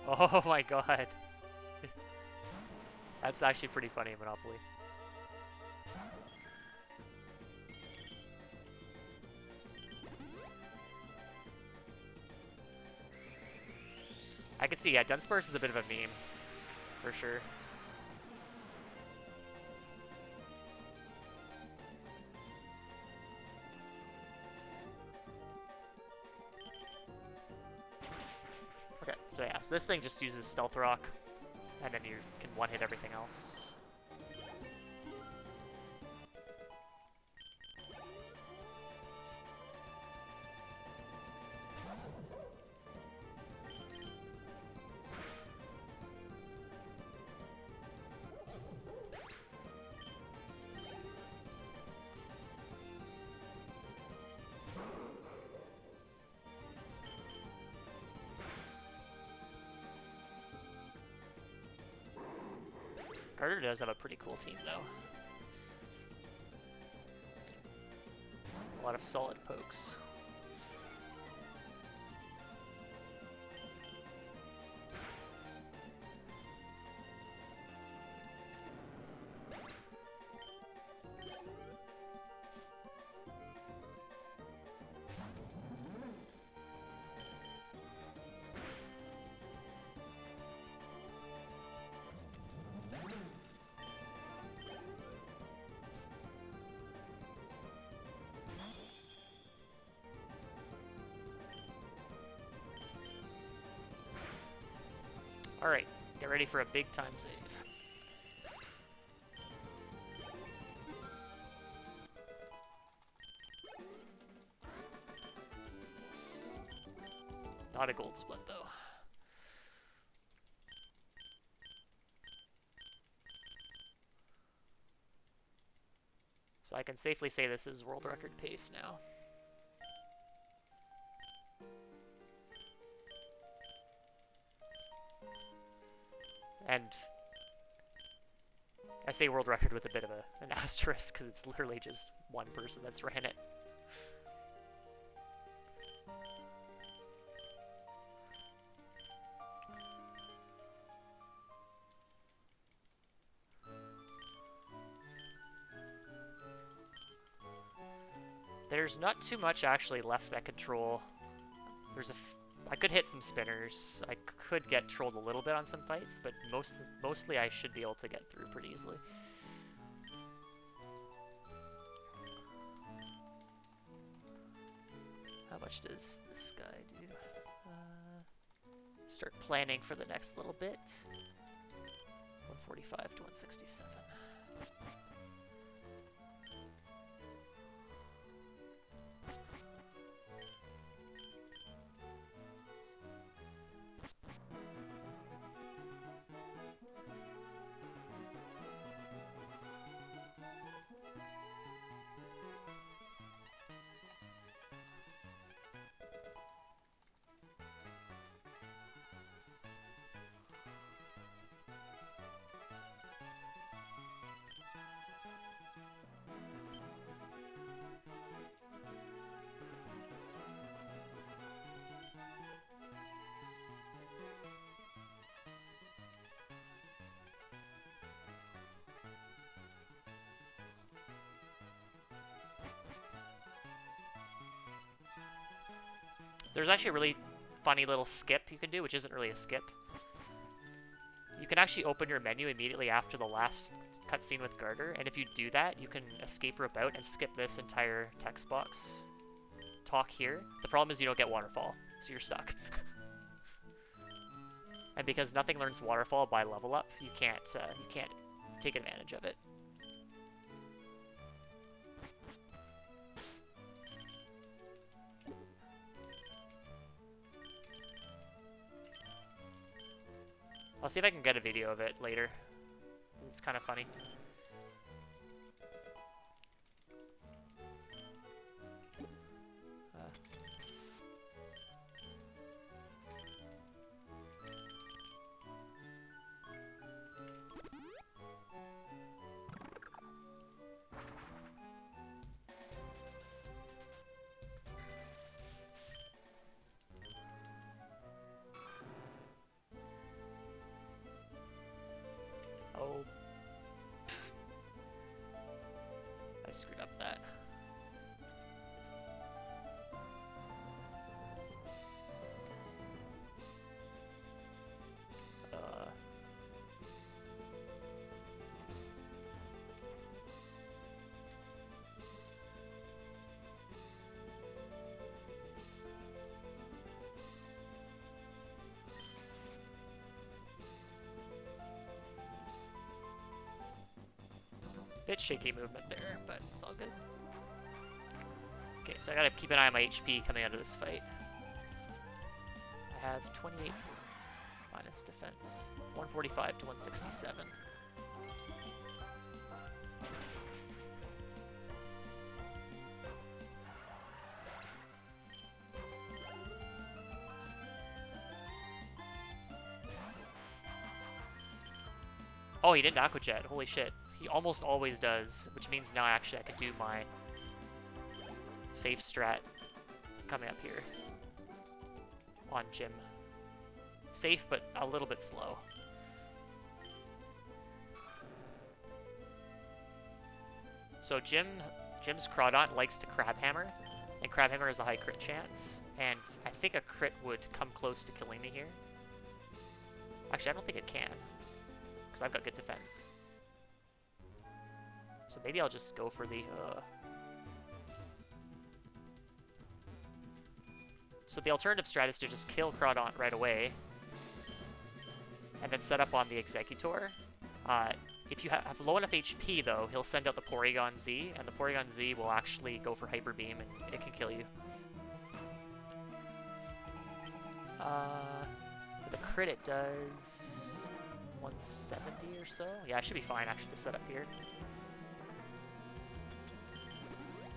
Oh my god. That's actually pretty funny in Monopoly. I can see, yeah, Dunsparce is a bit of a meme, for sure. Okay, so yeah, this thing just uses Stealth Rock, and then you can one-hit everything else. Carter does have a pretty cool team, though. A lot of solid pokes. Alright, get ready for a big time save. Not a gold split, though. So I can safely say this is world record pace now. And I say world record with a bit of an asterisk because it's literally just one person that's ran it. There's not too much actually left that control. I could hit some spinners. I could get trolled a little bit on some fights, but mostly I should be able to get through pretty easily. How much does this guy do? Start planning for the next little bit. 145 to 167. There's actually a really funny little skip you can do, which isn't really a skip. You can actually open your menu immediately after the last cutscene with Garter, and if you do that, you can escape rope out and skip this entire text box talk here. The problem is you don't get waterfall, so you're stuck. And because nothing learns waterfall by level up, you can't take advantage of it. I'll see if I can get a video of it later. It's kind of funny. Oh. I screwed up that. Bit shaky movement there, but it's all good. Okay, so I gotta keep an eye on my HP coming out of this fight. I have 28 minus defense, 145 to 167. Oh, he didn't Aqua Jet. Holy shit. He almost always does, which means now actually I can do my safe strat coming up here on Jim. Safe, but a little bit slow. So Jim's Crawdont likes to Crab Hammer, and Crab Hammer has a high crit chance, and I think a crit would come close to killing me here. Actually, I don't think it can, because I've got good defense. So maybe I'll just go for the... So the alternative strat is to just kill Crawdont right away, and then set up on the Executor. If you have low enough HP, though, he'll send out the Porygon Z, and the Porygon Z will actually go for Hyper Beam, and it can kill you. For the crit it does 170 or so. Yeah, I should be fine actually to set up here.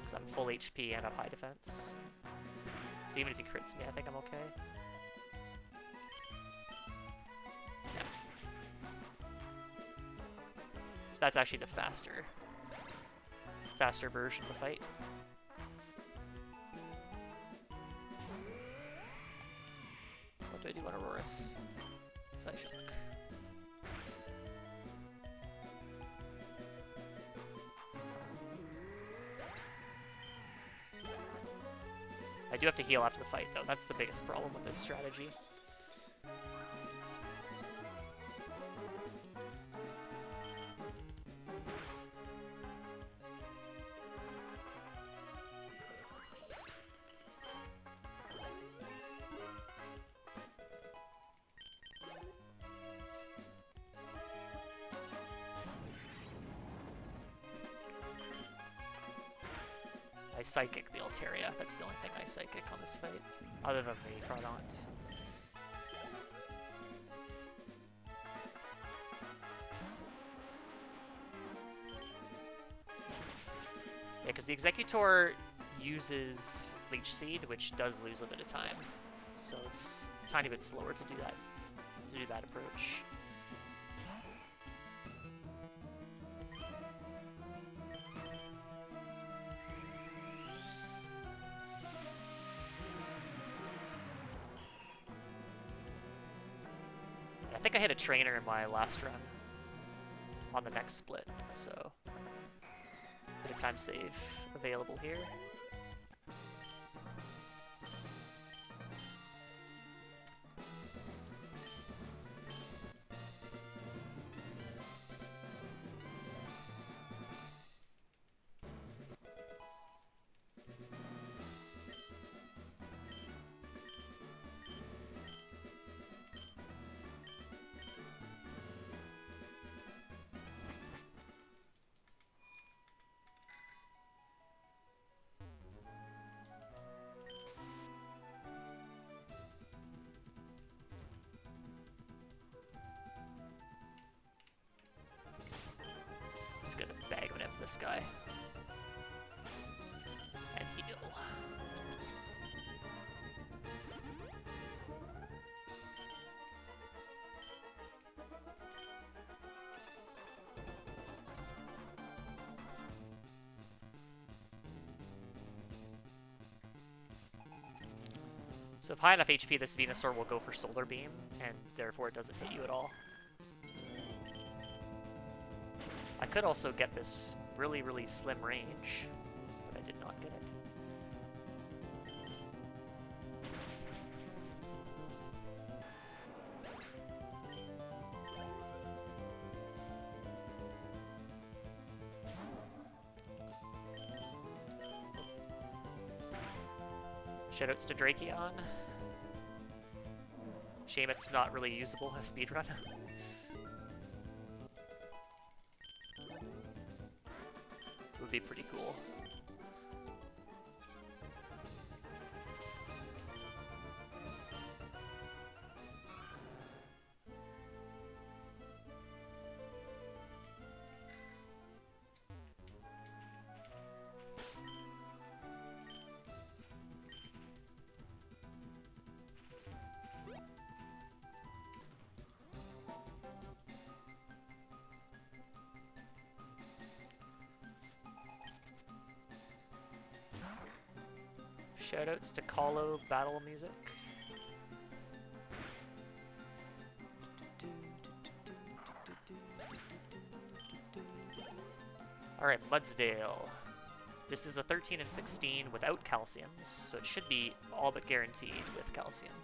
Because I'm full HP and have high defense. So even if he crits me, I think I'm okay. Yeah. So that's actually the faster version of the fight. What do I do on Auroras? Side shock. I do have to heal after the fight, though. That's the biggest problem with this strategy. I psychic the Altaria. That's the only thing I psychic on this fight, other than the Crawdaunt. Yeah, because the Executor uses Leech Seed, which does lose a bit of time, so it's a tiny bit slower to do that approach. I think I hit a trainer in my last run on the next split, so good time save available here. Just gonna bag him with this guy. And heal. So if high enough HP, this Venusaur will go for Solar Beam, and therefore it doesn't hit you at all. I could also get this really, really slim range, but I did not get it. Shoutouts to Drakeon. Shame it's not really usable as speedrun. Would be pretty cool. Shoutouts to Colo Battle Music. Alright, Mudsdale. This is a 13 and 16 without calciums, so it should be all but guaranteed with calcium.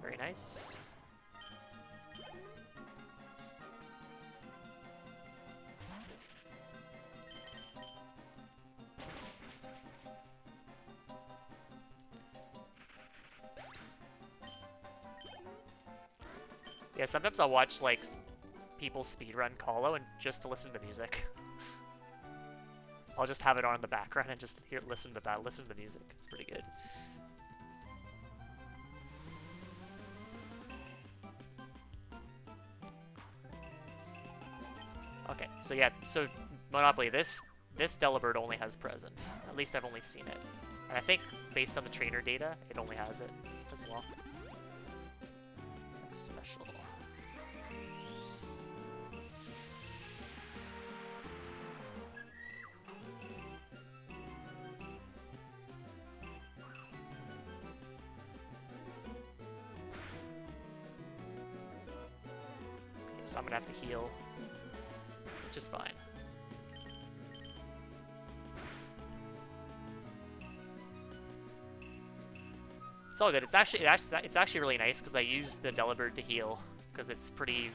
Very nice. Yeah, sometimes I'll watch, like, people speedrun Colo and just to listen to music. I'll just have it on in the background and just listen to the music. It's pretty good. So yeah, so Monopoly, this Delibird only has present. At least I've only seen it. And I think based on the trainer data, it only has it as well. Special. So I'm gonna have to heal, which is fine. It's all good. It's actually really nice because I use the Delibird to heal because it's pretty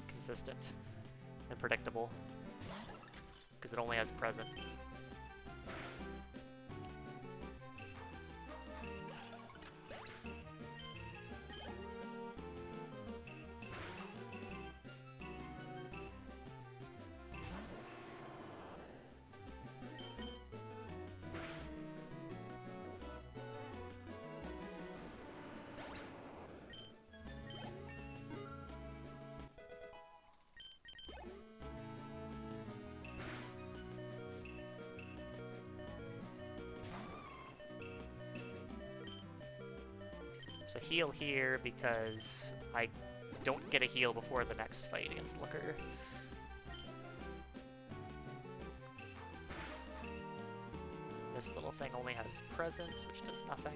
consistent and predictable because it only has present. So heal here because I don't get a heal before the next fight against Looker. This little thing only has present, which does nothing.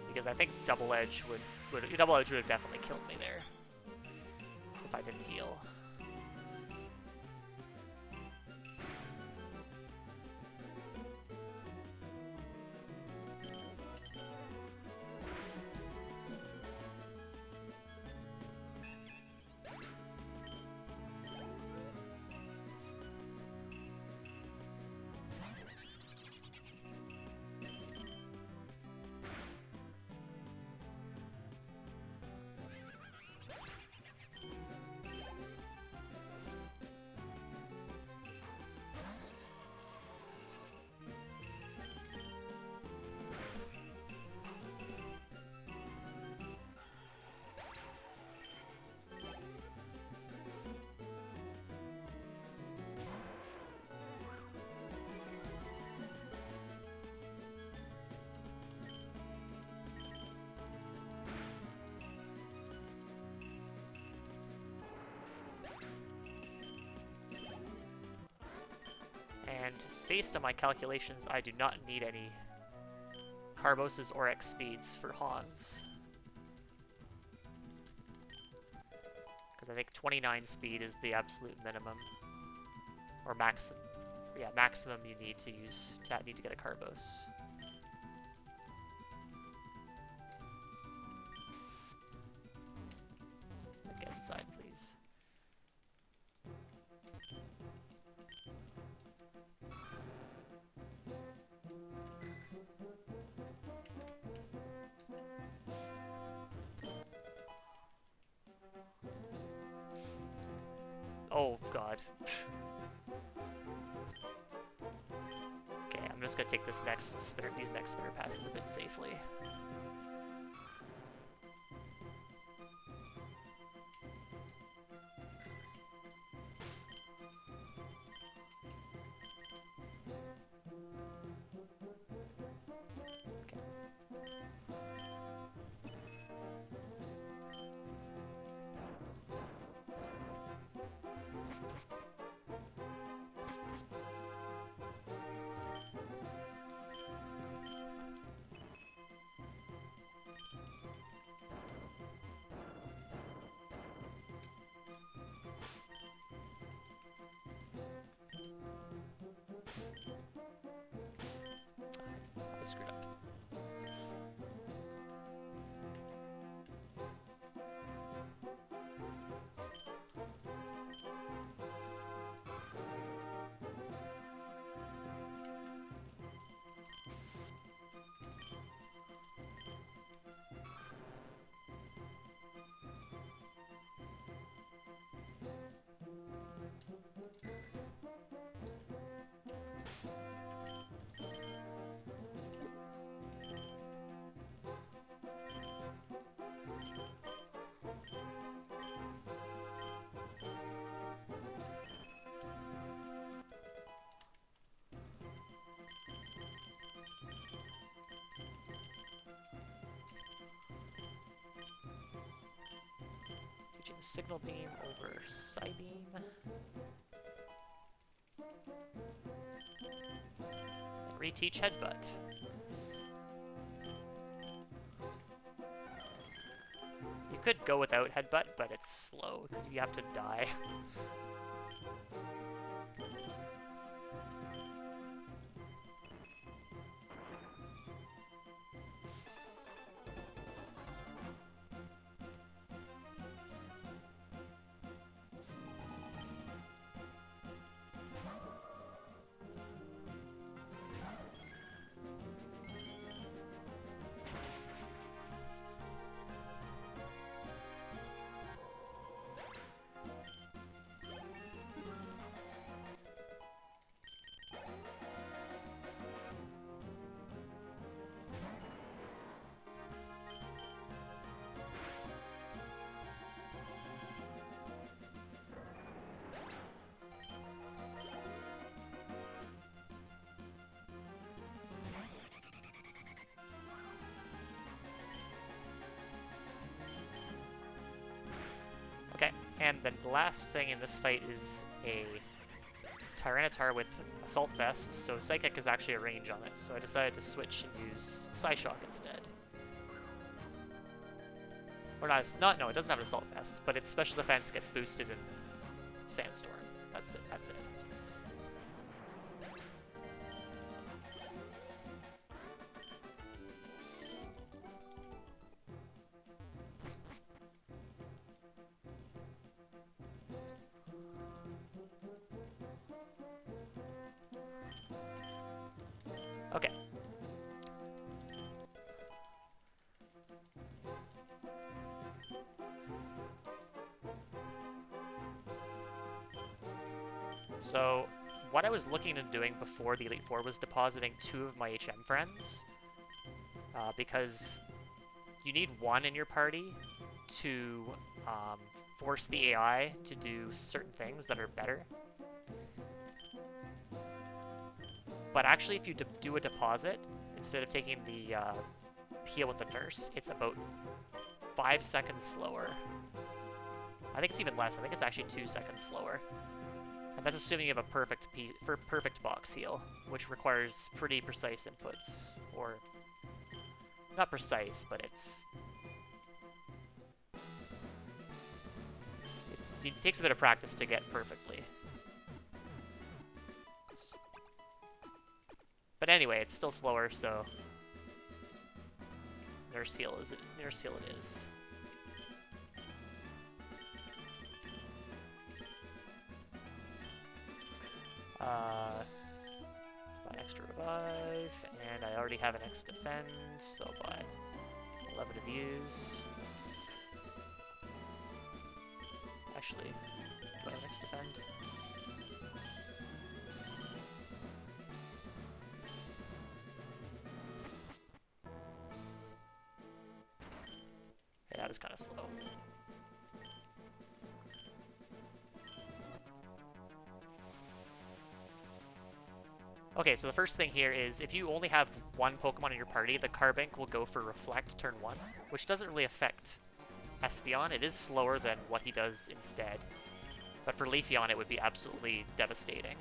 Because I think Double Edge would have definitely killed me there if I didn't heal. And based on my calculations, I do not need any Carboses or X speeds for Hans. Because I think 29 speed is the absolute minimum. Or maximum. Yeah, maximum you need to use to get a Carbos. Get inside, please. Oh god. Okay, I'm just gonna take these next spinner passes a bit safely. I screwed up. Teaching signal beam over Psybeam. And reteach headbutt. You could go without headbutt, but it's slow because you have to die. Okay, and then the last thing in this fight is a Tyranitar with Assault Vest, so Psychic is actually a range on it, so I decided to switch and use Psyshock instead. Or not, no, it doesn't have an Assault Vest, but its special defense gets boosted in Sandstorm. That's it. Okay. So, what I was looking at doing before the Elite Four was depositing 2 of my HM friends, because you need one in your party to force the AI to do certain things that are better. But actually, if you do a deposit, instead of taking the heal with the nurse, it's about 5 seconds slower. I think it's even less. I think it's actually 2 seconds slower. And that's assuming you have a perfect box heal, which requires pretty precise inputs. Or, not precise, but it takes a bit of practice to get perfectly. But anyway, it's still slower, so nurse heal it is. Buy extra revive, and I already have an X defend, so I'll buy 11 of use. Actually, do I have an X defend? Okay, that was kind of slow. Okay, so the first thing here is if you only have one Pokemon in your party, the Carbink will go for Reflect turn 1, which doesn't really affect Espeon. It is slower than what he does instead. But for Leafeon, it would be absolutely devastating.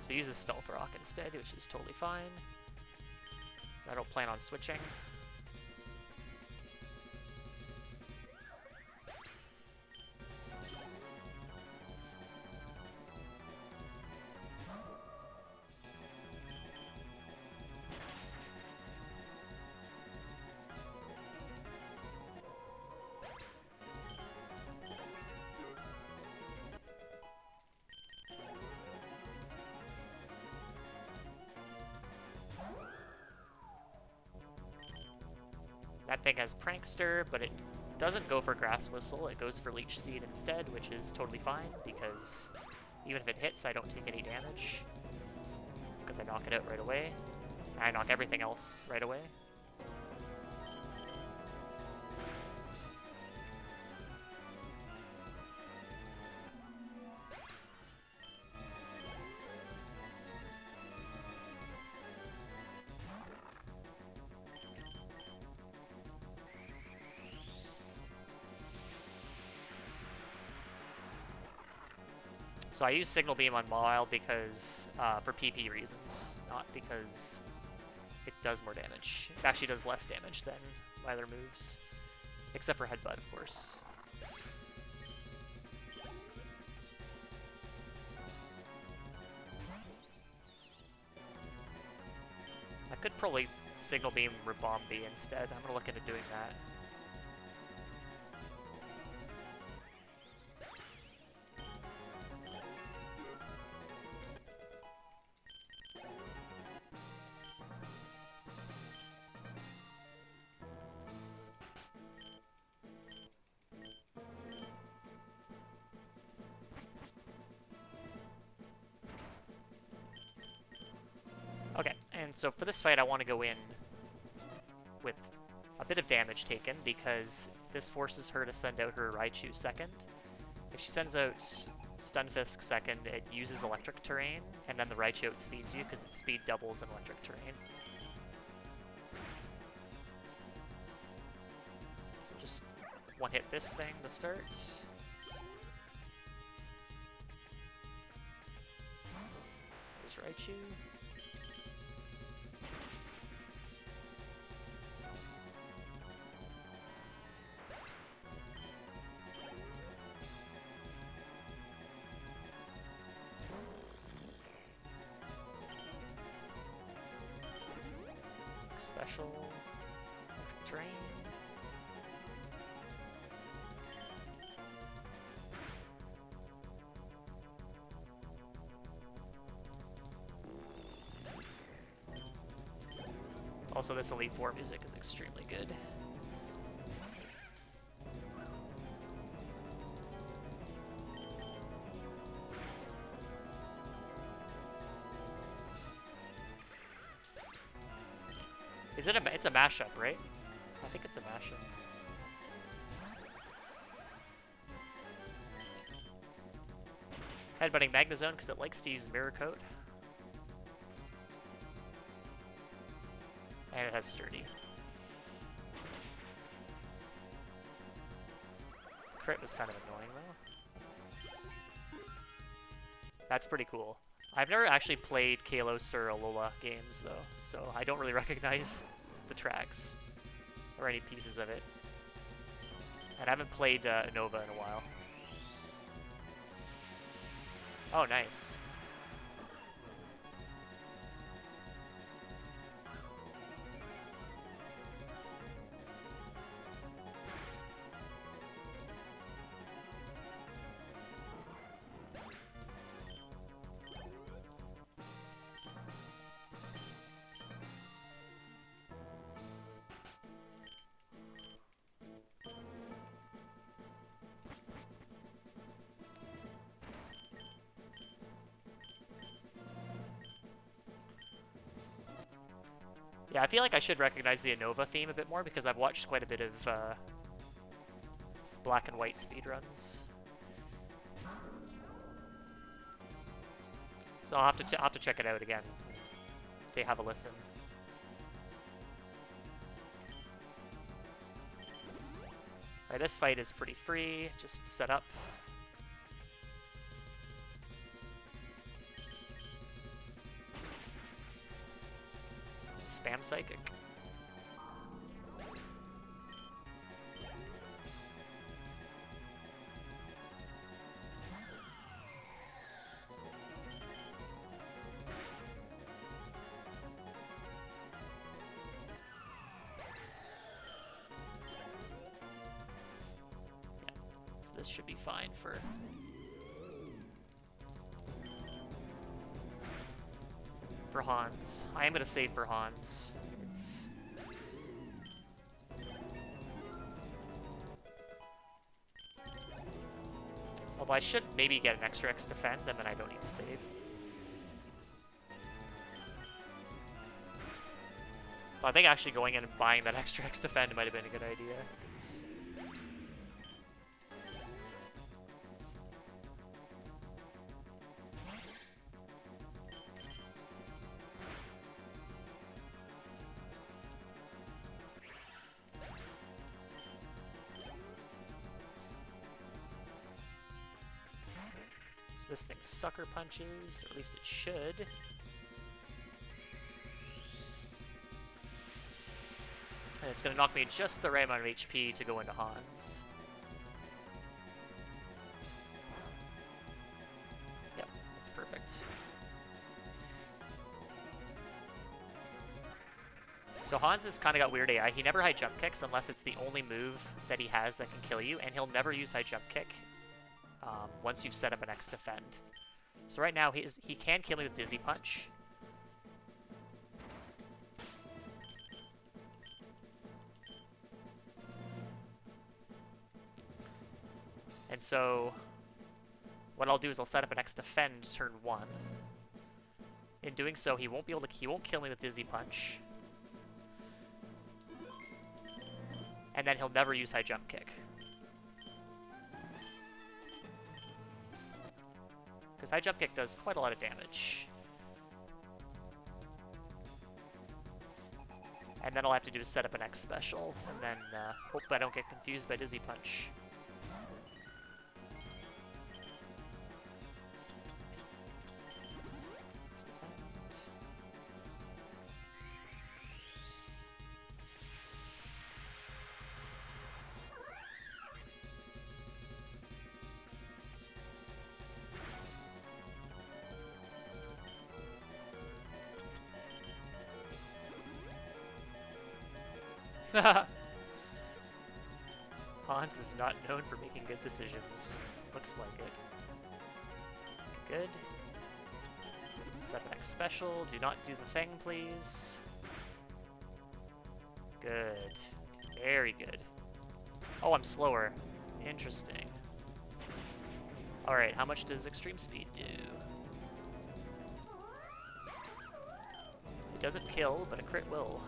So he uses Stealth Rock instead, which is totally fine. So I don't plan on switching. That thing has Prankster, but it doesn't go for Grass Whistle. It goes for Leech Seed instead, which is totally fine, because even if it hits, I don't take any damage. Because I knock it out right away. And I knock everything else right away. So I use Signal Beam on Mawile because, for PP reasons, not because it does more damage. It actually does less damage than my other moves. Except for Headbutt, of course. I could probably Signal Beam Ribombee instead. I'm gonna look into doing that. Okay, and so for this fight I want to go in with a bit of damage taken, because this forces her to send out her Raichu second. If she sends out Stunfisk second, it uses electric terrain, and then the Raichu outspeeds you because its speed doubles in electric terrain. So just one-hit this thing to start. There's Raichu. Special terrain. Also, this Elite Four music is extremely good. Is it it's a mashup, right? I think it's a mashup. Headbutting Magnezone because it likes to use Mirror Coat. And it has Sturdy. Crit was kind of annoying though. That's pretty cool. I've never actually played Kalos or Alola games though, so I don't really recognize the tracks or any pieces of it. And I haven't played Nova in a while. Oh, nice. Yeah, I feel like I should recognize the Unova theme a bit more because I've watched quite a bit of black and white speedruns. So I'll have to check it out again to have a listen. Alright, this fight is pretty free. Just set up. Spam Psychic. Yeah, so this should be fine for Hans. I am going to save for Hans. Although I should maybe get an extra X defend, and then I don't need to save. So I think actually going in and buying that extra X defend might have been a good idea. 'Cause so this thing sucker punches, or at least it should. And it's going to knock me just the right amount of HP to go into Hans. Yep, that's perfect. So Hans has kind of got weird AI. He never high jump kicks unless it's the only move that he has that can kill you, and he'll never use high jump kick once you've set up an X defend. So right now he can kill me with Dizzy Punch. And so what I'll do is I'll set up an X defend turn 1. In doing so, he won't kill me with Dizzy Punch. And then he'll never use high jump kick. Because high jump kick does quite a lot of damage. And then all I have to do is set up an X special, and then hope I don't get confused by Dizzy Punch. Hans is not known for making good decisions. Looks like it. Good. Set up an X special. Do not do the thing, please. Good. Very good. Oh, I'm slower. Interesting. Alright, how much does extreme speed do? It doesn't kill, but a crit will.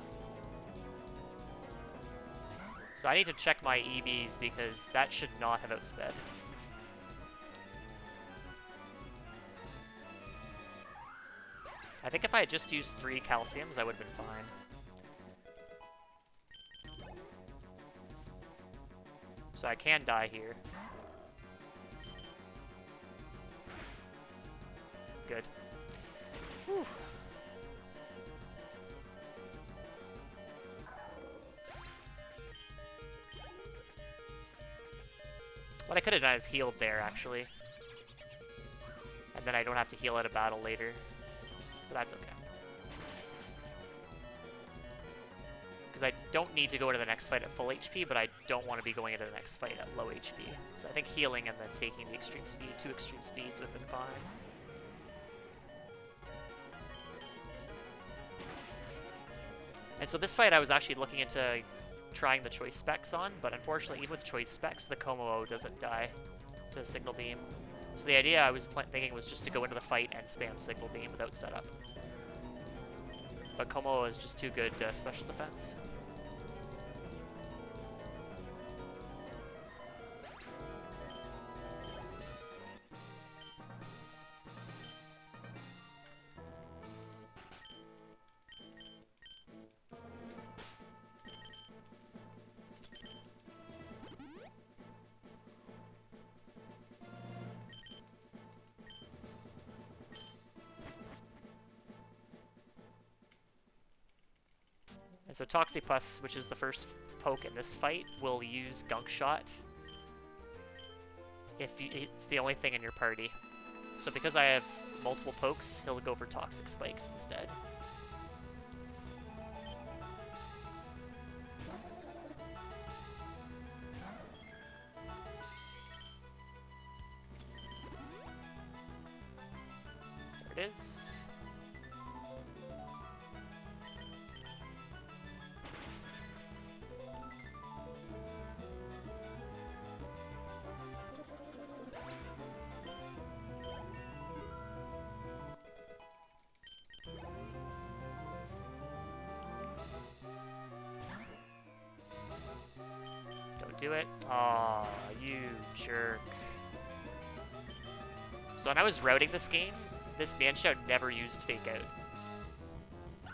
So I need to check my EVs because that should not have outsped. I think if I had just used 3 calciums, I would have been fine. So I can die here. Good. Whew. What I could have done is healed there, actually. And then I don't have to heal at a battle later. But that's okay. Because I don't need to go into the next fight at full HP, but I don't want to be going into the next fight at low HP. So I think healing and then taking the extreme speed, 2 extreme speeds would have been fine. And so this fight I was actually looking into trying the choice specs on, but unfortunately even with choice specs, the Como doesn't die to Signal Beam. So the idea I was thinking was just to go into the fight and spam Signal Beam without setup. But Como is just too good special defense. So Toxipus, which is the first poke in this fight, will use Gunk Shot if it's the only thing in your party. So because I have multiple pokes, he'll go for Toxic Spikes instead. There it is. Don't do it. Aw, you jerk. So when I was routing this game, this Manchow never used Fake Out.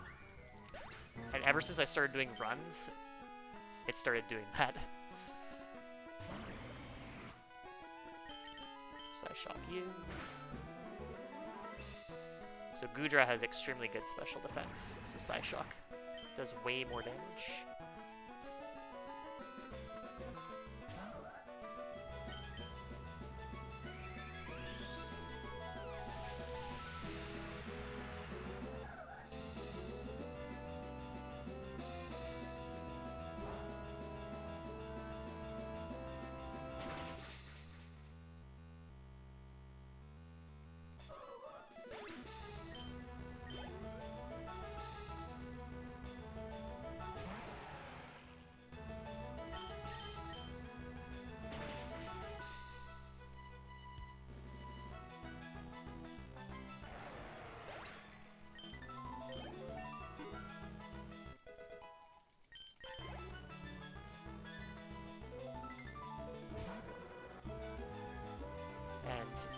And ever since I started doing runs, it started doing that. So I shock you. So Goodra has extremely good special defense, so Psyshock does way more damage.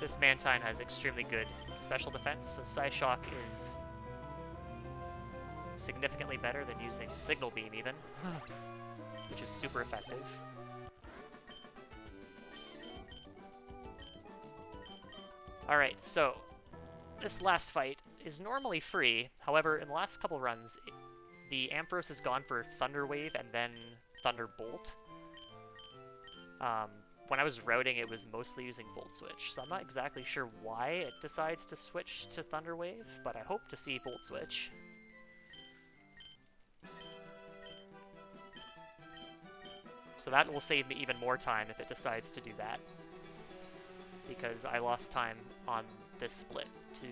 This Mantine has extremely good special defense, so Psyshock is significantly better than using Signal Beam even, which is super effective. Alright, so this last fight is normally free, however, in the last couple runs, the Ampharos has gone for Thunder Wave and then Thunderbolt. When I was routing, it was mostly using Volt Switch, so I'm not exactly sure why it decides to switch to Thunder Wave, but I hope to see Volt Switch. So that will save me even more time if it decides to do that, because I lost time on this split to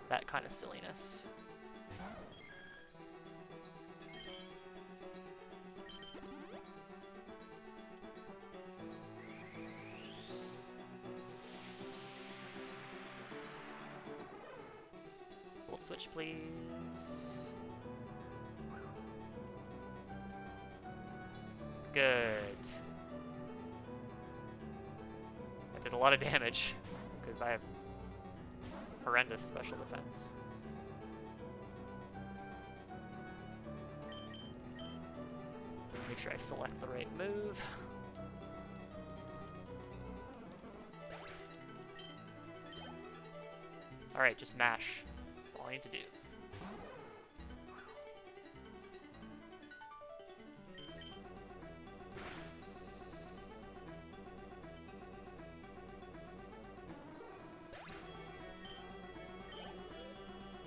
that kind of silliness. Switch, please. Good. That did a lot of damage, because I have horrendous special defense. Make sure I select the right move. Alright, just mash. All I need to do.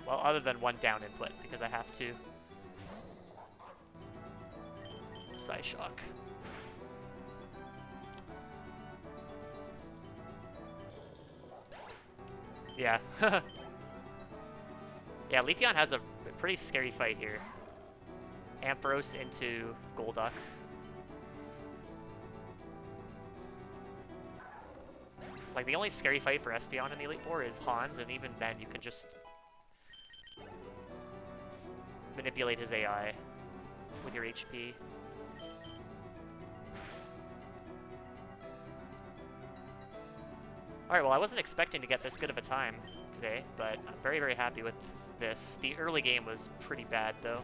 Well, other than one down input, because I have to Psyshock. Yeah. Yeah, Leafeon has a pretty scary fight here. Ampharos into Golduck. Like, the only scary fight for Espeon in the Elite Four is Hans, and even then you can just manipulate his AI with your HP. Alright, well, I wasn't expecting to get this good of a time today, but I'm very, very happy with this. The early game was pretty bad, though.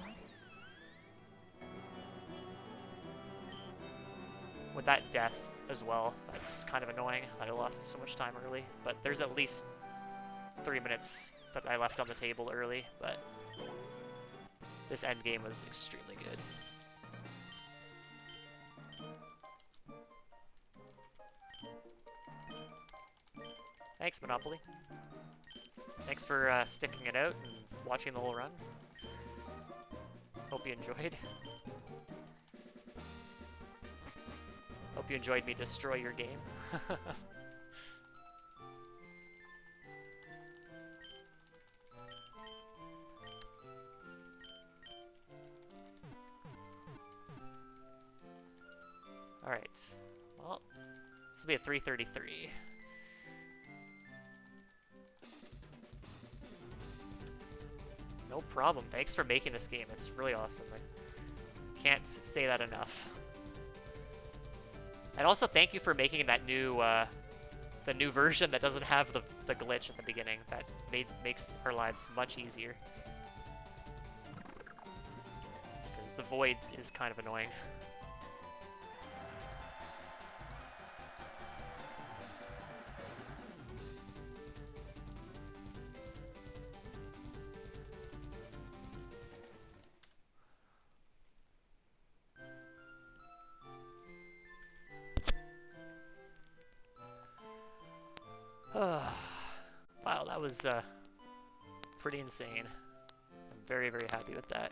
With that death as well, that's kind of annoying that I lost so much time early, but there's at least 3 minutes that I left on the table early, but this end game was extremely good. Thanks, Monopoly. Thanks for sticking it out and watching the whole run. Hope you enjoyed. Hope you enjoyed me destroy your game. Alright. Well, this will be a 333. No problem. Thanks for making this game. It's really awesome. can't say that enough. And also thank you for making that new, the new version that doesn't have the glitch at the beginning. That makes our lives much easier. Because the void is kind of annoying. Wow, that was pretty insane. I'm very, very happy with that.